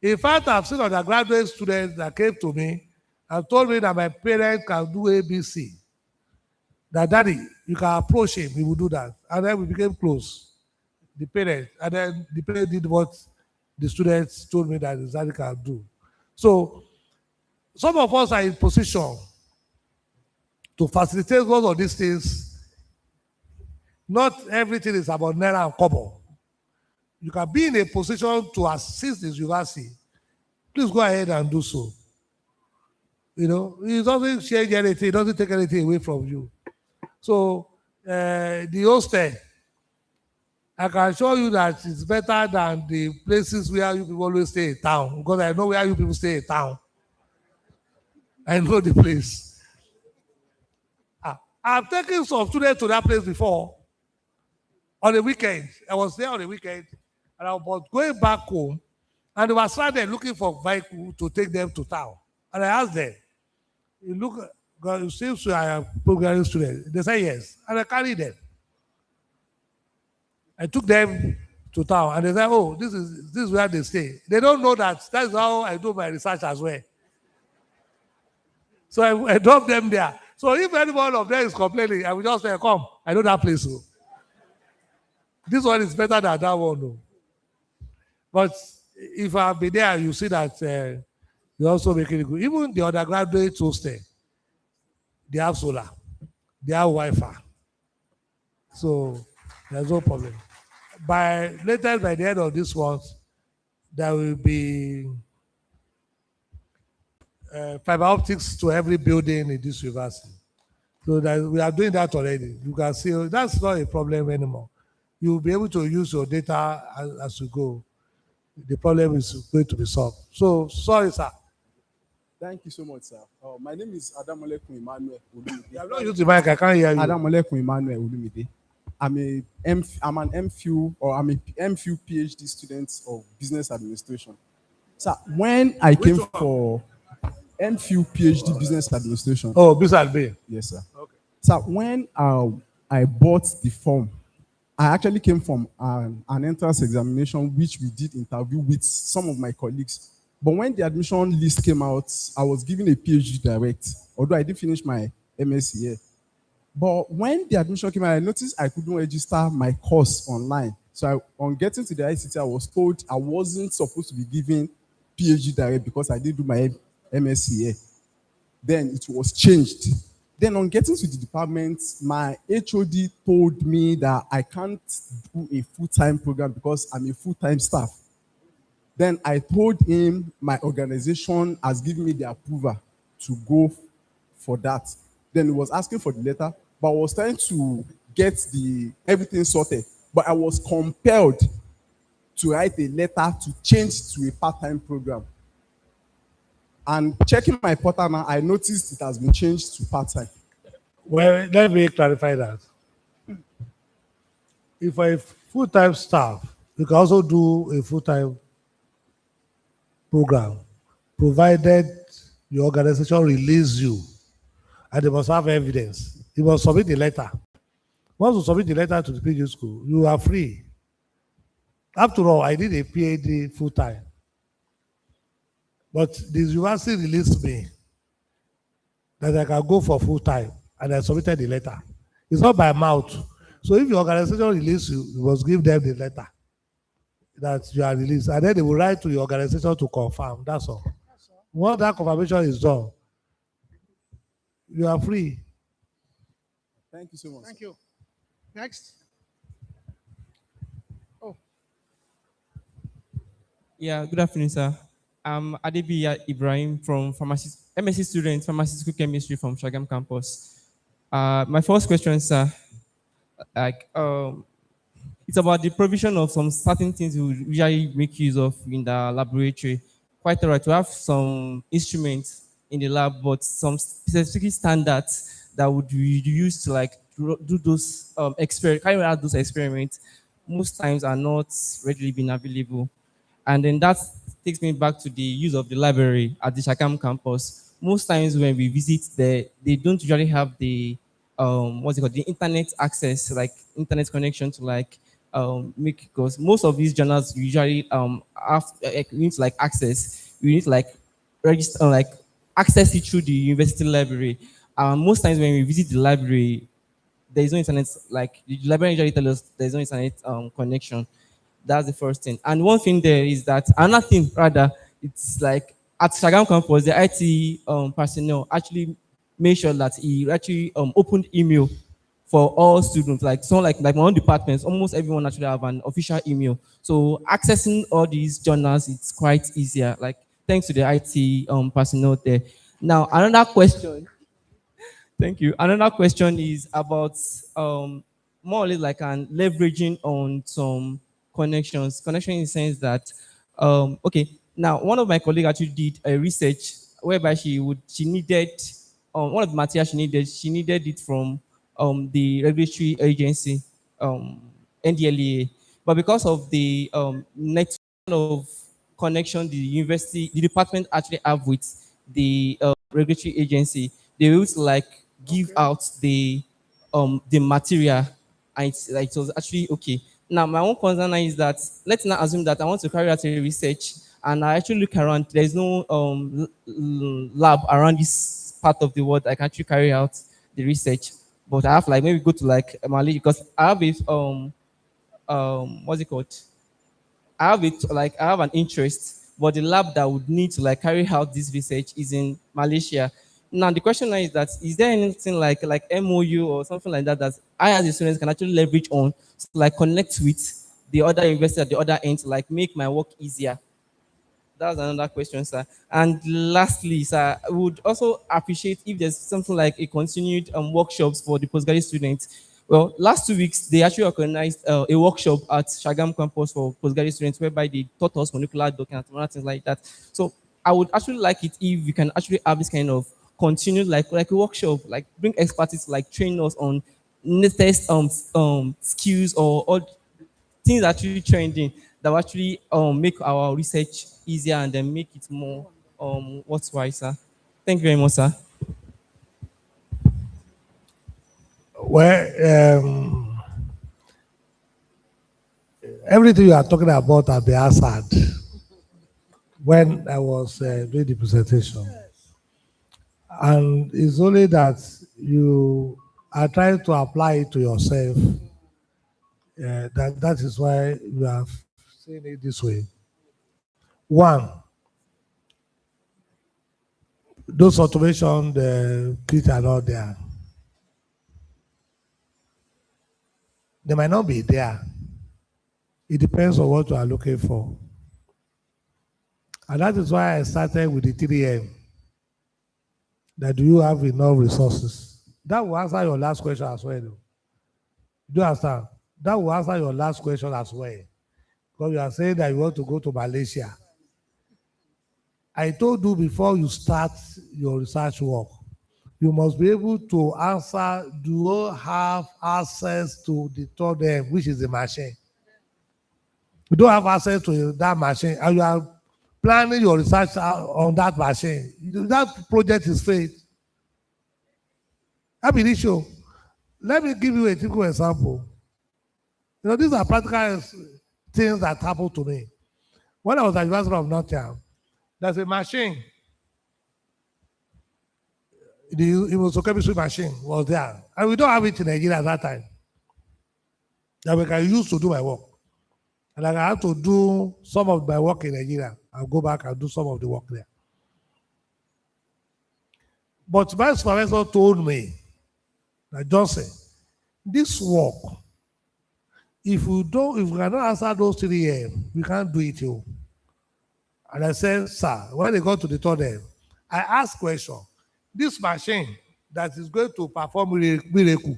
In fact, I've seen undergraduate students that came to me and told me that my parents can do ABC. That daddy, you can approach him, he will do that. And then we became close, the parents. And then the parents did what the students told me that his daddy can do. So some of us are in position to facilitate one of these things. Not everything is about naira and kobo. You can be in a position to assist this university. Please go ahead and do so. You know, it doesn't change anything, it doesn't take anything away from you. So the hostel, I can assure you that it's better than the places where you people always stay in town, because I know where you people stay in town. I know the place. I've taken some students to that place before on the weekend. I was there on the weekend, and I was going back home, and they were stranded looking for vehicle to take them to town. And I asked them, "You look, God, it seems you are a postgraduate student." They said yes, and I carried them. I took them to town, and they said, "Oh, this is where they stay." They don't know that is how I do my research as well. So I dropped them there. So if any one of them is complaining, I will just say, come, I know that place. Oh. This one is better than that one. Oh. But if I've been there, you see that you also making it good. Even the undergraduate hostel, they have solar, they have Wi-Fi. So there's no problem. By latest by the end of this month, there will be fiber optics to every building in this university. So that we are doing that already. You can see that's not a problem anymore. You'll be able to use your data as you go. The problem is going to be solved. So sorry, sir. Thank you so much, sir. My name is Adamolekun Emmanuel Olumide. You have not used the mic. I can't hear you. Adamolekun Emmanuel Olumide. I'm an MPhil PhD student of business administration. Sir, when I came for MPhil PhD business administration. Oh, business administration. Yes, sir. Okay. Sir, when I bought the form, I actually came from an entrance examination, which we did interview with some of my colleagues. But when the admission list came out, I was given a PhD direct, although I didn't finish my MSc here. But when the admission came out, I noticed I couldn't register my course online. So on getting to the ICT, I was told I wasn't supposed to be given PhD direct because I didn't do my MSc here. Then it was changed. Then on getting to the department, my HOD told me that I can't do a full-time program because I'm a full-time staff. Then I told him my organization has given me the approval to go for that. Then he was asking for the letter, but I was trying to get everything sorted. But I was compelled to write a letter to change to a part-time program. And checking my portal now, I noticed it has been changed to part-time. Well, let me clarify that. If a full-time staff, you can also do a full-time program, provided your organization release you, and they must have evidence. You must submit the letter. Once you submit the letter to the PG school, you are free. After all, I did a PhD full-time. But the university released me that I can go for full-time, and I submitted the letter. It's not by mouth. So if your organization releases you, you must give them the letter that you are released. And then they will write to your organization to confirm. That's all. Once that confirmation is done, you are free. Thank you so much. Thank you. Next. Oh. Yeah, good afternoon, sir. I'm Adebiya Ibrahim from MSc student, pharmaceutical chemistry from Shagam campus. My first question, sir, it's about the provision of some certain things we usually make use of in the laboratory. Quite all right to have some instruments in the lab, but some specific standards that would be used to like do those carry out those experiments most times are not readily being available. And then that takes me back to the use of the library at the Shakam campus. Most times when we visit there, they don't usually have the the internet access, like internet connection to like make, because most of these journals usually have you need to like access, you need to like register, like access it through the university library. Most times when we visit the library, there is no internet, like the librarian usually tells us there is no internet connection. That's the first thing. And one thing there is that, another thing rather, it's like at Shagam campus, the IT personnel actually made sure that he actually opened email for all students. Like some like my own departments, almost everyone actually have an official email. So accessing all these journals, it's quite easier. Like thanks to the IT personnel there. Now another question. Thank you. Another question is about more or less like an leveraging on some connections. Connection in the sense that, okay, now one of my colleagues actually did a research whereby she needed one of the materials she needed it from the regulatory agency, NDLEA, but because of the network of connection the department actually have with the regulatory agency, they will like give out the material, and it's like it was actually okay. Now my own concern is that let's not assume that I want to carry out a research and I actually look around. There's no lab around this part of the world I can actually carry out the research, but I have like maybe go to like Malaysia because I have this what's it called? I have it like I have an interest, but the lab that would need to like carry out this research is in Malaysia. Now the question now is that is there anything like MOU or something like that that I as a student can actually leverage on to like connect with the other university at the other end to like make my work easier? That's another question, sir. And lastly, sir, I would also appreciate if there's something like a continued workshops for the postgraduate students. Well, last 2 weeks, they actually organized a workshop at Shagam campus for postgraduate students whereby they taught us molecular docking and things like that. So I would actually like it if we can actually have this kind of continued like a workshop, like bring expertise, like train us on latest skills or things actually trending that will actually make our research easier and then make it more worthwhile, sir. Thank you very much, sir. Well, everything you are talking about has been answered when I was doing the presentation. And it's only that you are trying to apply it to yourself. That is why you have seen it this way. One, those automation, the kits are not there. They might not be there. It depends on what you are looking for. And that is why I started with the 3M. That do you have enough resources? That will answer your last question as well. Do you understand? That will answer your last question as well. Because you are saying that you want to go to Malaysia. I told you before you start your research work, you must be able to answer, do you have access to the third M, which is the machine? You don't have access to that machine, and you are planning your research on that machine. That project is failed. That's an issue. Let me give you a typical example. You know, these are practical things that happened to me. When I was at the University of Nottingham, there's a machine. The immunochemistry machine was there. And we don't have it in Nigeria at that time. That we can use to do my work. And I have to do some of my work in Nigeria. I'll go back and do some of the work there. But my supervisor told me that Johnson, this work, if we cannot answer those 3 AM, we can't do it. You. And I said, sir, when they got to the third AM, I asked question. This machine that is going to perform miracle,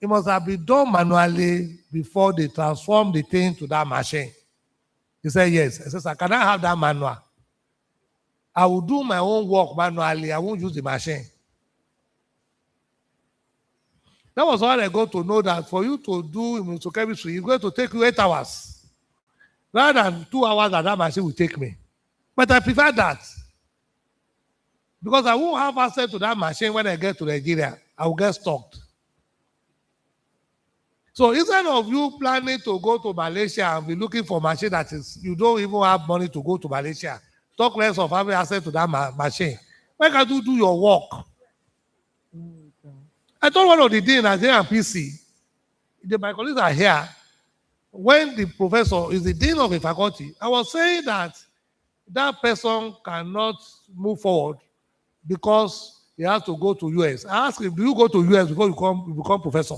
it must have been done manually before they transform the thing to that machine. He said, yes. I said, sir, can I have that manual? I will do my own work manually. I won't use the machine. That was all I got to know, that for you to do immunochemistry, it's going to take you 8 hours. Rather than 2 hours that machine will take me. But I prefer that. Because I won't have access to that machine when I get to Nigeria. I will get stopped. So instead of you planning to go to Malaysia and be looking for a machine that is, you don't even have money to go to Malaysia, talk less of having access to that machine. Why can't you do your work? I told one of the dean at PC, my colleagues are here, when the professor is the dean of a faculty, I was saying that that person cannot move forward because he has to go to US. I asked him, do you go to US before you become professor?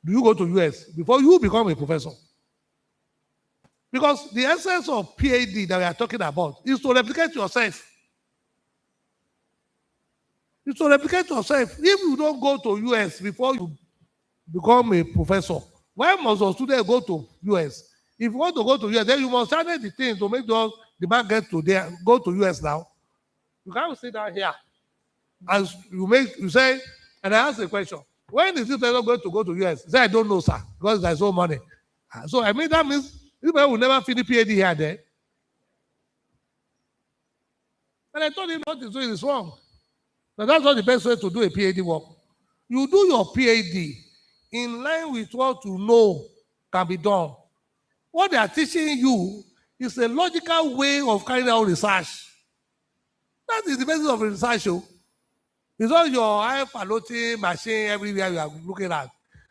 Do you go to US before you become a professor? Because the essence of PhD that we are talking about is to replicate yourself. It's to replicate yourself. If you don't go to US before you become a professor, why must a student go to US? If you want to go to US, then you must channel the things to make the man get to there, go to US now. You can't sit down here. As you say, and I ask the question, when is this person going to go to US? He said, I don't know, sir, because there's no money. So I mean, that means this man will never finish PhD here and there. And I told him what he's doing is wrong. But that's not the best way to do a PhD work. You do your PhD in line with what you know can be done. What they are teaching you is a logical way of carrying out research. That is the basis of research. It's not your high floating machine everywhere you are looking at.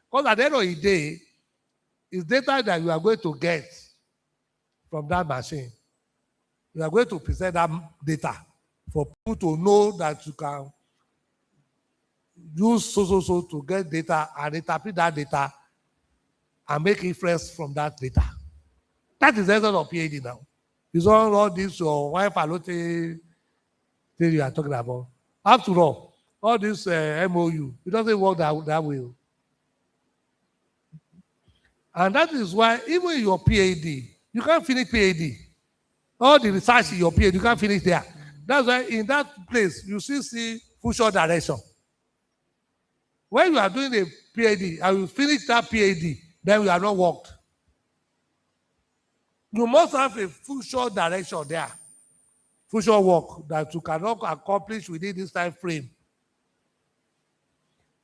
Because at the end of the day, it's data that you are going to get from that machine. You are going to present that data for people to know that you can use so to get data and interpret that data and make inference from that data. That is the essence of PhD now. It's all this your wife allotted thing you are talking about. After all this MOU, it doesn't work that way. And that is why even your PhD, you can't finish PhD. All the research in your PhD, you can't finish there. That's why in that place, you still see future direction. When you are doing a PhD and you finish that PhD, then you are not worked. You must have a future direction there. Future work that you cannot accomplish within this time frame.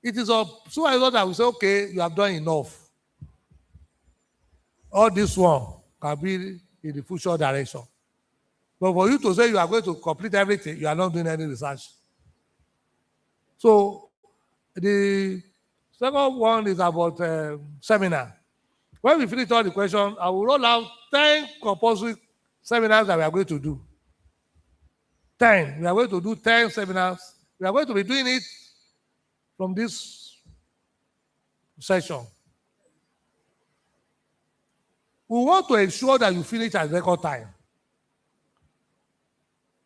It is a supervisor that will say, okay, you have done enough. All this one can be in the future direction. But for you to say you are going to complete everything, you are not doing any research. So the second one is about seminar. When we finish all the questions, I will roll out 10 compulsory seminars that we are going to do. 10. We are going to do 10 seminars. We are going to be doing it from this session. We want to ensure that you finish at record time.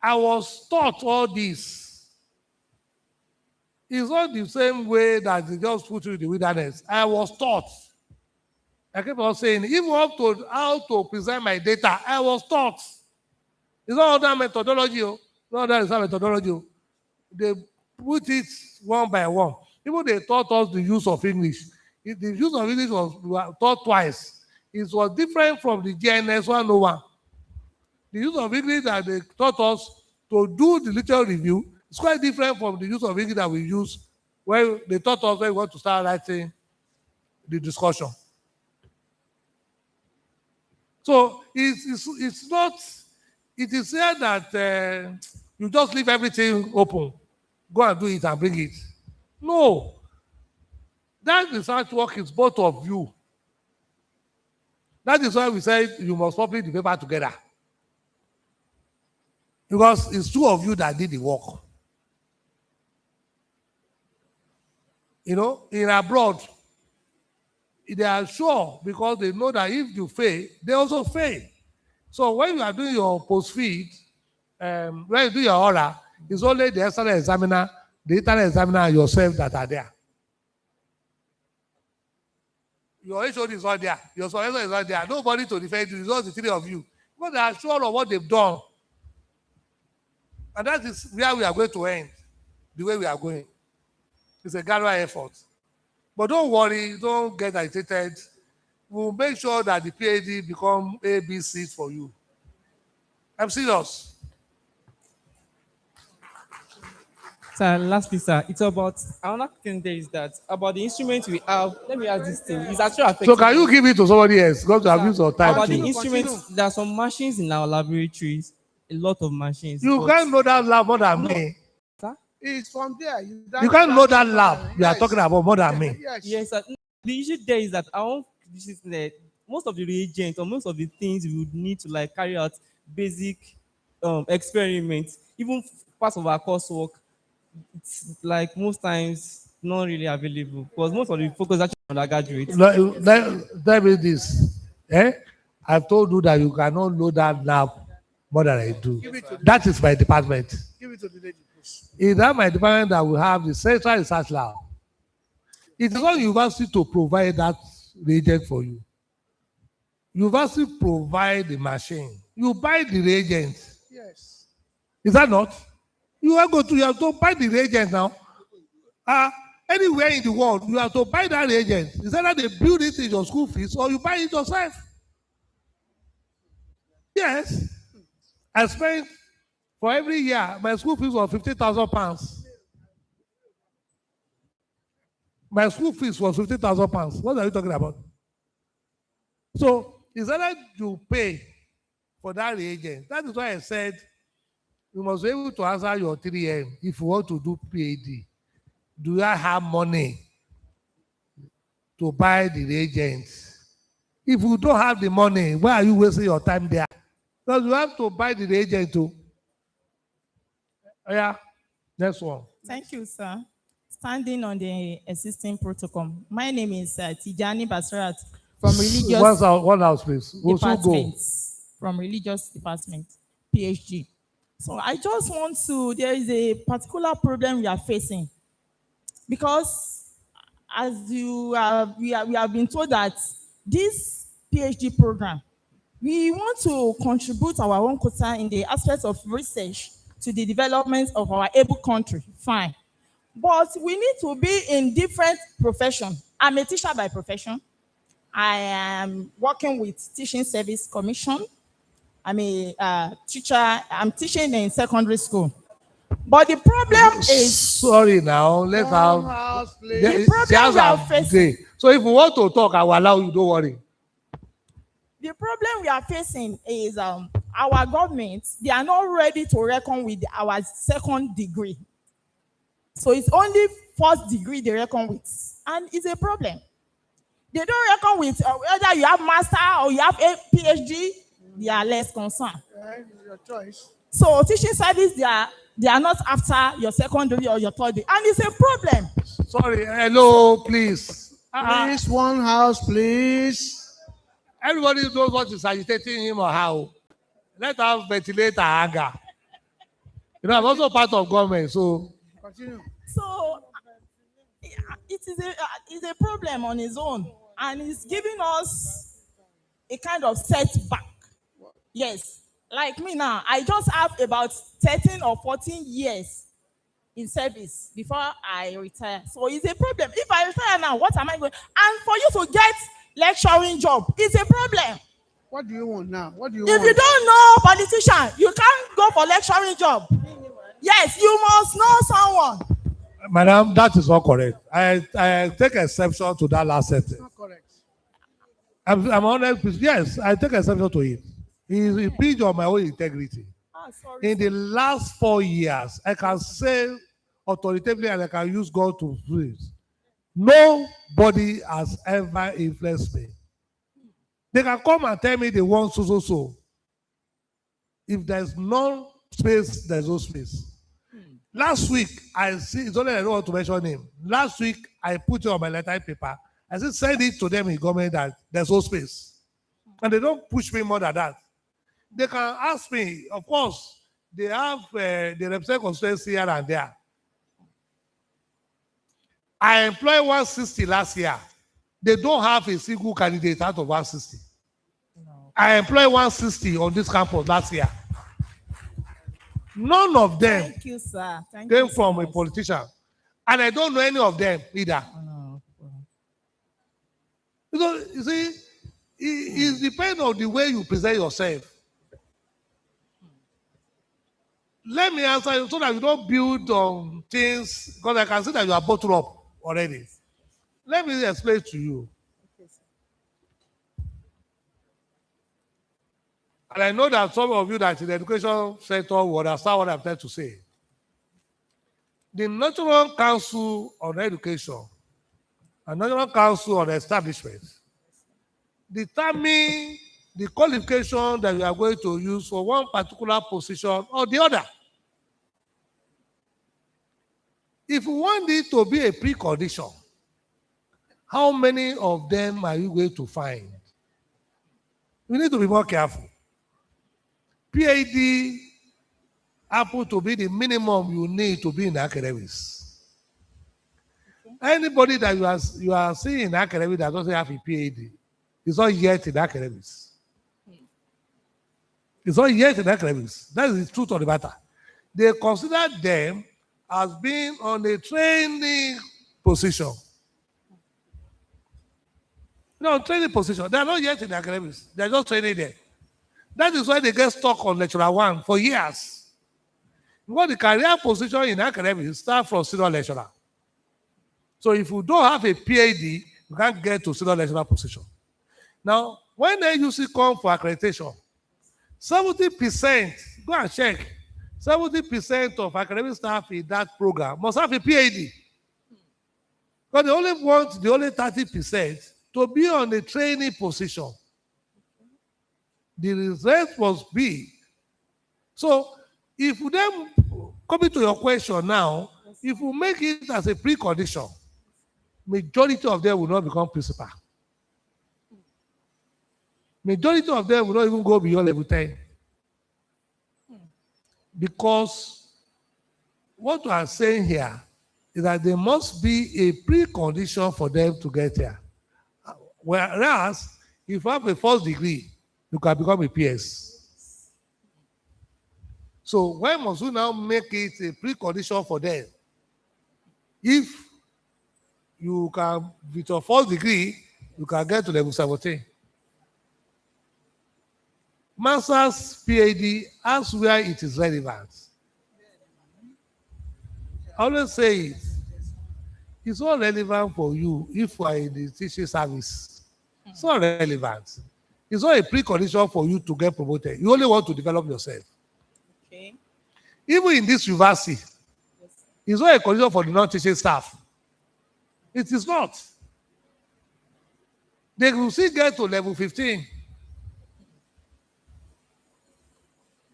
I was taught all this. It's not the same way that they just put you in the wilderness. I was taught. I keep on saying, even up to how to present my data, I was taught. It's not other methodology. Not that research methodology. They put it one by one. Even they taught us the use of English. The use of English was taught twice. It was different from the GNS 101. The use of English that they taught us to do the literature review is quite different from the use of English that we use when they taught us when we want to start writing the discussion. So it's not, it is here that you just leave everything open. Go and do it and bring it. No. That research work is both of you. That is why we said you must publish the paper together. Because it's two of you that did the work. You know, in abroad, they are sure because they know that if you fail, they also fail. So when you are doing your post-feed, when you do your oral, it's only the external examiner, the internal examiner, and yourself that are there. Your HOD is not there. Your supervisor is not there. Nobody to defend you. It's just the three of you. Because they are sure of what they've done. And that is where we are going to end, the way we are going. It's a gathering effort. But don't worry, don't get agitated. We'll make sure that the PhD become ABC for you. I'm serious. Sir, lastly, sir, it's about another thing there is that about the instruments we have. Let me ask this thing. It's actually affecting. So can you give it to somebody else? Because you have used your time. About the instruments, there are some machines in our laboratories, a lot of machines. You can't know that lab more than me. Sir? It's from there. You can't know that lab you are talking about more than me. Yes, sir. The issue there is that most of the reagents or most of the things we would need to like carry out basic experiments, even parts of our coursework, it's like most times not really available because most of the focus actually on undergraduates. Let me this. I've told you that you cannot know that lab more than I do. That is my department. Give it to the lady, please. In that my department that we have the Central Research Lab. It is not university to provide that reagent for you. University provide the machine. You buy the reagent. Yes. Is that not? You have to buy the reagent now. Anywhere in the world, you have to buy that reagent. Is either they build it in your school fees or you buy it yourself. Yes. I spent for every year, my school fees was £50,000. My school fees was £50,000. What are you talking about? So, it's either you pay for that reagent. That is why I said You must be able to answer your 3M if you want to do PhD. Do I have money to buy the reagents? If you don't have the money, why are you wasting your time there? Because you have to buy the reagent too. Yeah, next one. Thank you, sir. Standing on the existing protocol. My name is Tijani Basrat from Religious One house, please. We'll soon go. Department. From Religious Department, PhD. So I just want to, there is a particular problem we are facing. Because as we have been told that this PhD program, we want to contribute our own quota in the aspects of research to the development of our able country. Fine. But we need to be in different professions. I'm a teacher by profession. I am working with Teaching Service Commission. I'm a teacher. I'm teaching in secondary school. But the problem is... Sorry now, let's have... The problem we are facing... So if you want to talk, I will allow you, don't worry. The problem we are facing is our government, they are not ready to reckon with our second degree. So it's only first degree they reckon with. And it's a problem. They don't reckon with whether you have master or you have a PhD, they are less concerned. It's your choice. So teaching service, they are not after your second degree or your third degree. And it's a problem. Sorry, hello, please. Please, one house, please. Everybody knows what is agitating him or how. Let us ventilate our anger. You know, I'm also part of government, so... Continue. So it's a problem on its own, and it's giving us a kind of setback. Yes, like me now, I just have about 13 or 14 years in service before I retire. So it's a problem. If I retire now, what am I going? And for you to get lecturing job, it's a problem. What do you want now? What do you If want? you don't know politician, you can't go for lecturing job. Yes, you must know someone. Madam, that is not correct. I take exception to that last sentence. Not correct. I'm honest. Yes, I take exception to it. It's a pinch on my own integrity. In the last 4 years, I can say authoritatively, and I can use God to prove, nobody has ever influenced me. They can come and tell me they want so. If there's no space, there's no space. Last week, it's only I don't want to mention him. Last week, I put it on my letter paper. I said, send it to them in government that there's no space. And they don't push me more than that. They can ask me, of course, they represent constituency here and there. I employed 160 last year. They don't have a single candidate out of 160. No. I employed 160 on this campus last year. None of them Thank you, sir. came from a politician. And I don't know any of them either. You see, it depends on the way you present yourself. Let me answer you so that you don't build on things, because I can see that you are bottled up already. Let me explain to you. And I know that some of you that in the education sector will understand what I'm trying to say. The National Council on Education and National Council on Establishment determine the qualification that you are going to use for one particular position or the other. If you want it to be a precondition, how many of them are you going to find? We need to be more careful. PhD happen to be the minimum you need to be in academics. Okay. Anybody that you are seeing in academics that doesn't have a PhD is not yet in academics. It's not yet in academics. That is the truth of the matter. They consider them as being on a training position. No, training position. They are not yet in academics. They are just training there. That is why they get stuck on lecturer 1 for years. Because the career position in academics starts from senior lecturer. So if you don't have a PhD, you can't get to senior lecturer position. Now, when AUC come for accreditation, 70%, go and check, 70% of academic staff in that program must have a PhD. Because they only want the only 30% to be on a training position. The result must be. So if we then, coming to your question now, if we make it as a precondition, majority of them will not become principal. Majority of them will not even go beyond level 10. Because what we are saying here is that there must be a precondition for them to get here. Whereas, if you have a first degree, you can become a PS. So why must we now make it a precondition for them? If you can, with your first degree, you can get to level 17. Master's PhD, as where it is relevant. I always say it. It's not relevant for you if you are in the teaching service. It's not relevant. It's not a precondition for you to get promoted. You only want to develop yourself. Okay. Even in this university, it's not a condition for the non-teaching staff. It is not. They will still get to level 15,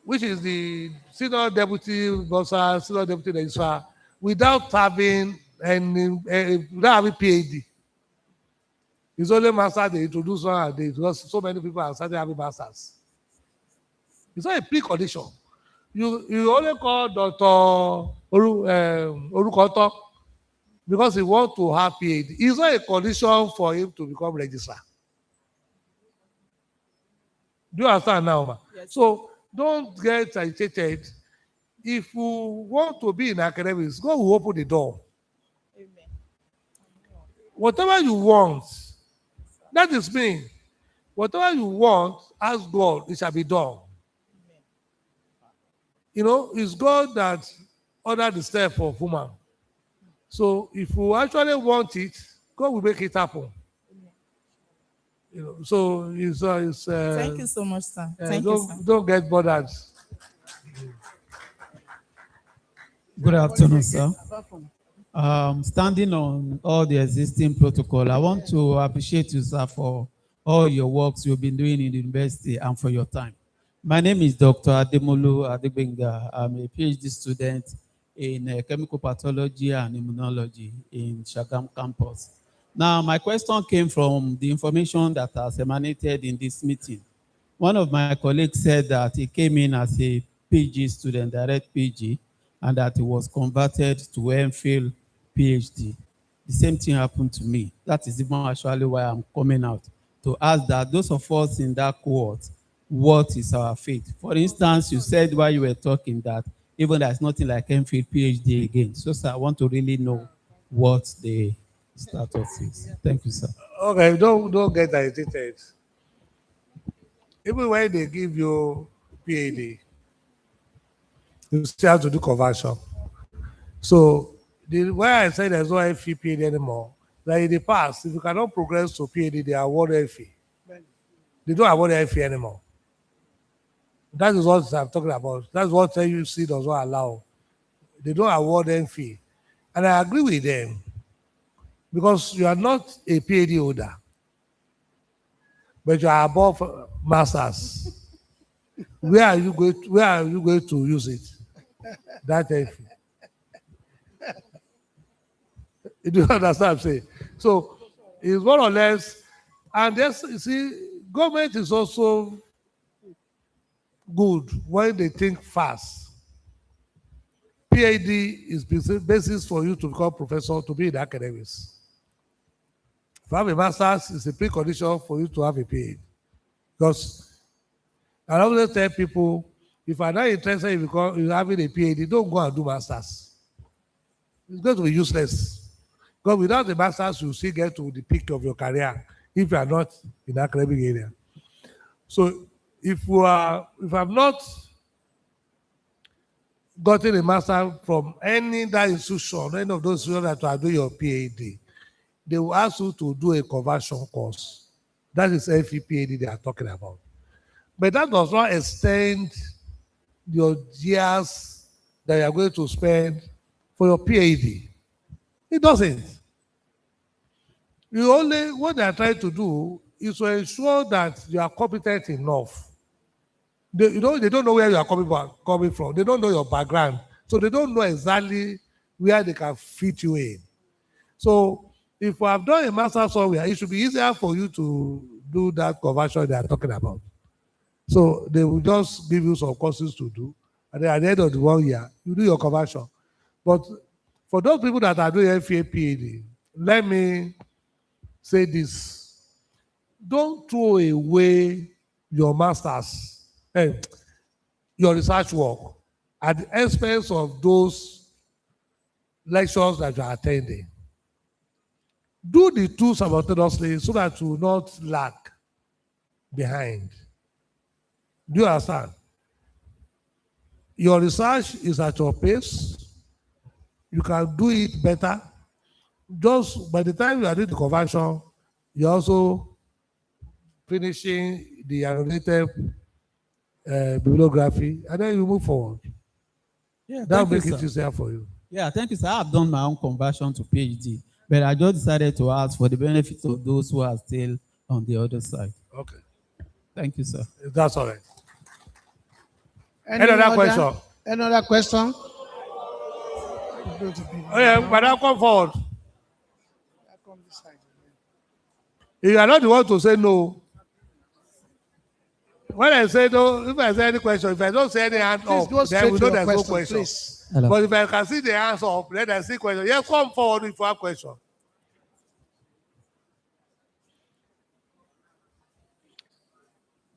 which is the senior deputy bursar, senior deputy registrar, without having PhD. It's only master they introduce one because so many people are starting having masters. It's not a precondition. You only call Dr. Orukoto because he wants to have PhD. It's not a condition for him to become registrar. Do you understand now, ma? Yes. So don't get agitated. If you want to be in academics, God will open the door. Amen. Whatever you want, that is me. Whatever you want, ask God, it shall be done. Amen. You know, it's God that ordered the step of woman. So if you actually want it, God will make it happen. You know, so it's Thank you so much, sir. Thank you, sir. don't get bothered. Good afternoon, sir. Standing on all the existing protocol, I want to appreciate you, sir, for all your works you've been doing in the university and for your time. My name is Dr. Ademolu Adebenga. I'm a PhD student in chemical pathology and immunology in Shagam campus. Now, my question came from the information that has emanated in this meeting. One of my colleagues said that he came in as a PG student, direct PG, and that he was converted to MPhil PhD. The same thing happened to me. That is even actually why I'm coming out to ask that those of us in that cohort, what is our fate? For instance, you said while you were talking that even there's nothing like MPhil PhD again. So, sir, I want to really know what the status is. Thank you, sir. Okay, don't get agitated. Even when they give you PhD, you still have to do conversion. So why I say there's no FE PhD anymore, like in the past, if you cannot progress to PhD, they award FE. They don't award FE anymore. That is what I'm talking about. That's what UC does not allow. They don't award FE. And I agree with them because you are not a PhD holder, but you are above masters. Where are you going to use it? That FE. You do understand what I'm saying? So it's more or less, and this, you see, government is also good when they think fast. PhD is basis for you to become professor, to be in academics. If you have a master's, it's a precondition for you to have a PhD. Because I always tell people, if you're not interested in having a PhD, don't go and do masters. It's going to be useless. Because without the masters, you still get to the peak of your career if you are not in the academic area. So if I've not gotten a master from any that institution, any of those institutions that are doing your PhD, they will ask you to do a conversion course. That is FE PhD they are talking about. But that does not extend your years that you are going to spend for your PhD. It doesn't. You only, what they are trying to do is to ensure that you are competent enough. They don't know where you are coming from. They don't know your background. So they don't know exactly where they can fit you in. So if you have done a master somewhere, it should be easier for you to do that conversion they are talking about. So they will just give you some courses to do. And then at the end of the 1 year, you do your conversion. But for those people that are doing MFA, PhD, let me say this. Don't throw away your masters, your research work at the expense of those lectures that you are attending. Do the two simultaneously so that you will not lag behind. Do you understand? Your research is at your pace. You can do it better. Just by the time you are doing the conversion, you're also finishing the annotated bibliography, and then you move forward. Yeah, that will thank you, make it sir. easier for you. Yeah, thank you, sir. I've done my own conversion to PhD, but I just decided to ask for the benefit of those who are still on the other side. Okay. Thank you, sir. That's all right. Any other question? Any other question? Oh yeah, madam, come forward. If you are not the one to say no, when I say no, if I say any question, if I don't say any hand up, then we know there's no question. But if I can see the hands up, then I see question. Yes, come forward if you have question.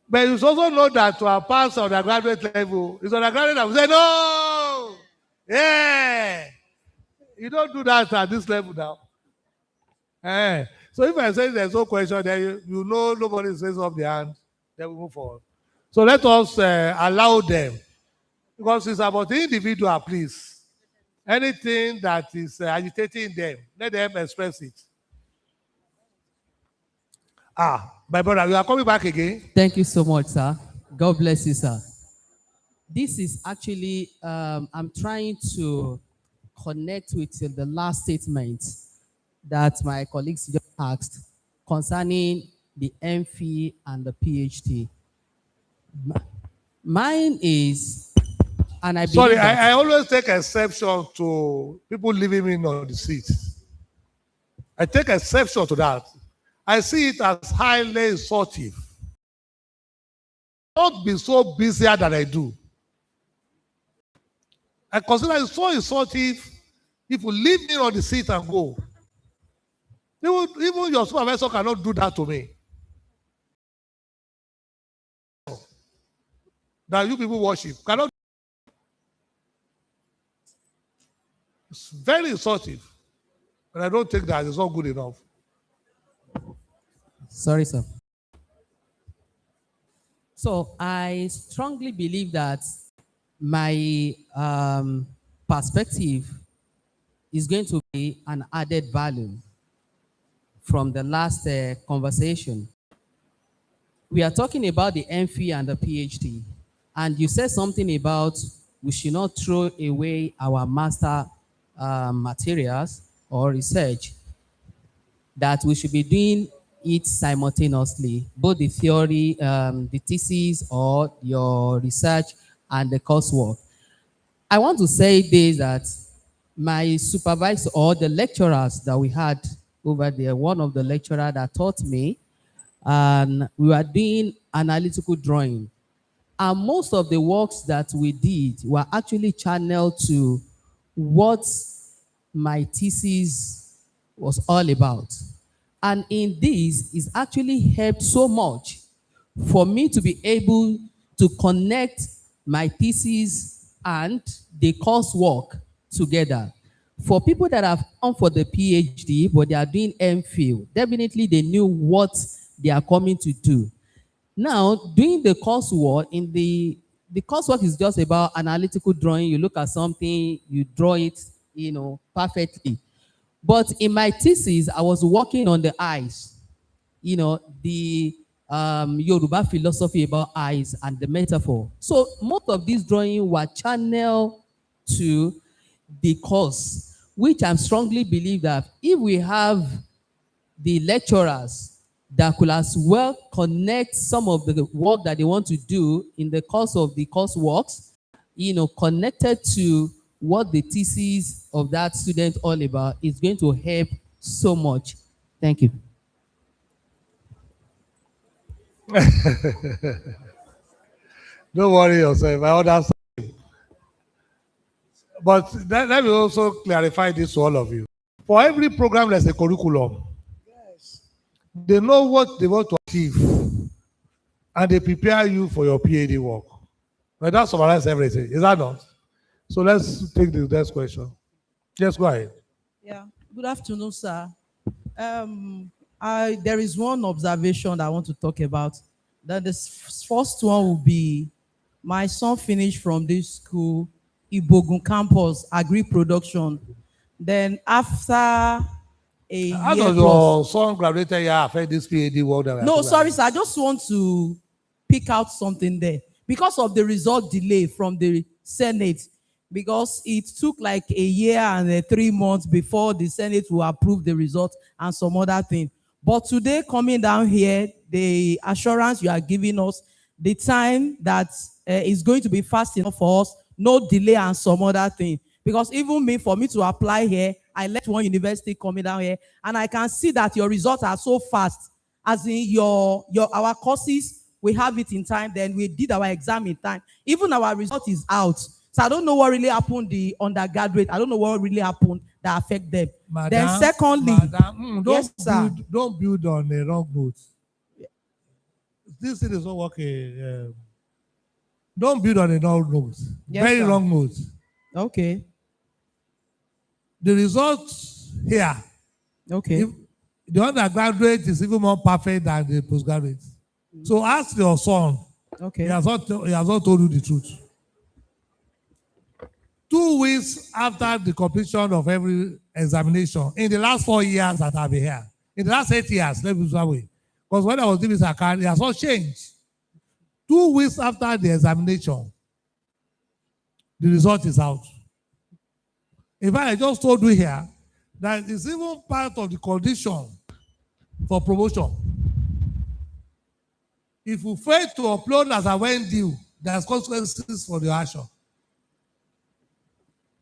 But you also know that to have passed on the graduate level, it's on the graduate level. Say no, yeah. You don't do that at this level now. So if I say there's no question, then you know nobody says up the hand, then we move forward. So let us allow them, because it's about the individual, please. Anything that is agitating them, let them express it. My brother, you are coming back again. Thank you so much, sir. God bless you, sir. This is actually, I'm trying to connect with the last statement that my colleagues just asked concerning the MPhil and the PhD. Mine is, and I Sorry, believe that, I always take exception to people leaving me on the seat. I take exception to that. I see it as highly insultive. Not be so busier than I do. I consider it so insultive if you leave me on the seat and go. Even your supervisor cannot do that to me. That you people worship cannot. It's very insultive. And I don't think that it's not good enough. sorry, sir. So I strongly believe that my perspective is going to be an added value from the last conversation. We are talking about the MPhil and the PhD, and you said something about we should not throw away our master materials or research, that we should be doing it simultaneously, both the theory, the thesis or your research and the coursework. I want to say this, that my supervisor or the lecturers that we had over there, one of the lecturers that taught me, and we were doing analytical drawing. And most of the works that we did were actually channeled to what my thesis was all about. And in this, it's actually helped so much for me to be able to connect my thesis and the coursework together. For people that have come for the PhD, but they are doing MPhil, definitely they knew what they are coming to do. Now, doing the coursework, the coursework is just about analytical drawing. You look at something, you draw it, perfectly. But in my thesis, I was working on the eyes, the Yoruba philosophy about eyes and the metaphor. So most of these drawings were channeled to the course, which I strongly believe that if we have the lecturers that could as well connect some of the work that they want to do in the course of the courseworks, connected to what the thesis of that student all about, is going to help so much. Thank you. Don't worry yourself. I understand. But let me also clarify this to all of you. For every program, there's a curriculum. Yes. They know what they want to achieve, and they prepare you for your PhD work. But that summarizes everything. Is that not? So let's take the next question. Just go ahead. Yeah. Good afternoon, sir. There is one observation I want to talk about. That the first one will be, my son finished from this school, Ibogun campus, agri production. Then after a How year does your son graduated here affect this PhD work? No, sorry, sir. I just want to pick out something there. Because of the result delay from the Senate, because it took like a year and 3 months before the Senate will approve the result and some other thing. But today, coming down here, the assurance you are giving us, the time that is going to be fast enough for us, no delay and some other thing. Because even me, for me to apply here, I left one university coming down here, and I can see that your results are so fast. As in our courses, we have it in time, then we did our exam in time. Even our result is out. So I don't know what really happened the undergraduate. I don't know what really happened that affect them. Madam, then secondly, don't build on the wrong boat. This thing is not working. Don't build on the wrong note. Yes, Very sir. wrong note. Okay. The results here. Okay. If the undergraduate is even more perfect than the postgraduate. So ask your son. Okay. He has not told you the truth. 2 weeks after the completion of every examination, in the last 4 years that I've been here, in the last 8 years, let me put it that way, because when I was doing this account, it has not changed. 2 weeks after the examination, the result is out. In fact, I just told you here that it's even part of the condition for promotion. If you fail to upload as a when due, there's consequences for the action.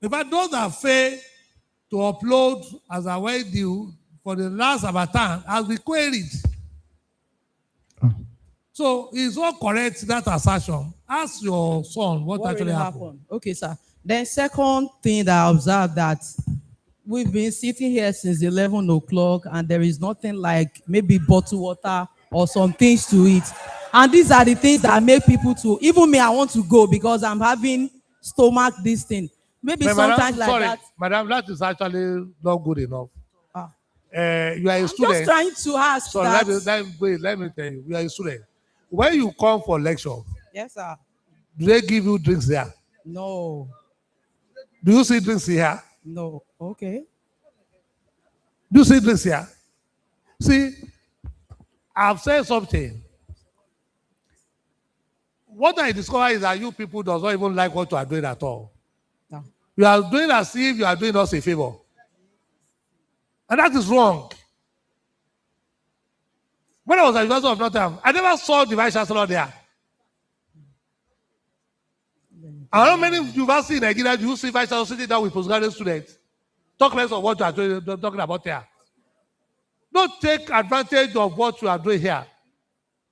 In fact, those that fail to upload as a when due for the last time has been queried. So it's all correct, that assertion. Ask your son what actually really happened. Okay, sir. Then second thing that I observed, that we've been sitting here since 11 o'clock and there is nothing like maybe bottled water or some things to eat. And these are the things that make people to, even me, I want to go because I'm having stomach this thing. Maybe But sometimes madam, like that. Madam, that is actually not good enough. Ah. You are a student. Just trying to ask So that. let me tell you, you are a student. When you come for lecture, Yes, sir. do they give you drinks there? No. Do you see drinks here? No. Okay. Do you see drinks here? See, I've said something. What I discover is that you people does not even like what you are doing at all. No. You are doing as if you are doing us a favor. And that is wrong. When I was at the University of Nottingham, I never saw the Vice Chancellor there. How many universities in Nigeria do you see Vice Chancellor sitting down with postgraduate students? Talk less of what you are doing, talking about here. Don't take advantage of what you are doing here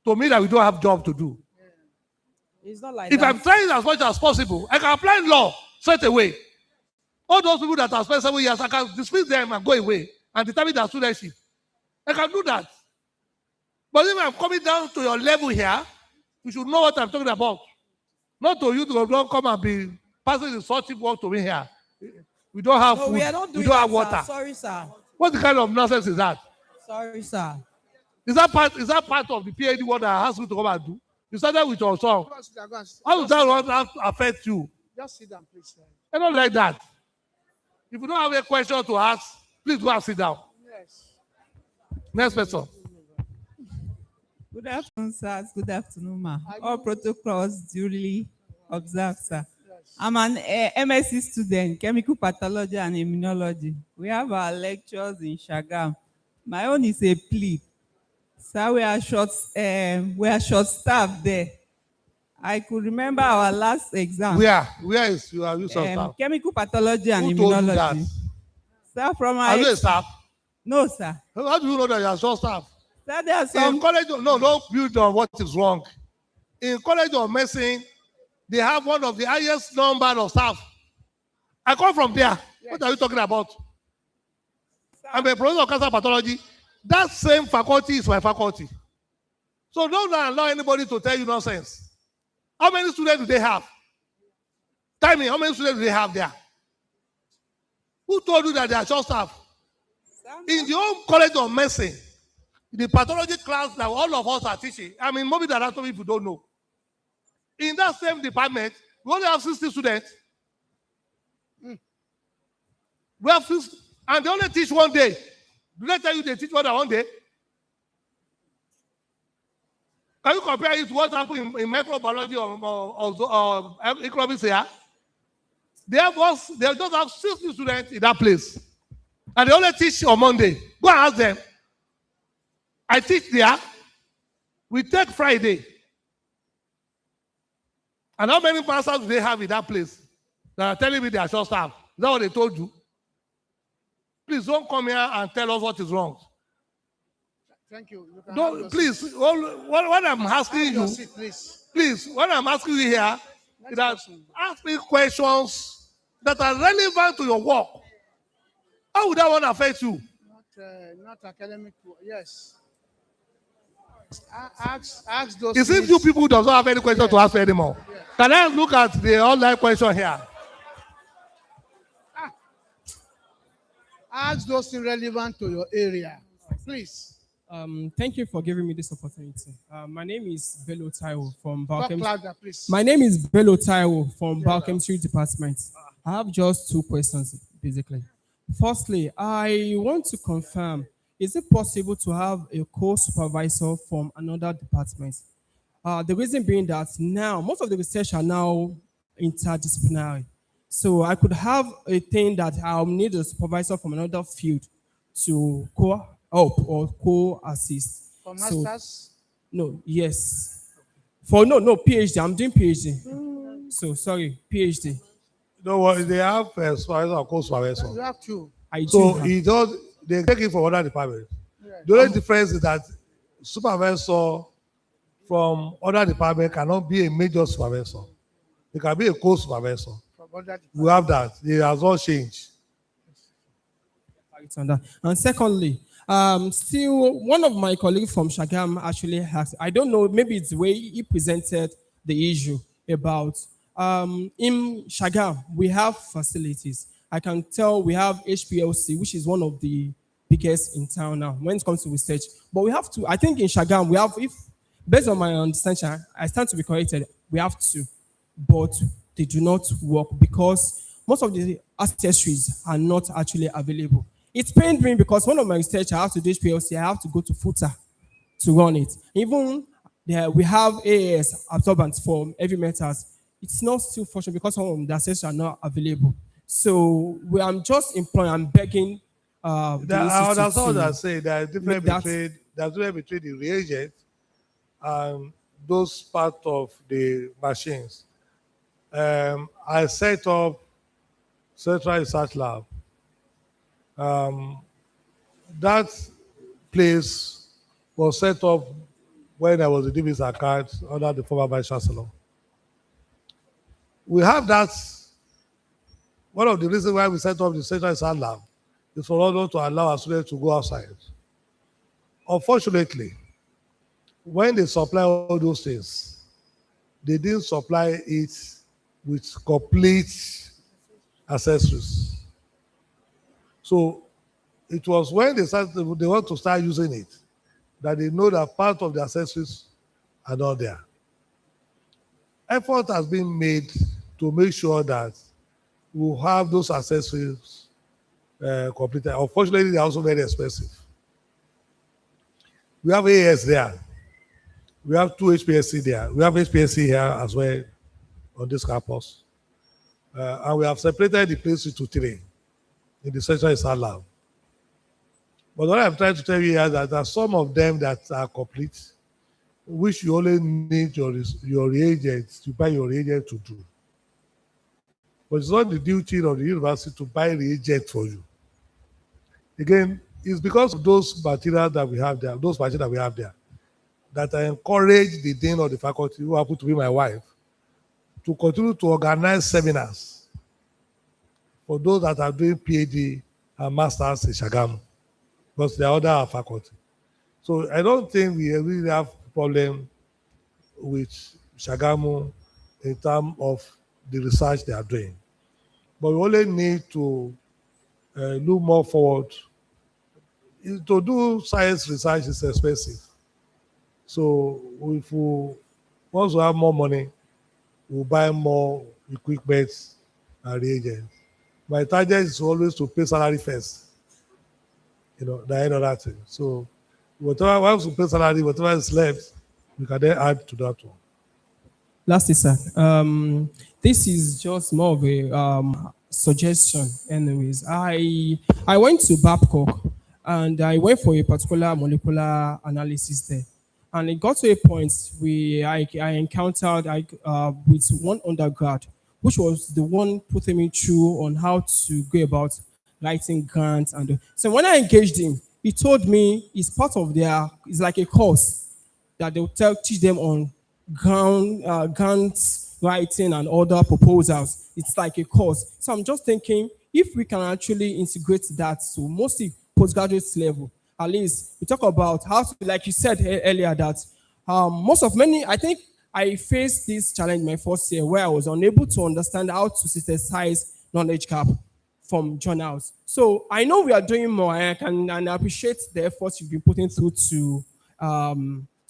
to mean that we don't have job to do. It's not like If that. I'm trying as much as possible, I can apply law straight away. All those people that have spent 7 years, I can dismiss them and go away and determine their studentship. I can do that. But if I'm coming down to your level here, you should know what I'm talking about. Not to you to don't come and be passing the sorting work to me here. We don't have food. We are not We doing don't that, have water. sir. Sorry, sir. What kind of nonsense is that? Sorry, sir. Is that part of the PhD work that I asked you to come and do? You started with your son. How does that want to affect you? Just sit down, please. I don't like that. If you don't have a question to ask, please go and sit down. Yes. Next person. Good afternoon, sir. Good afternoon, ma. All protocols duly observed, sir. I'm an MSc student, chemical pathology and immunology. We have our lectures in Shagam. My own is a plea. Sir, we are short staffed there. I could remember our last exam. Where is you are you staff? Chemical pathology and Who told you that? immunology. Sir, from our Are you a staff? No, sir. How do you know that you are short staff? Sir, there are some. In college, no, don't build on what is wrong. In College of Medicine, they have one of the highest number of staff. I come from there. Yes. What are you talking about? Sir. I'm a professor of cancer pathology. That same faculty is my faculty. So don't allow anybody to tell you nonsense. How many students do they have? Tell me, how many students do they have there? Who told you that they are short staff? In the old College of Medicine, the pathology class that all of us are teaching, I mean, maybe there are some people don't know. In that same department, we only have 60 students. We have 50, and they only teach one day. Do they tell you they teach more than one day? Can you compare it to what happened in microbiology or economics here? They just have 60 students in that place. And they only teach on Monday. Go and ask them. I teach there. We take Friday. And how many pastors do they have in that place that are telling me they are short staff? Is that what they told you? Please don't come here and tell us what is wrong. Thank you. Don't, please, what I'm asking you, please, what I'm asking you here is that ask me questions that are relevant to your work. How would that one affect you? Not academic, yes. Ask those. Is it you people does not have any question to ask anymore? Yes. Can I look at the online question here? Ask those things relevant to your area, please. Thank you for giving me this opportunity. My name is Bello Taiwo from Talk louder, please. My name is Bello Taiwo from Biochemistry Department. I have just two questions, basically. Firstly, I want to confirm, is it possible to have a co-supervisor from another department? The reason being that now, most of the research are now interdisciplinary. So I could have a thing that I'll need a supervisor from another field to co-help or co-assist. For masters? No, yes. For no, PhD. I'm doing PhD. So sorry, PhD. No worries, they have supervisor or co-supervisor. You have two. They take it from other departments. Yeah. The only difference is that supervisor from other department cannot be a major supervisor. They can be a co-supervisor. We have that. It has not changed. And secondly, still one of my colleagues from Shagam actually has, I don't know, maybe it's the way he presented the issue about in Shagam, we have facilities. I can tell we have HPLC, which is one of the biggest in town now when it comes to research. But we have to, I think in Shagam, we have, if based on my understanding, I stand to be corrected, we have two, but they do not work because most of the accessories are not actually available. It's pained me because one of my research, I have to do HPLC, I have to go to Futa to run it. Even we have AAS absorbents for heavy metals. It's not still functional because some of the accessories are not available. So I'm just imploring, I'm begging. That's all I say. There's difference between the reagent and those parts of the machines. I set up Central Research Lab. That place was set up when I was a DB's account under the former Vice Chancellor. We have that. One of the reasons why we set up the Central Research Lab is for us to allow our students to go outside. Unfortunately, when they supply all those things, they didn't supply it with complete accessories. So it was when they want to start using it that they know that part of the accessories are not there. Effort has been made to make sure that we have those accessories completed. Unfortunately, they're also very expensive. We have AS there. We have two HPSC there. We have HPSC here as well on this campus. And we have separated the place into three in the Central Eastern Lab. But what I'm trying to tell you here is that there are some of them that are complete, which you only need your reagents, to buy your reagents to do. But it's not the duty of the university to buy reagents for you. Again, it's because of those materials that we have there, that I encourage the dean of the faculty, who happen to be my wife, to continue to organize seminars for those that are doing PhD and masters in Shagamu, because they are other faculty. So I don't think we really have problem with Shagamu in terms of the research they are doing. But we only need to look more forward. To do science research is expensive. So if we want to have more money, we'll buy more equipment and reagents. My target is always to pay salary first, the end of that thing. So whatever, once we pay salary, whatever is left, we can then add to that one. Lastly, sir, this is just more of a suggestion. Anyways, I went to Babcock and I went for a particular molecular analysis there, and it got to a point where I encountered with one undergrad, which was the one putting me through on how to go about writing grants. And so when I engaged him, he told me it's part of it's like a course that they'll teach them on grants writing and other proposals. It's like a course. So I'm just thinking if we can actually integrate that to mostly postgraduate level, at least we talk about how to, like you said earlier, that I think I faced this challenge my first year where I was unable to understand how to synthesize knowledge gap from journals. So I know we are doing more, and I appreciate the efforts you've been putting through to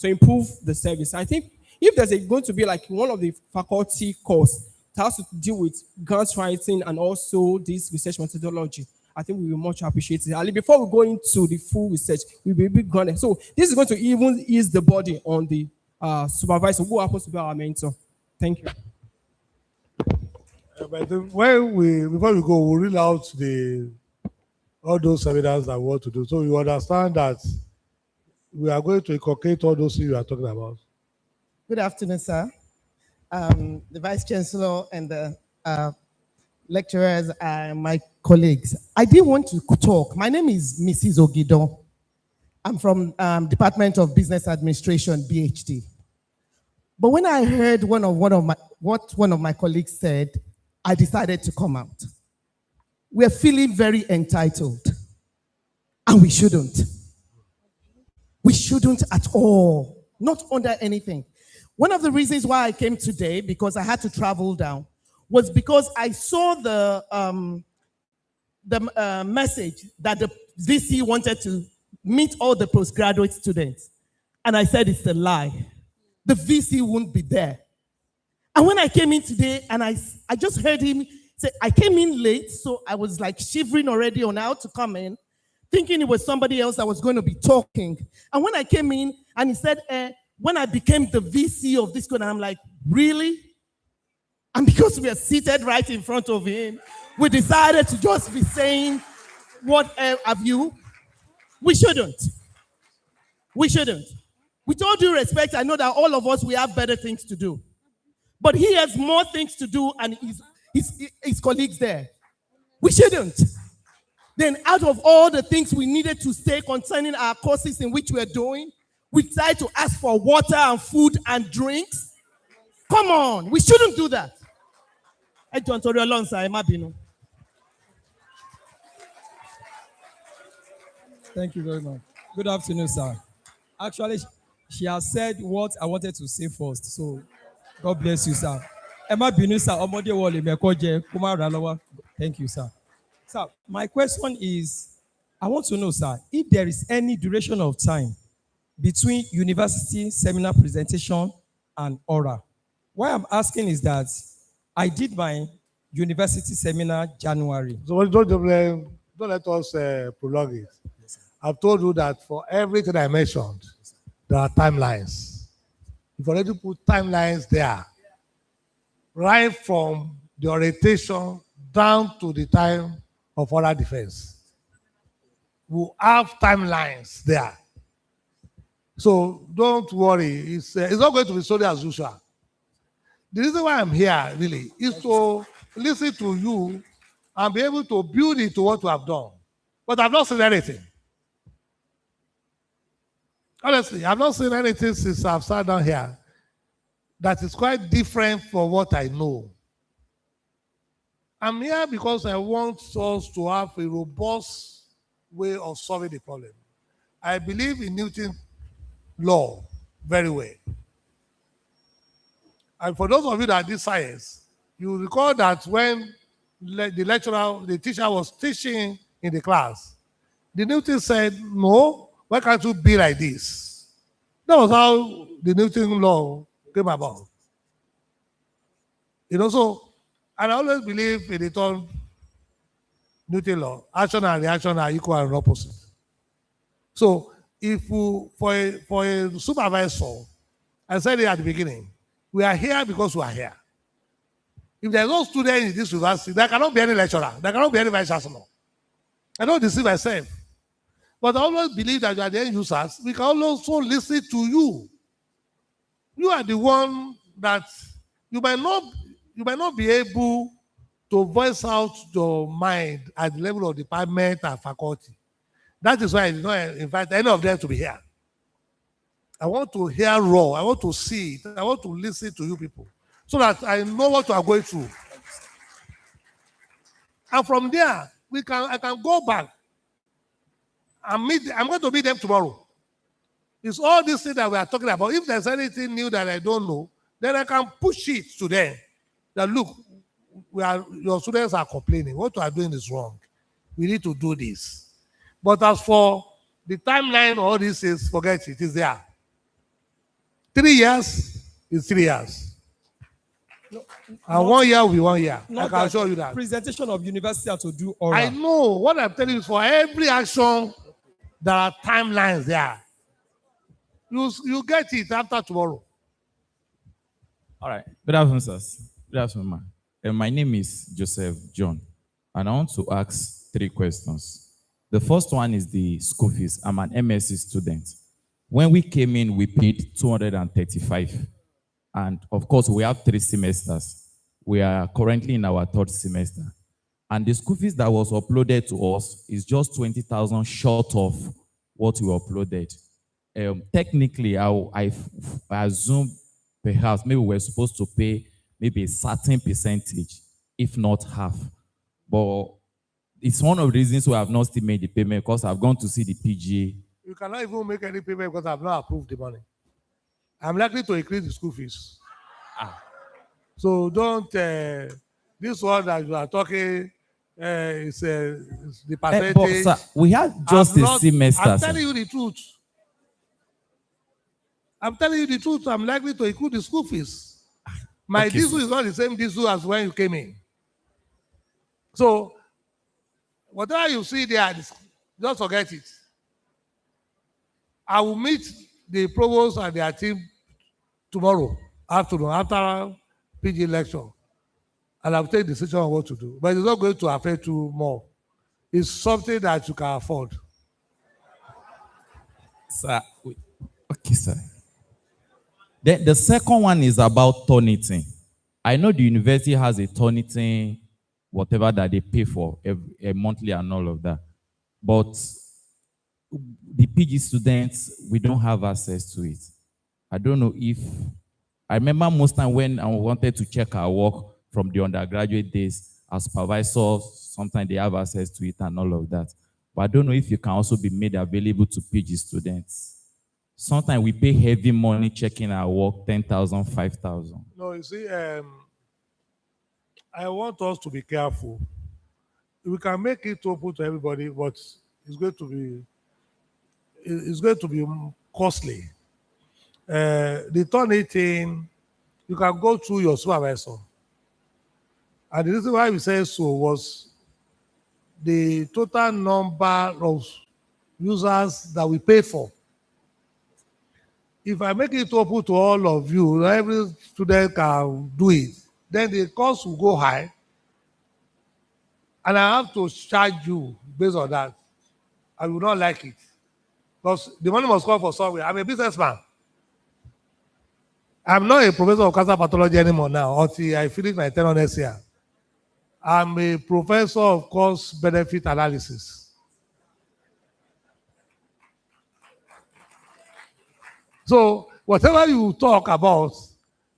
improve the service. I think if there's going to be like one of the faculty course that has to deal with grant writing and also this research methodology, I think we will much appreciate it. Ali, before we go into the full research, we will be granted. So this is going to even ease the body on the supervisor who happens to be our mentor. Thank you. But before we go, we'll read out all those seminars that we want to do. So you understand that we are going to inculcate all those things you are talking about. Good afternoon, sir. The Vice Chancellor and the lecturers and my colleagues. I did want to talk. My name is Mrs. Ogido. I'm from Department of Business Administration, BHD. But when I heard what one of my colleagues said, I decided to come out. We're feeling very entitled, and we shouldn't. We shouldn't at all, not under anything. One of the reasons why I came today, because I had to travel down, was because I saw the message that the VC wanted to meet all the postgraduate students. And I said, it's a lie. The VC won't be there. And when I came in today, and I just heard him say, I came in late, so I was like shivering already on how to come in, thinking it was somebody else that was going to be talking. And when I came in, and he said, when I became the VC of this school, and I'm like, really? And because we are seated right in front of him, we decided to just be saying, what have you? We shouldn't. We shouldn't. With all due respect, I know that all of us, we have better things to do. But he has more things to do, and his colleagues there. We shouldn't. Then out of all the things we needed to say concerning our courses in which we're doing, we tried to ask for water and food and drinks. Come on, we shouldn't do that. Thank you very much. Good afternoon, sir. Actually, she has said what I wanted to say first, so God bless you, sir. Thank you, sir. Sir, my question is, I want to know, sir, if there is any duration of time between university seminar presentation and oral. Why I'm asking is that I did my university seminar January. So don't let us prolong it. Yes, I've told you that for everything I mentioned, there are timelines. You've already put timelines there. Right from the orientation down to the time of oral defense. We have timelines there. So don't worry. It's not going to be story as usual. The reason why I'm here really is to listen to you and be able to build it to what we have done. But I've not seen anything. Honestly, I've not seen anything since I've sat down here that is quite different from what I know. I'm here because I want us to have a robust way of solving the problem. I believe in Newton's law very well. And for those of you that did science, you recall that when the teacher was teaching in the class, the Newton said, no, why can't you be like this? That was how the Newton law came about. So, and I always believe in the term Newton law, action and reaction are equal and opposite. So, if for a supervisor, I said it at the beginning, we are here because we are here. If there's no student in this university, there cannot be any lecturer, there cannot be any vice chancellor. I don't deceive myself. But I always believe that you are the end users. We can also listen to you. You are the one that you might not be able to voice out your mind at the level of department and faculty. That is why I did not invite any of them to be here. I want to hear raw. I want to see it. I want to listen to you people so that I know what you are going through. And from there, I can go back and I'm going to meet them tomorrow. It's all these things that we are talking about. If there's anything new that I don't know, then I can push it to them. That look, your students are complaining. What you are doing is wrong. We need to do this. But as for the timeline, all this is, forget it. It's there. 3 years is 3 years. And 1 year will be 1 year. I can assure you that. Presentation of university to do oral. I know. What I'm telling you is for every action, there are timelines there. You get it after tomorrow. All right. Good afternoon, sirs. Good afternoon, ma. My name is Joseph John, and I want to ask 3 questions. The first one is the school fees. I'm an MSc student. When we came in, we paid 235. And of course, we have 3 semesters. We are currently in our 3rd semester. And the school fees that was uploaded to us is just 20,000 short of what we uploaded. Technically, I assume perhaps maybe we're supposed to pay maybe a certain percentage, if not half. But it's one of the reasons why I've not still made the payment, because I've gone to see the PGA. You cannot even make any payment because I've not approved the money. I'm likely to increase the school fees. So don't, this one that you are talking is the percentage. But sir, we had just a semester. I'm telling you the truth. I'm telling you the truth. I'm likely to include the school fees. My diesel is not the same diesel as when you came in. So, whatever you see there, just forget it. I will meet the provost and their team tomorrow afternoon after PG lecture, and I'll take the decision on what to do. But it's not going to affect you more. It's something that you can afford. Sir, okay, sir. Then the second one is about Turnitin. I know the university has a Turnitin, whatever that they pay for a monthly and all of that. But the PG students, we don't have access to it. I don't know if, I remember most time when I wanted to check our work from the undergraduate days, as supervisors, sometimes they have access to it and all of that. But I don't know if you can also be made available to PG students. Sometimes we pay heavy money checking our work, 10,000, 5,000. No, you see, I want us to be careful. We can make it open to everybody, but it's going to be costly. The Turnitin, you can go through your supervisor. And the reason why we say so was the total number of users that we paid for. If I make it open to all of you, every student can do it, then the cost will go high, and I have to charge you based on that. I will not like it. Because the money must come for somewhere. I'm a businessman. I'm not a professor of cancer pathology anymore now until I finish my tenure next year. I'm a professor of cost-benefit analysis. So whatever you talk about,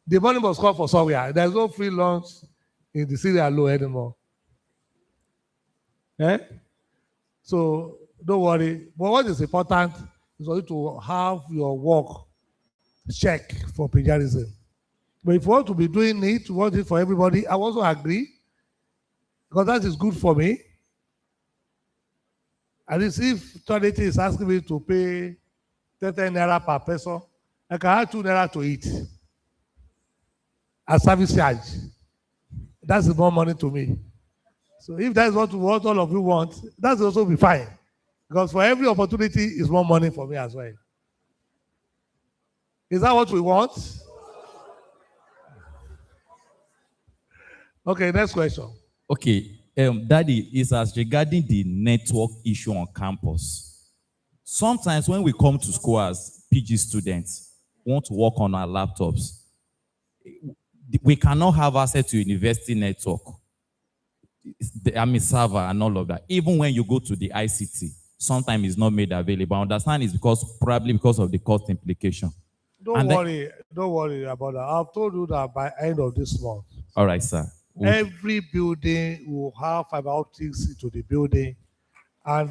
the money must come for somewhere. There's no free lunch in the Syria law anymore. Eh? So don't worry. But what is important is for you to have your work check for plagiarism. But if you want to be doing it, you want it for everybody, I also agree, because that is good for me. At least if charity is asking me to pay 30 naira per person, I can add 2 naira to it as service charge. That's more money to me. So if that is what all of you want, that's also be fine. Because for every opportunity is more money for me as well. Is that what we want? Okay, next question. Okay, Daddy, is as regarding the network issue on campus. Sometimes when we come to school as PG students, want to work on our laptops, we cannot have access to university network. Server and all of that. Even when you go to the ICT, sometimes it's not made available. I understand it's probably because of the cost implication. Don't worry about that. I've told you that by end of this month. All right, sir. Every building will have fiber optics into the building, and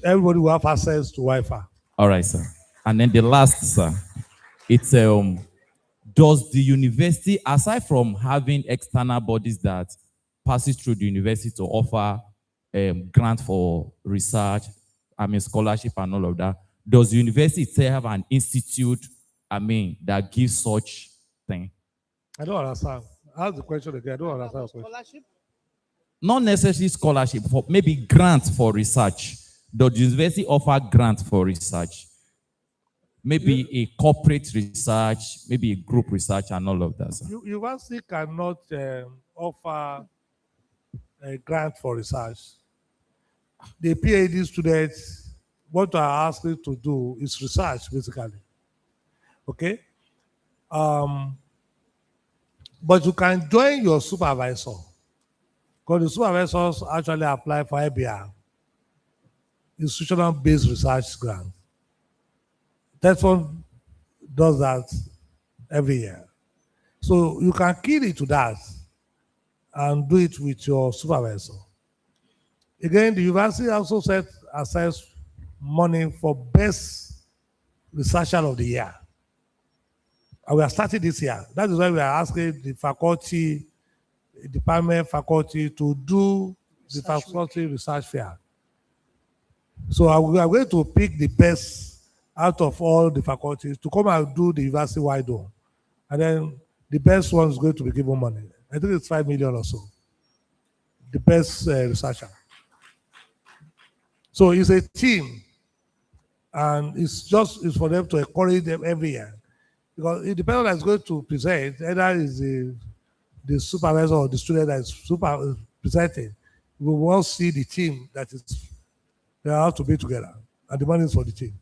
everybody will have access to Wi-Fi. All right, sir. And then the last, sir, it's does the university, aside from having external bodies that passes through the university to offer grant for research, scholarship and all of that, does the university itself have an institute, that gives such thing? I don't understand. Ask the question again. I don't understand the question. Scholarship? Not necessarily scholarship, for maybe grant for research. Does the university offer grant for research? Maybe a corporate research, maybe a group research and all of that, sir. University cannot offer a grant for research. The PhD students, what I ask you to do is research, basically. Okay? But you can join your supervisor, because the supervisors actually apply for IBR, institutional-based research grant. That one does that every year. So you can key it to that and do it with your supervisor. Again, the university also set aside money for best researcher of the year. And we are starting this year. That is why we are asking the faculty, department faculty to do the faculty research fair. So we are going to pick the best out of all the faculties to come and do the university-wide one. And then the best one is going to be given money. I think it's 5 million or so. The best researcher. So it's a team, and it's for them to encourage them every year. Because it depends on who is going to present, either is the supervisor or the student that is presenting. We will see the team they have to be together, and the money is for the team.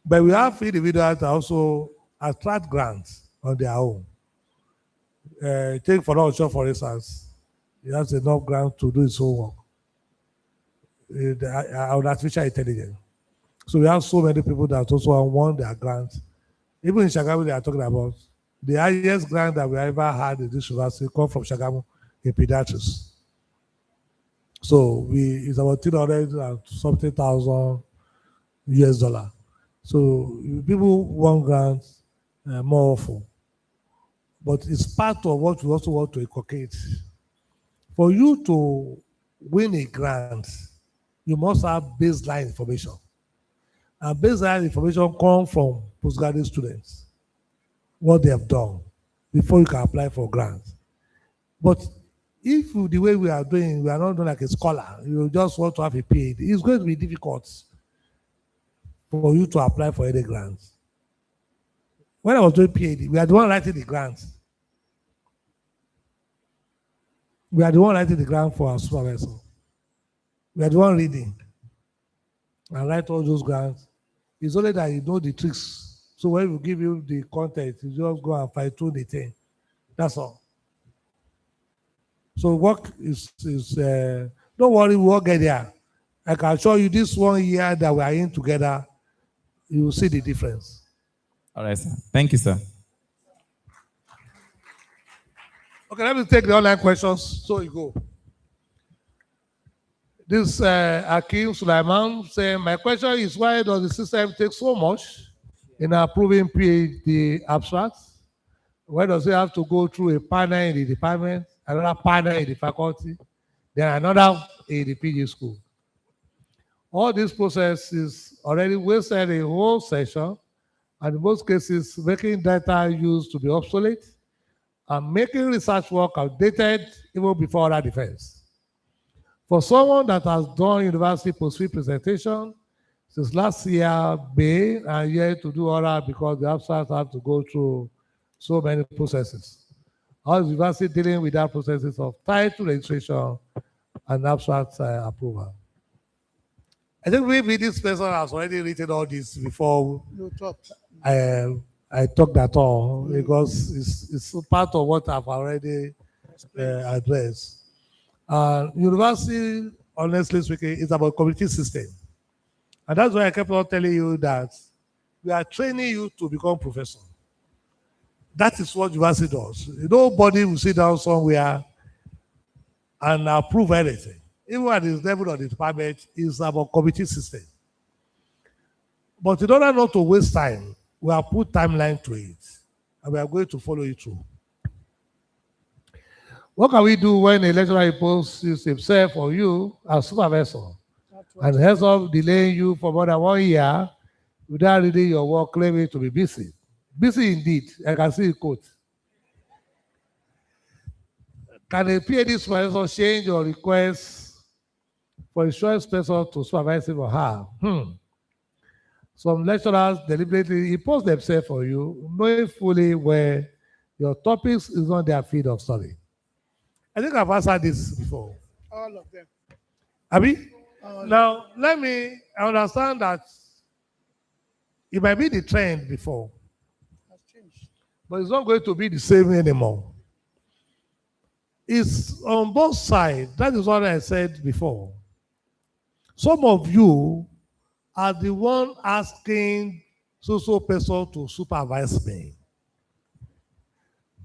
But we have individuals that also attract grants on their own. Take for instance, he has enough grant to do his own work on artificial intelligence. So we have so many people that also want their grants. Even in Shagamu, they are talking about the highest grant that we ever had in this university come from Shagamu in pediatrics. So it's about 300 and something thousand US$. So people want grants more often. But it's part of what we also want to inculcate. For you to win a grant, you must have baseline information. And baseline information comes from postgraduate students, what they have done before you can apply for grants. But if the way we are doing, we are not doing like a scholar, you just want to have a PhD, it's going to be difficult for you to apply for any grants. When I was doing PhD, we are the one writing the grants. We are the one writing the grant for our supervisor. We are the one reading and write all those grants. It's only that you know the tricks. So when we give you the content, you just go and fine tune the thing. That's all. So work is don't worry, we'll get there. I can show you this 1 year that we are in together. You will see the difference. All right, sir. Thank you, sir. Okay, let me take the online questions. So you go. This Akim Sulaiman saying, my question is why does the system take so much in approving PhD abstracts? Why does it have to go through a panel in the department, another panel in the faculty, then another in the PhD school? All this process is already wasted a whole session, and in most cases, making data used to be obsolete and making research work outdated even before that defense. For someone that has done university post-field presentation since last year, May, and yet to do oral because the abstracts have to go through so many processes. How is university dealing with that processes of title registration and abstract approval? I think maybe this person has already written all this before No talk. I talked at all, because it's part of what I've already addressed. University, honestly speaking, is about community system. And that's why I kept on telling you that we are training you to become professor. That is what university does. Nobody will sit down somewhere and approve anything. Even at the level of the department, it's about committee system. But in order not to waste time, we have put timeline to it, and we are going to follow it through. What can we do when a lecturer imposes himself on you as supervisor and ends up delaying you for more than 1 year without reading your work, claiming to be busy? Busy indeed. I can see a quote. Can a PhD supervisor change or request for a choice person to supervise him or her? Some lecturers deliberately impose themselves on you, knowing fully where your topics is on their field of study. I think I've answered this before. All of them. Abi? Now, I understand that it might be the trend before, but it's not going to be the same anymore. It's on both sides. That is what I said before. Some of you are the one asking so person to supervise me.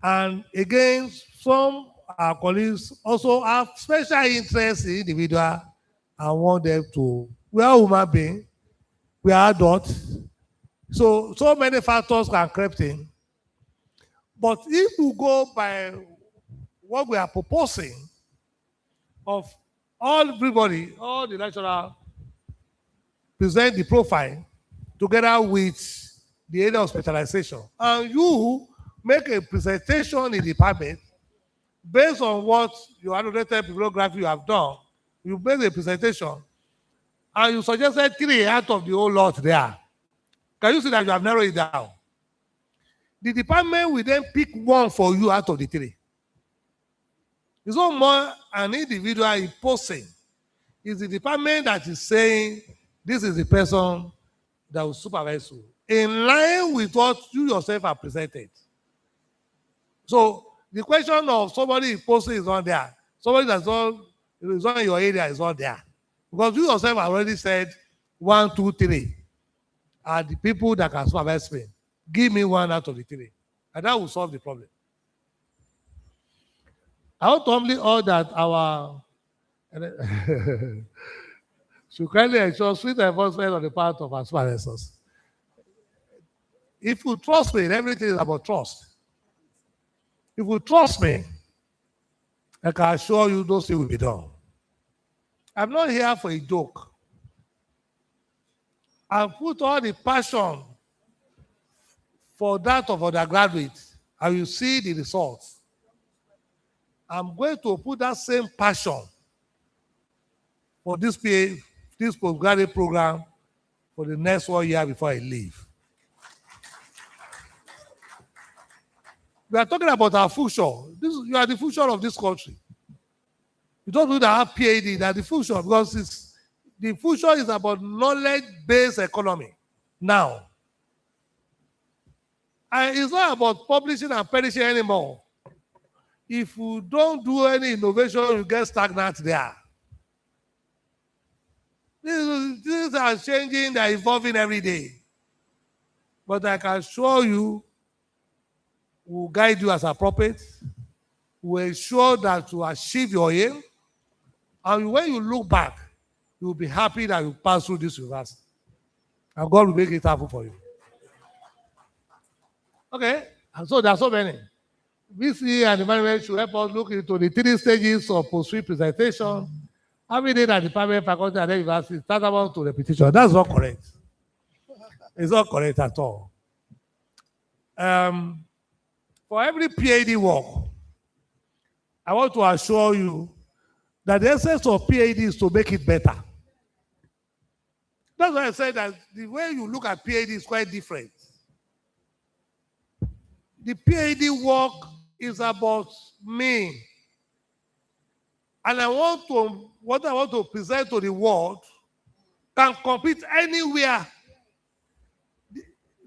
And again, some our colleagues also have special interest in individual and want them to. We are human beings, we are adults, so many factors can creep in. But if you go by what we are proposing of everybody, all the lecturers present the profile together with the area of specialization, and you make a presentation in the department based on what your annotated bibliography you have done. You make a presentation and you suggested 3 out of the whole lot there. Can you see that you have narrowed it down? The department will then pick 1 for you out of the 3. It's not more an individual imposing. It's the department that is saying this is the person that will supervise you, in line with what you yourself have presented. So the question of somebody imposing is not there. Somebody that's not in your area is not there. Because you yourself have already said 1, 2, 3 are the people that can supervise me. Give me 1 out of the 3. And that will solve the problem. I want to humbly all that our should kindly ensure sweet enforcement on the part of our supervisors. If you trust me, everything is about trust. If you trust me, I can assure you those things will be done. I'm not here for a joke. I've put all the passion for that of undergraduates, and you see the results. I'm going to put that same passion for this postgraduate program for the next 1 year before I leave. We are talking about our future. You are the future of this country. You don't do that PhD, that the future, because the future is about knowledge-based economy now. And it's not about publishing and perishing anymore. If you don't do any innovation, you get stagnant there. Things are changing, they're evolving every day. But I can assure you, we'll guide you as appropriate. We'll ensure that you achieve your aim. And when you look back, you'll be happy that you passed through this university. And God will make it happen for you. Okay, and so there are so many. VC and the management should help us look into the 3 stages of post-field presentation. Every day at the department, faculty, and university, tantamount to repetition. That's not correct. It's not correct at all. For every PhD work, I want to assure you that the essence of PhD is to make it better. That's why I said that the way you look at PhD is quite different. The PhD work is about me. And what I want to present to the world can compete anywhere.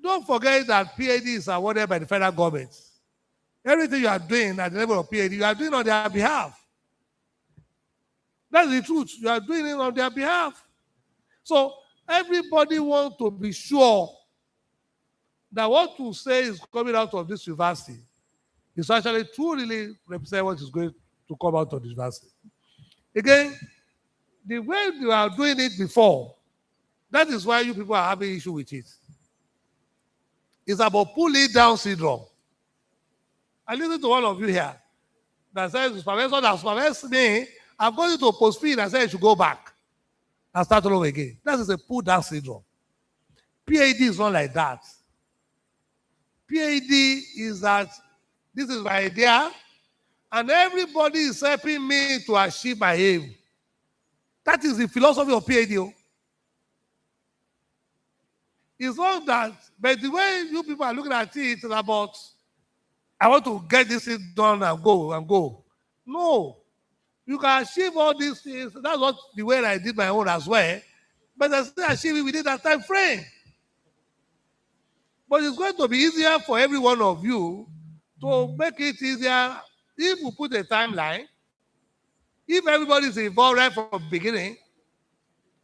Don't forget that PhD is awarded by the federal government. Everything you are doing at the level of PhD, you are doing on their behalf. That's the truth. You are doing it on their behalf. So everybody wants to be sure that what you say is coming out of this university is actually truly represent what is going to come out of the university. Again, the way you are doing it before, that is why you people are having issue with it. It's about pulling down syndrome. I listen to one of you here that says, supervisor that supervises me, I'm going to post-field and say I should go back and start all over again. That is a pull down syndrome. PhD is not like that. PhD is that this is my idea, and everybody is helping me to achieve my aim. That is the philosophy of PhD. It's not that, but the way you people are looking at it is about, I want to get this thing done and go. No. You can achieve all these things. That's what the way I did my own as well. But I still achieve it within that time frame. But it's going to be easier for every one of you to make it easier if we put a timeline. If everybody is involved right from the beginning,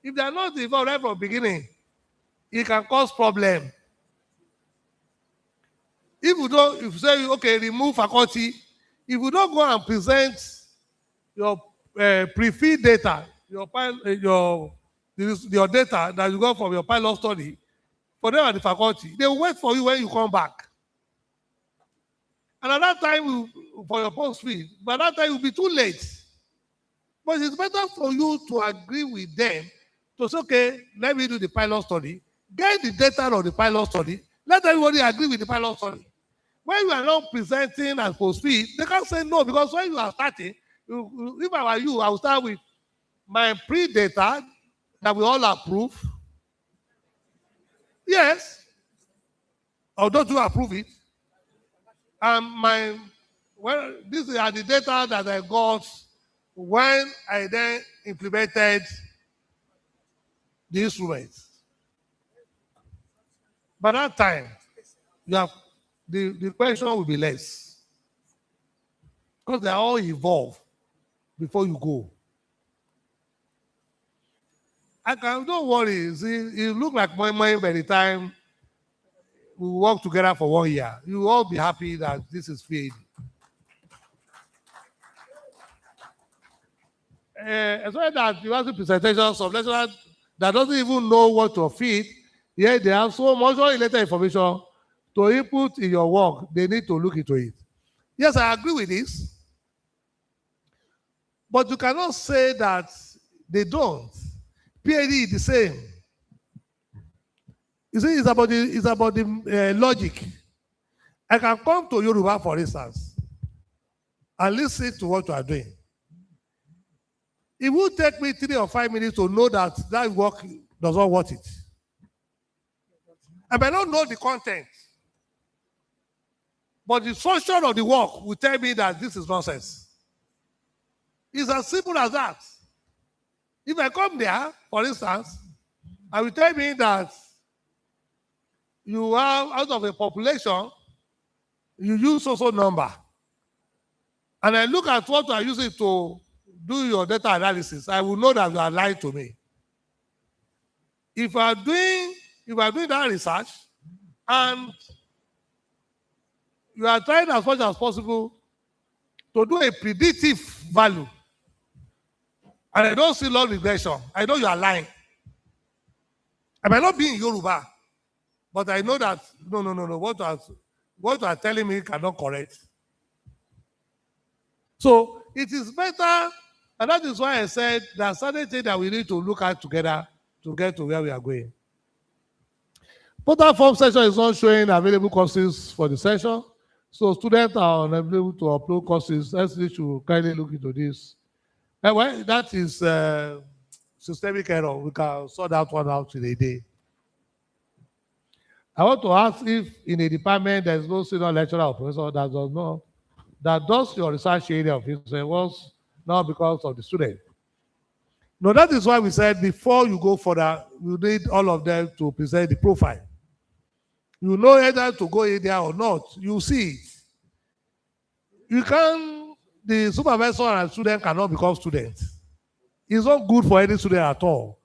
if they are not involved right from the beginning, it can cause problem. If you say, okay, remove faculty, if you don't go and present your pre-field data, your data that you got from your pilot study, for them and the faculty, they will wait for you when you come back. And at that time, for your post-field, by that time, it will be too late. But it's better for you to agree with them to say, okay, let me do the pilot study, get the data of the pilot study, let everybody agree with the pilot study. When you are not presenting as post-field, they can't say no, because when you are starting, if I were you, I will start with my pre-data that we all approve. Yes. Or don't you approve it? And these are the data that I got when I then implemented the instruments. By that time, the question will be less. Because they are all involved before you go. Don't worry. See, it look like money by the time we work together for 1 year. You will all be happy that this is PhD. As well as you have the presentations of lecturers that doesn't even know what to feed, yet they have so much related information to input in your work. They need to look into it. Yes, I agree with this. But you cannot say that they don't. PhD is the same. You see, it's about the logic. I can come to Yoruba, for instance, and listen to what you are doing. It will take me 3 or 5 minutes to know that work does not worth it. I may not know the content, but the function of the work will tell me that this is nonsense. It's as simple as that. If I come there, for instance, I will tell me that you have, out of a population, you use so number. And I look at what you are using to do your data analysis, I will know that you are lying to me. If you are doing that research and you are trying as much as possible to do a predictive value, and I don't see long regression, I know you are lying. I might not be in Yoruba, but I know that no, what you are telling me cannot correct. So it is better, and that is why I said there are certain things that we need to look at together to get to where we are going. Portal form session is not showing available courses for the session, so students are unable to upload courses. SC should kindly look into this. Well, that is systemic error. We can sort that one out in a day. I want to ask if in a department there is no senior lecturer or professor that does your research area of history was not because of the student. No, that is why we said before you go further, you need all of them to present the profile. You know either to go in there or not. You see it. You can, the supervisor and student cannot become students. It's not good for any student at all.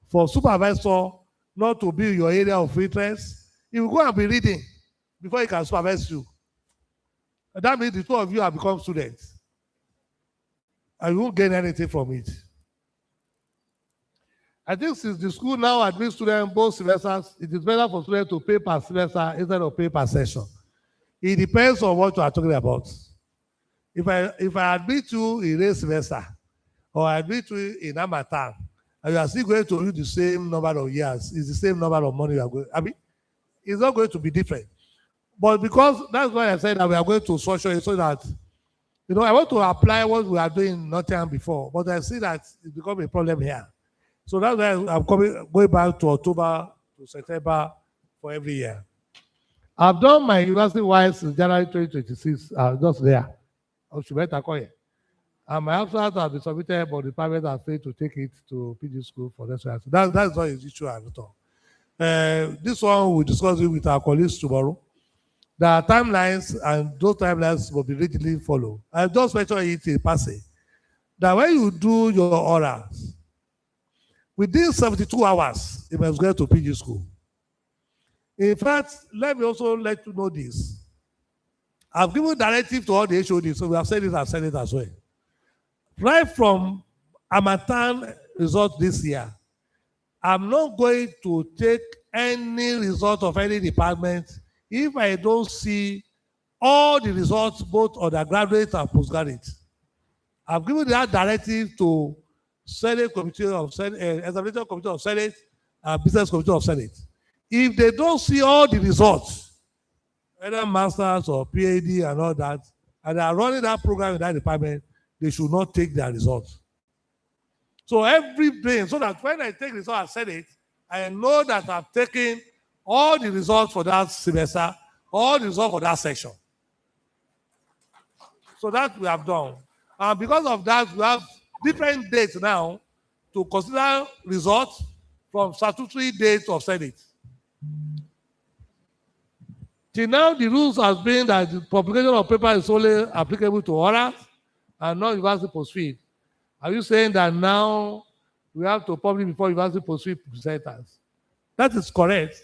For supervisor not to be in your area of interest, he will go and be reading before he can supervise you. And that means the two of you have become students. And you won't gain anything from it. I think since the school now admits students both semesters, it is better for students to pay per semester instead of pay per session. It depends on what you are talking about. If I admit you in a semester, or I admit you in Amatan, and you are still going to use the same number of years, it's the same number of money you are going. I mean, it's not going to be different. But because that's why I said that we are going to structure it so that, I want to apply what we are doing in Nottingham before, but I see that it's become a problem here. So that's why I'm going back to October to September for every year. I've done my university-wide since January 2026, just there. And my abstract has been submitted, but the department has failed to take it to PG school for this year. So that's not an issue at all. This one we'll discuss it with our colleagues tomorrow. There are timelines, and those timelines will be readily followed. I just mentioned it in passing that when you do your orals, within 72 hours, you must go to PG school. In fact, let me also let you know this. I've given directive to all the HODs, so we have said it and said it as well. Right from Amatan result this year, I'm not going to take any result of any department if I don't see all the results, both undergraduate and postgraduate. I've given that directive to Senate Committee of Senate, Examination Committee of Senate, and Business Committee of Senate. If they don't see all the results, whether masters or PhD and all that, and they are running that program in that department, they should not take their results. So every day, so that when I take results at Senate, I know that I've taken all the results for that semester, all the results for that section. So that we have done. And because of that, we have different dates now to consider results from statutory dates of Senate. Till now, the rules has been that the publication of paper is only applicable to orals and not university postfield. Are you saying that now we have to publish before university postfield presenters? That is correct.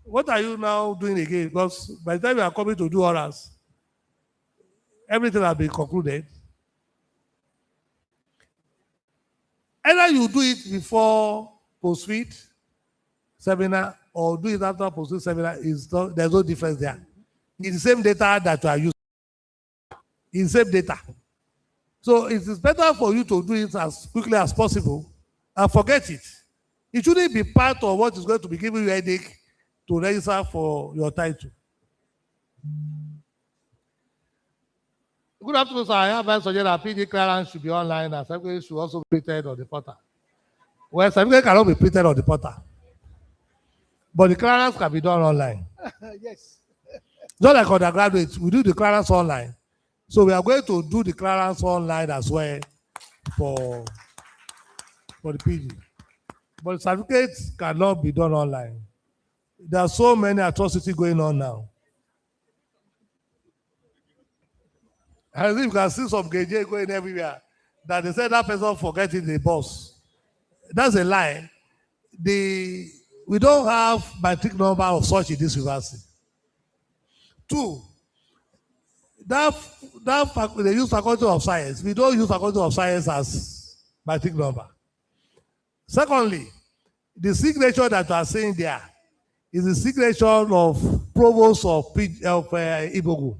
What are you now doing again? Because by the time you are coming to do orals, everything has been concluded. Either you do it before postfield seminar or do it after postfield seminar, there's no difference there. It's the same data that you are using. It's the same data. So it is better for you to do it as quickly as possible and forget it. It shouldn't be part of what is going to be giving you a headache to register for your title. Good afternoon, sir. I have a suggestion that PG clearance should be online and certificate should also be printed on the portal. Well, certificate cannot be printed on the portal, but the clearance can be done online. Yes. Just like undergraduates, we do the clearance online. So we are going to do the clearance online as well for the PG. But certificates cannot be done online. There are so many atrocities going on now. As if you can see some gauge going everywhere, that they said that person forgetting the bus. That's a lie. We don't have matric number of such in this university. Two, they use faculty of science. We don't use faculty of science as matric number. Secondly, the signature that you are seeing there is the signature of provost of Ibogu.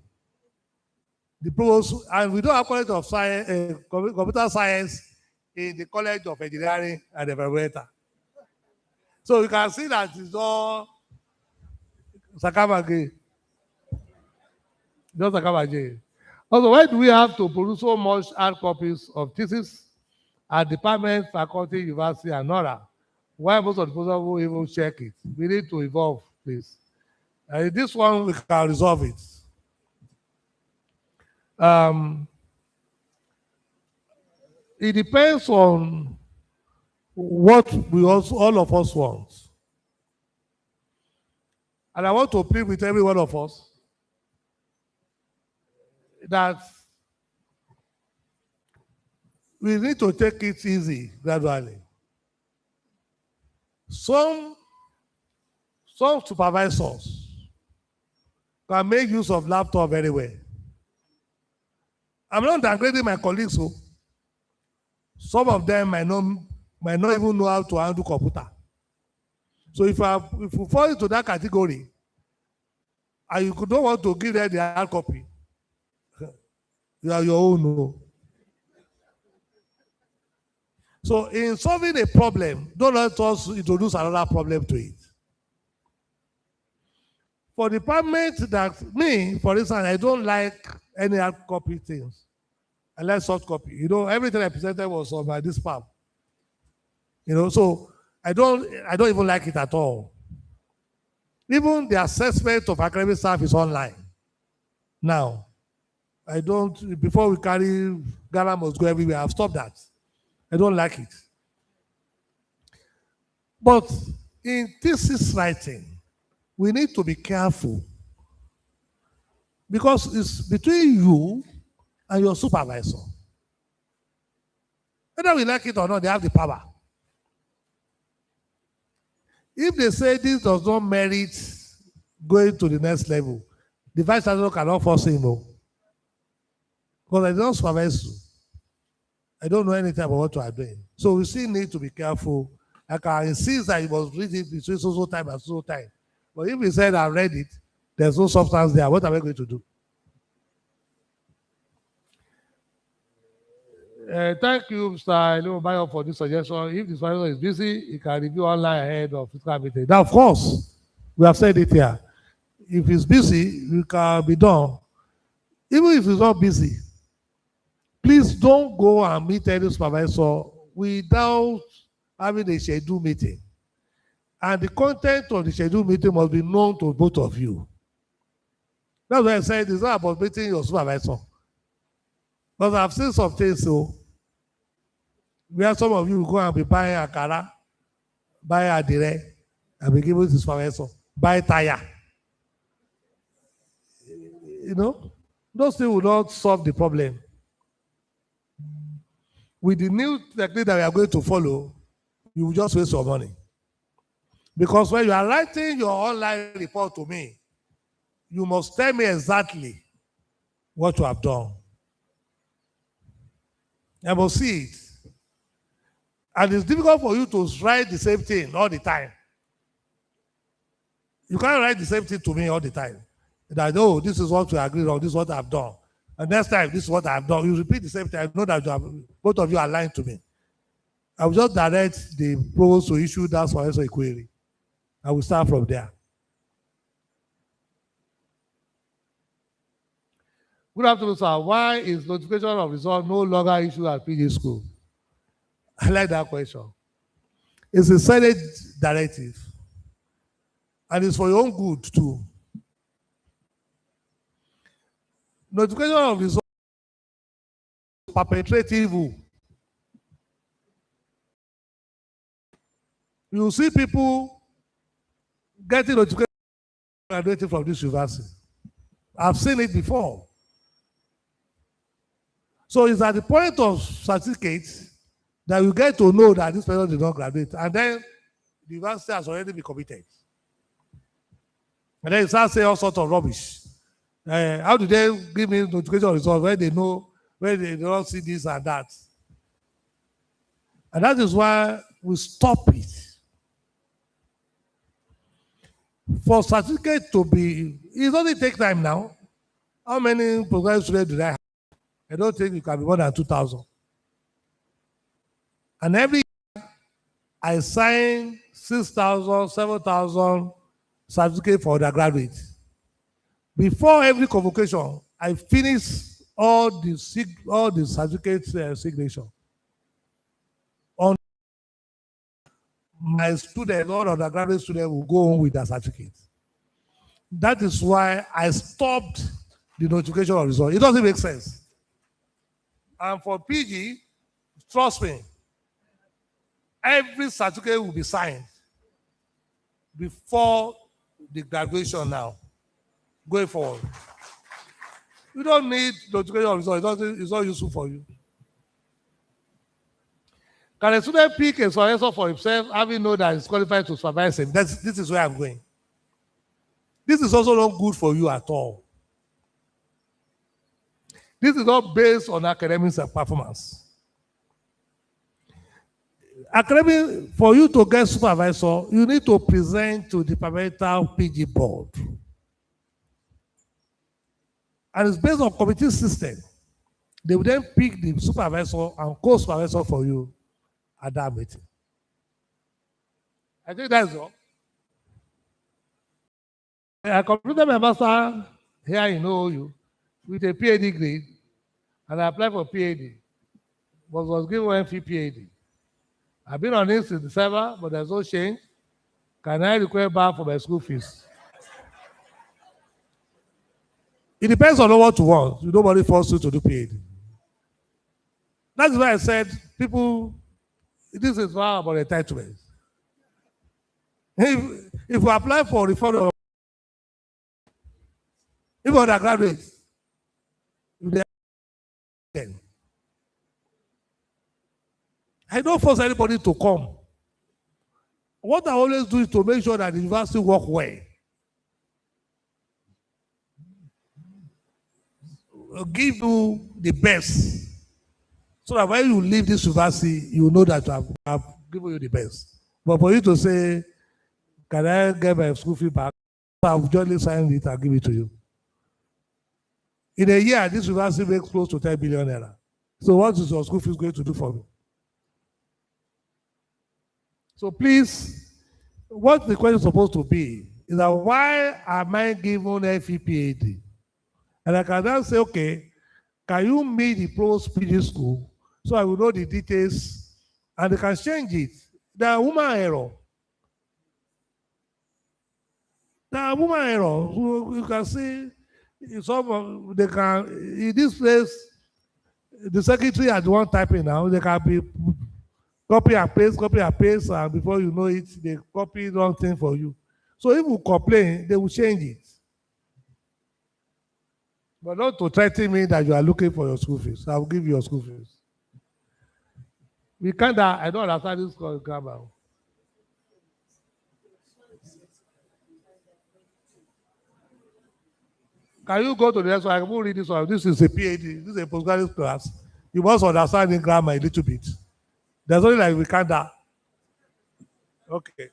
The provost, and we don't have college of science, computer science in the College of Engineering and Environmental. So you can see that it's all Sakamage. Just Sakamage. Also, why do we have to produce so much hard copies of thesis at department, faculty, university, and NORA? Why most of the professors will even check it? We need to evolve, please. This one, we can resolve it. It depends on what we also, all of us want. And I want to plead with every one of us that we need to take it easy gradually. Some supervisors can make use of laptop very well. I'm not downgrading my colleagues, so some of them might not even know how to handle computer. So if you fall into that category and you don't want to give them the hard copy, you are your own. No. So in solving a problem, don't let us introduce another problem to it. For the department that me, for instance, I don't like any hard copy things. I like soft copy. You know, everything I presented was on my dispatch. You know, so I don't even like it at all. Even the assessment of academic staff is online. Now, before we carry Ghana must go everywhere, I've stopped that. I don't like it. But in thesis writing, we need to be careful because it's between you and your supervisor. Whether we like it or not, they have the power. If they say this does not merit going to the next level, the vice chancellor cannot force him. Because I don't supervise you. I don't know anything about what you are doing. So we still need to be careful. I can insist that you must read it between so time and so time. But if we said I read it, there's no substance there, what are we going to do? Thank you, Mr. Onabanjo, for this suggestion. If the supervisor is busy, he can review online ahead of physical meeting. Now, of course, we have said it here. If he's busy, it can be done. Even if he's not busy, please don't go and meet any supervisor without having a scheduled meeting. And the content of the scheduled meeting must be known to both of you. That's why I said it's not about meeting your supervisor. Because I've seen some things, so where some of you go and be buying akara, buy adire, and be giving to supervisor, buy tire. You know, those things will not solve the problem. With the new technique that we are going to follow, you will just waste your money. Because when you are writing your online report to me, you must tell me exactly what you have done. I must see it. And it's difficult for you to write the same thing all the time. You can't write the same thing to me all the time. That, oh, this is what we agreed on, this is what I've done. And next time, this is what I've done. You repeat the same thing. I know that both of you are lying to me. I will just direct the provost to issue that supervisor query. I will start from there. Good afternoon, sir. Why is notification of result no longer issued at PG school? I like that question. It's a Senate directive. And it's for your own good too. Notification of result perpetrate evil. You see people getting notification graduating from this university. I've seen it before. So it's at the point of certificate that you get to know that this person did not graduate. And then the university has already been committed. And then you start saying all sorts of rubbish. How do they give me notification results when they know, when they don't see this and that? And that is why we stop it. For certificate to be, it only take time now. How many postgraduate students do I have? I don't think it can be more than 2,000. And every year, I sign 6,000, 7,000 certificates for undergraduates. Before every convocation, I finish all the certificates signature. On my students, all undergraduate students will go home with their certificates. That is why I stopped the notification of results. It doesn't make sense. And for PG, trust me, every certificate will be signed before the graduation now, going forward. You don't need notification of results. It's not useful for you. Can a student pick a supervisor for himself, having known that he's qualified to supervise him? This is where I'm going. This is also not good for you at all. This is not based on academics and performance. Academic, for you to get supervisor, you need to present to the departmental PG board. And it's based on committee system. They will then pick the supervisor and co-supervisor for you at that meeting. I think that's all. I completed my master here in OU with a PhD grade, and I applied for PhD, but was given MPhil PhD. I've been on this since December, but there's no change. Can I request back for my school fees? It depends on what you want. Nobody forces you to do PhD. That's why I said, people, this is about entitlement. If you apply for reform, if you're undergraduate, I don't force anybody to come. What I always do is to make sure that the university work well. Give you the best. So that when you leave this university, you know that I have given you the best. But for you to say, can I get my school fee back? I've just signed it, I'll give it to you. In a year, this university makes close to 10 billion naira. So what is your school fees going to do for me? So please, what the question is supposed to be is that why am I given MPhil PhD? And I can then say, okay, can you meet the provost PG school so I will know the details and they can change it? There are human error. There are human error. So you can see some they can in this place, the secretary at one typing now, they can be copy and paste, and before you know it, they copy the wrong thing for you. So if you complain, they will change it. But not to threaten me that you are looking for your school fees. I will give you your school fees. We can't, I don't understand this grammar. Can you go to the next one? I will read this one. This is a PhD. This is a postgraduate class. You must understand the grammar a little bit. There's only like we can't. Okay.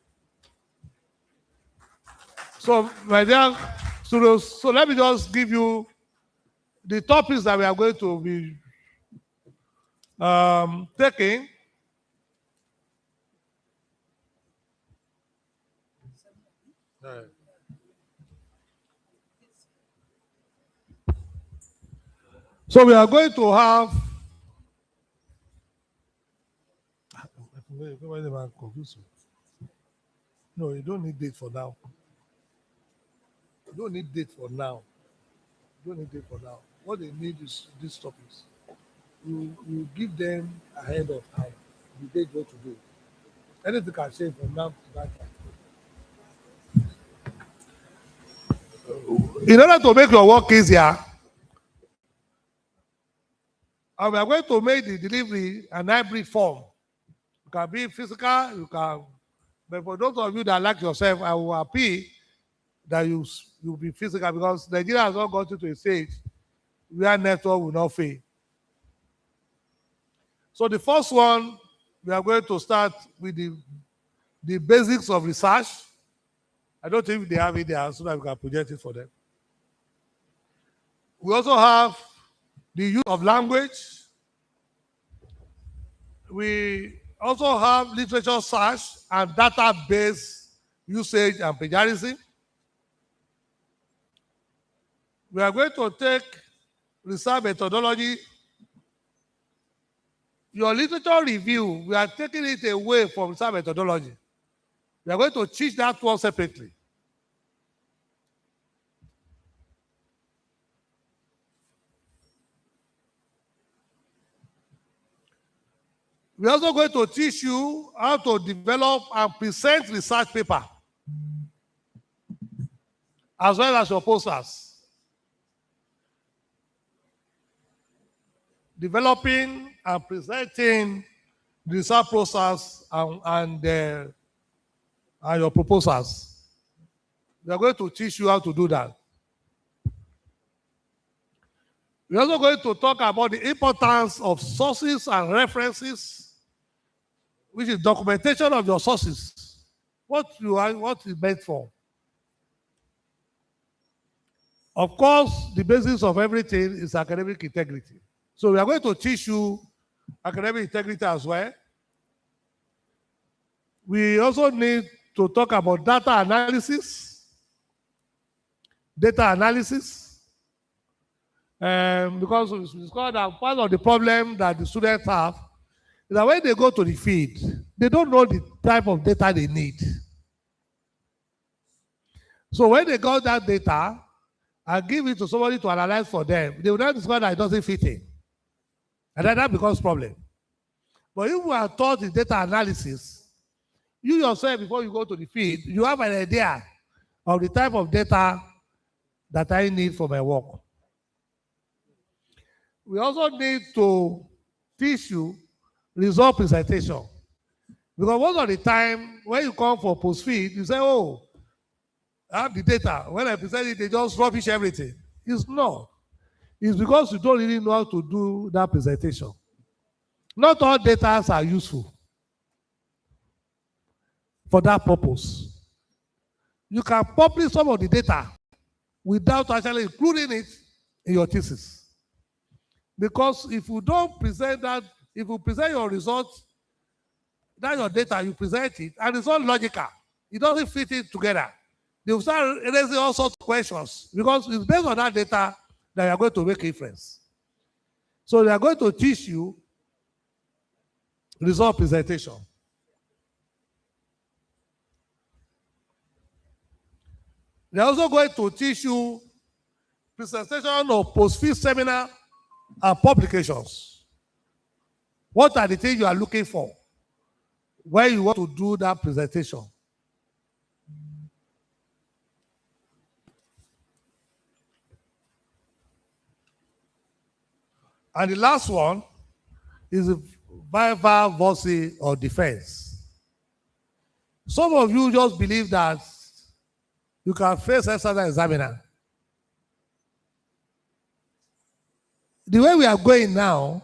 So, my dear students, so let me just give you the topics that we are going to be taking. So we are going to have no, you don't need date for now. You don't need date for now. You don't need date for now. What they need is these topics. you give them ahead of time the date what to do. Anything can change from now to that time. In order to make your work easier, and we are going to make the delivery an hybrid form. You can be physical, you can, but for those of you that like yourself, I will appeal that you be physical, because Nigeria has not gotten to a stage where network will not fail. So the first one, we are going to start with the basics of research. I don't think they have it there, so that we can project it for them. We also have the use of language. We also have literature search and database usage and plagiarism. We are going to take research methodology. Your literature review, we are taking it away from research methodology. We are going to teach that one separately. We are also going to teach you how to develop and present research paper, as well as your posters. Developing and presenting the research process and your proposals. We are going to teach you how to do that. We're also going to talk about the importance of sources and references, which is documentation of your sources, what is meant for. Of course, the basis of everything is academic integrity. So we are going to teach you academic integrity as well. We also need to talk about data analysis. Because we discovered that part of the problem that the students have is that when they go to the field, they don't know the type of data they need. So when they got that data and give it to somebody to analyze for them, they will not discover that it doesn't fit in. And then that becomes a problem. But if we are taught in data analysis, you yourself, before you go to the field, you have an idea of the type of data that I need for my work. We also need to teach you result presentation. Because most of the time, when you come for post-field, you say, oh, I have the data. When I present it, they just rubbish everything. It's not. It's because you don't really know how to do that presentation. Not all data are useful for that purpose. You can publish some of the data without actually including it in your thesis. Because if you don't present that, if you present your results, that's your data, you present it, and it's not logical. It doesn't fit it together. They will start raising all sorts of questions because it's based on that data that you are going to make inference. So they are going to teach you result presentation. They are also going to teach you presentation of post-field seminar and publications. What are the things you are looking for when you want to do that presentation? And the last one is viva voce or defense. Some of you just believe that you can face external examiner. The way we are going now,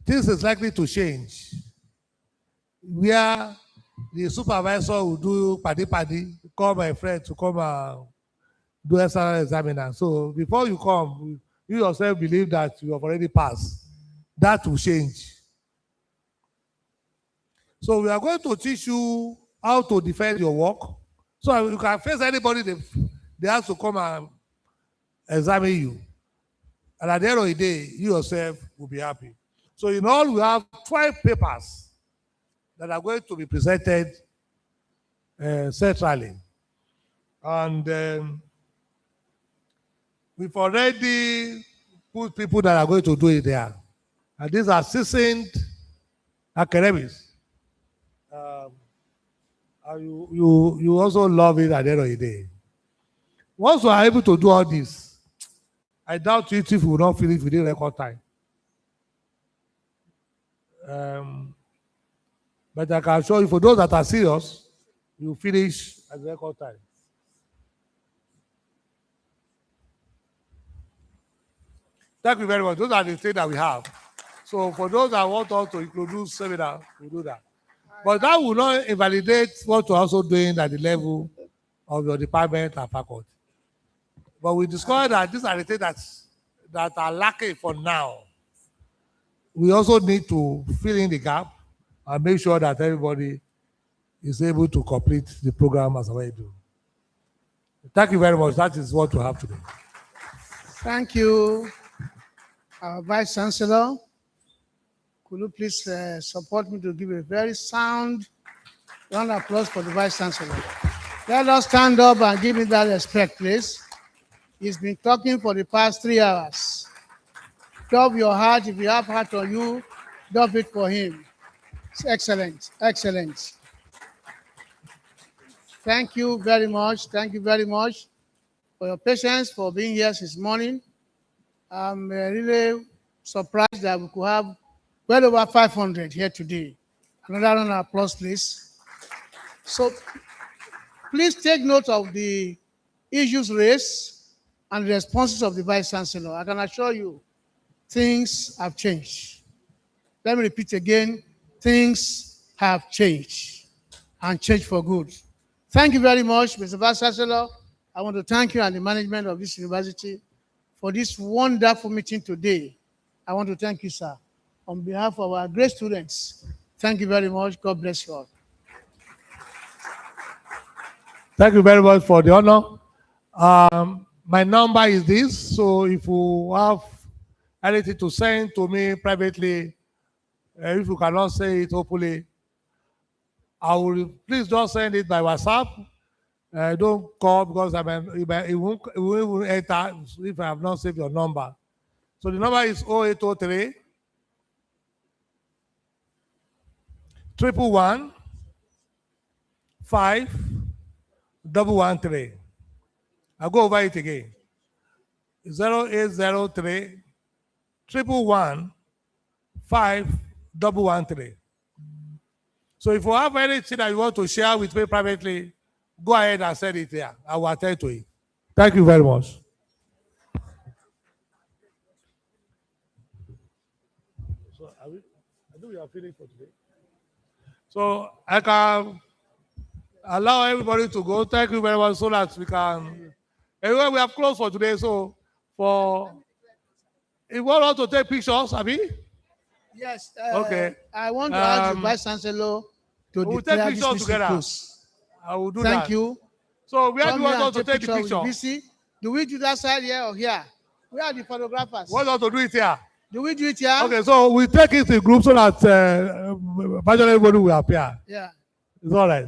things is likely to change. Where the supervisor will do paddy, call my friend to come and do external examiner. So before you come, you yourself believe that you have already passed. That will change. So we are going to teach you how to defend your work. So you can face anybody, they have to come and examine you. And at the end of the day, you yourself will be happy. So in all, we have 12 papers that are going to be presented centrally. And we've already put people that are going to do it there. And these are seasoned academics. And you also love it at the end of the day. Once you are able to do all this, I doubt it if you will not finish within record time. But I can assure you, for those that are serious, you finish at the record time. Thank you very much. Those are the things that we have. So for those that want us to introduce seminar, we'll do that. But that will not invalidate what you're also doing at the level of your department and faculty. But we discovered that these are the things that are lacking for now. We also need to fill in the gap and make sure that everybody is able to complete the program as we do. Thank you very much. That is what we have today. Thank you, our Vice Chancellor. Could you please support me to give a very sound round of applause for the Vice Chancellor? Let us stand up and give him that respect, please. He's been talking for the past 3 hours. Dove your heart. If you have heart on you, dove it for him. It's excellent, excellent. Thank you very much. Thank you very much for your patience, for being here since morning. I'm really surprised that we could have well over 500 here today. Another round of applause, please. So please take note of the issues raised and the responses of the Vice Chancellor. I can assure you, things have changed. Let me repeat again, things have changed and changed for good. Thank you very much, Mr. Vice Chancellor. I want to thank you and the management of this university for this wonderful meeting today. I want to thank you, sir. On behalf of our great students, thank you very much. God bless you all. Thank you very much for the honor. My number is this, so if you have anything to send to me privately, if you cannot say it openly, I will please don't send it by WhatsApp. Don't call because it won't enter if I have not saved your number. So the number is 0803 111 5113. I'll go over it again. 0803 111 5113. So if you have anything that you want to share with me privately, go ahead and send it there. I will attend to it. Thank you very much. So I think we are finished for today. So I can allow everybody to go. Thank you very much so that we can. Anyway, we have closed for today. So if you want to take pictures, Abi? Yes. Okay. I want to ask the Vice Chancellor to declare this meeting closed. I will do Thank that. you. So where do you want us to take the picture? picture? Olabisi? Do we do that side here or here? Where are the photographers? What want to do it here? Do we do it here? Okay, so we take it in group so that everybody will appear. Yeah. It's all right.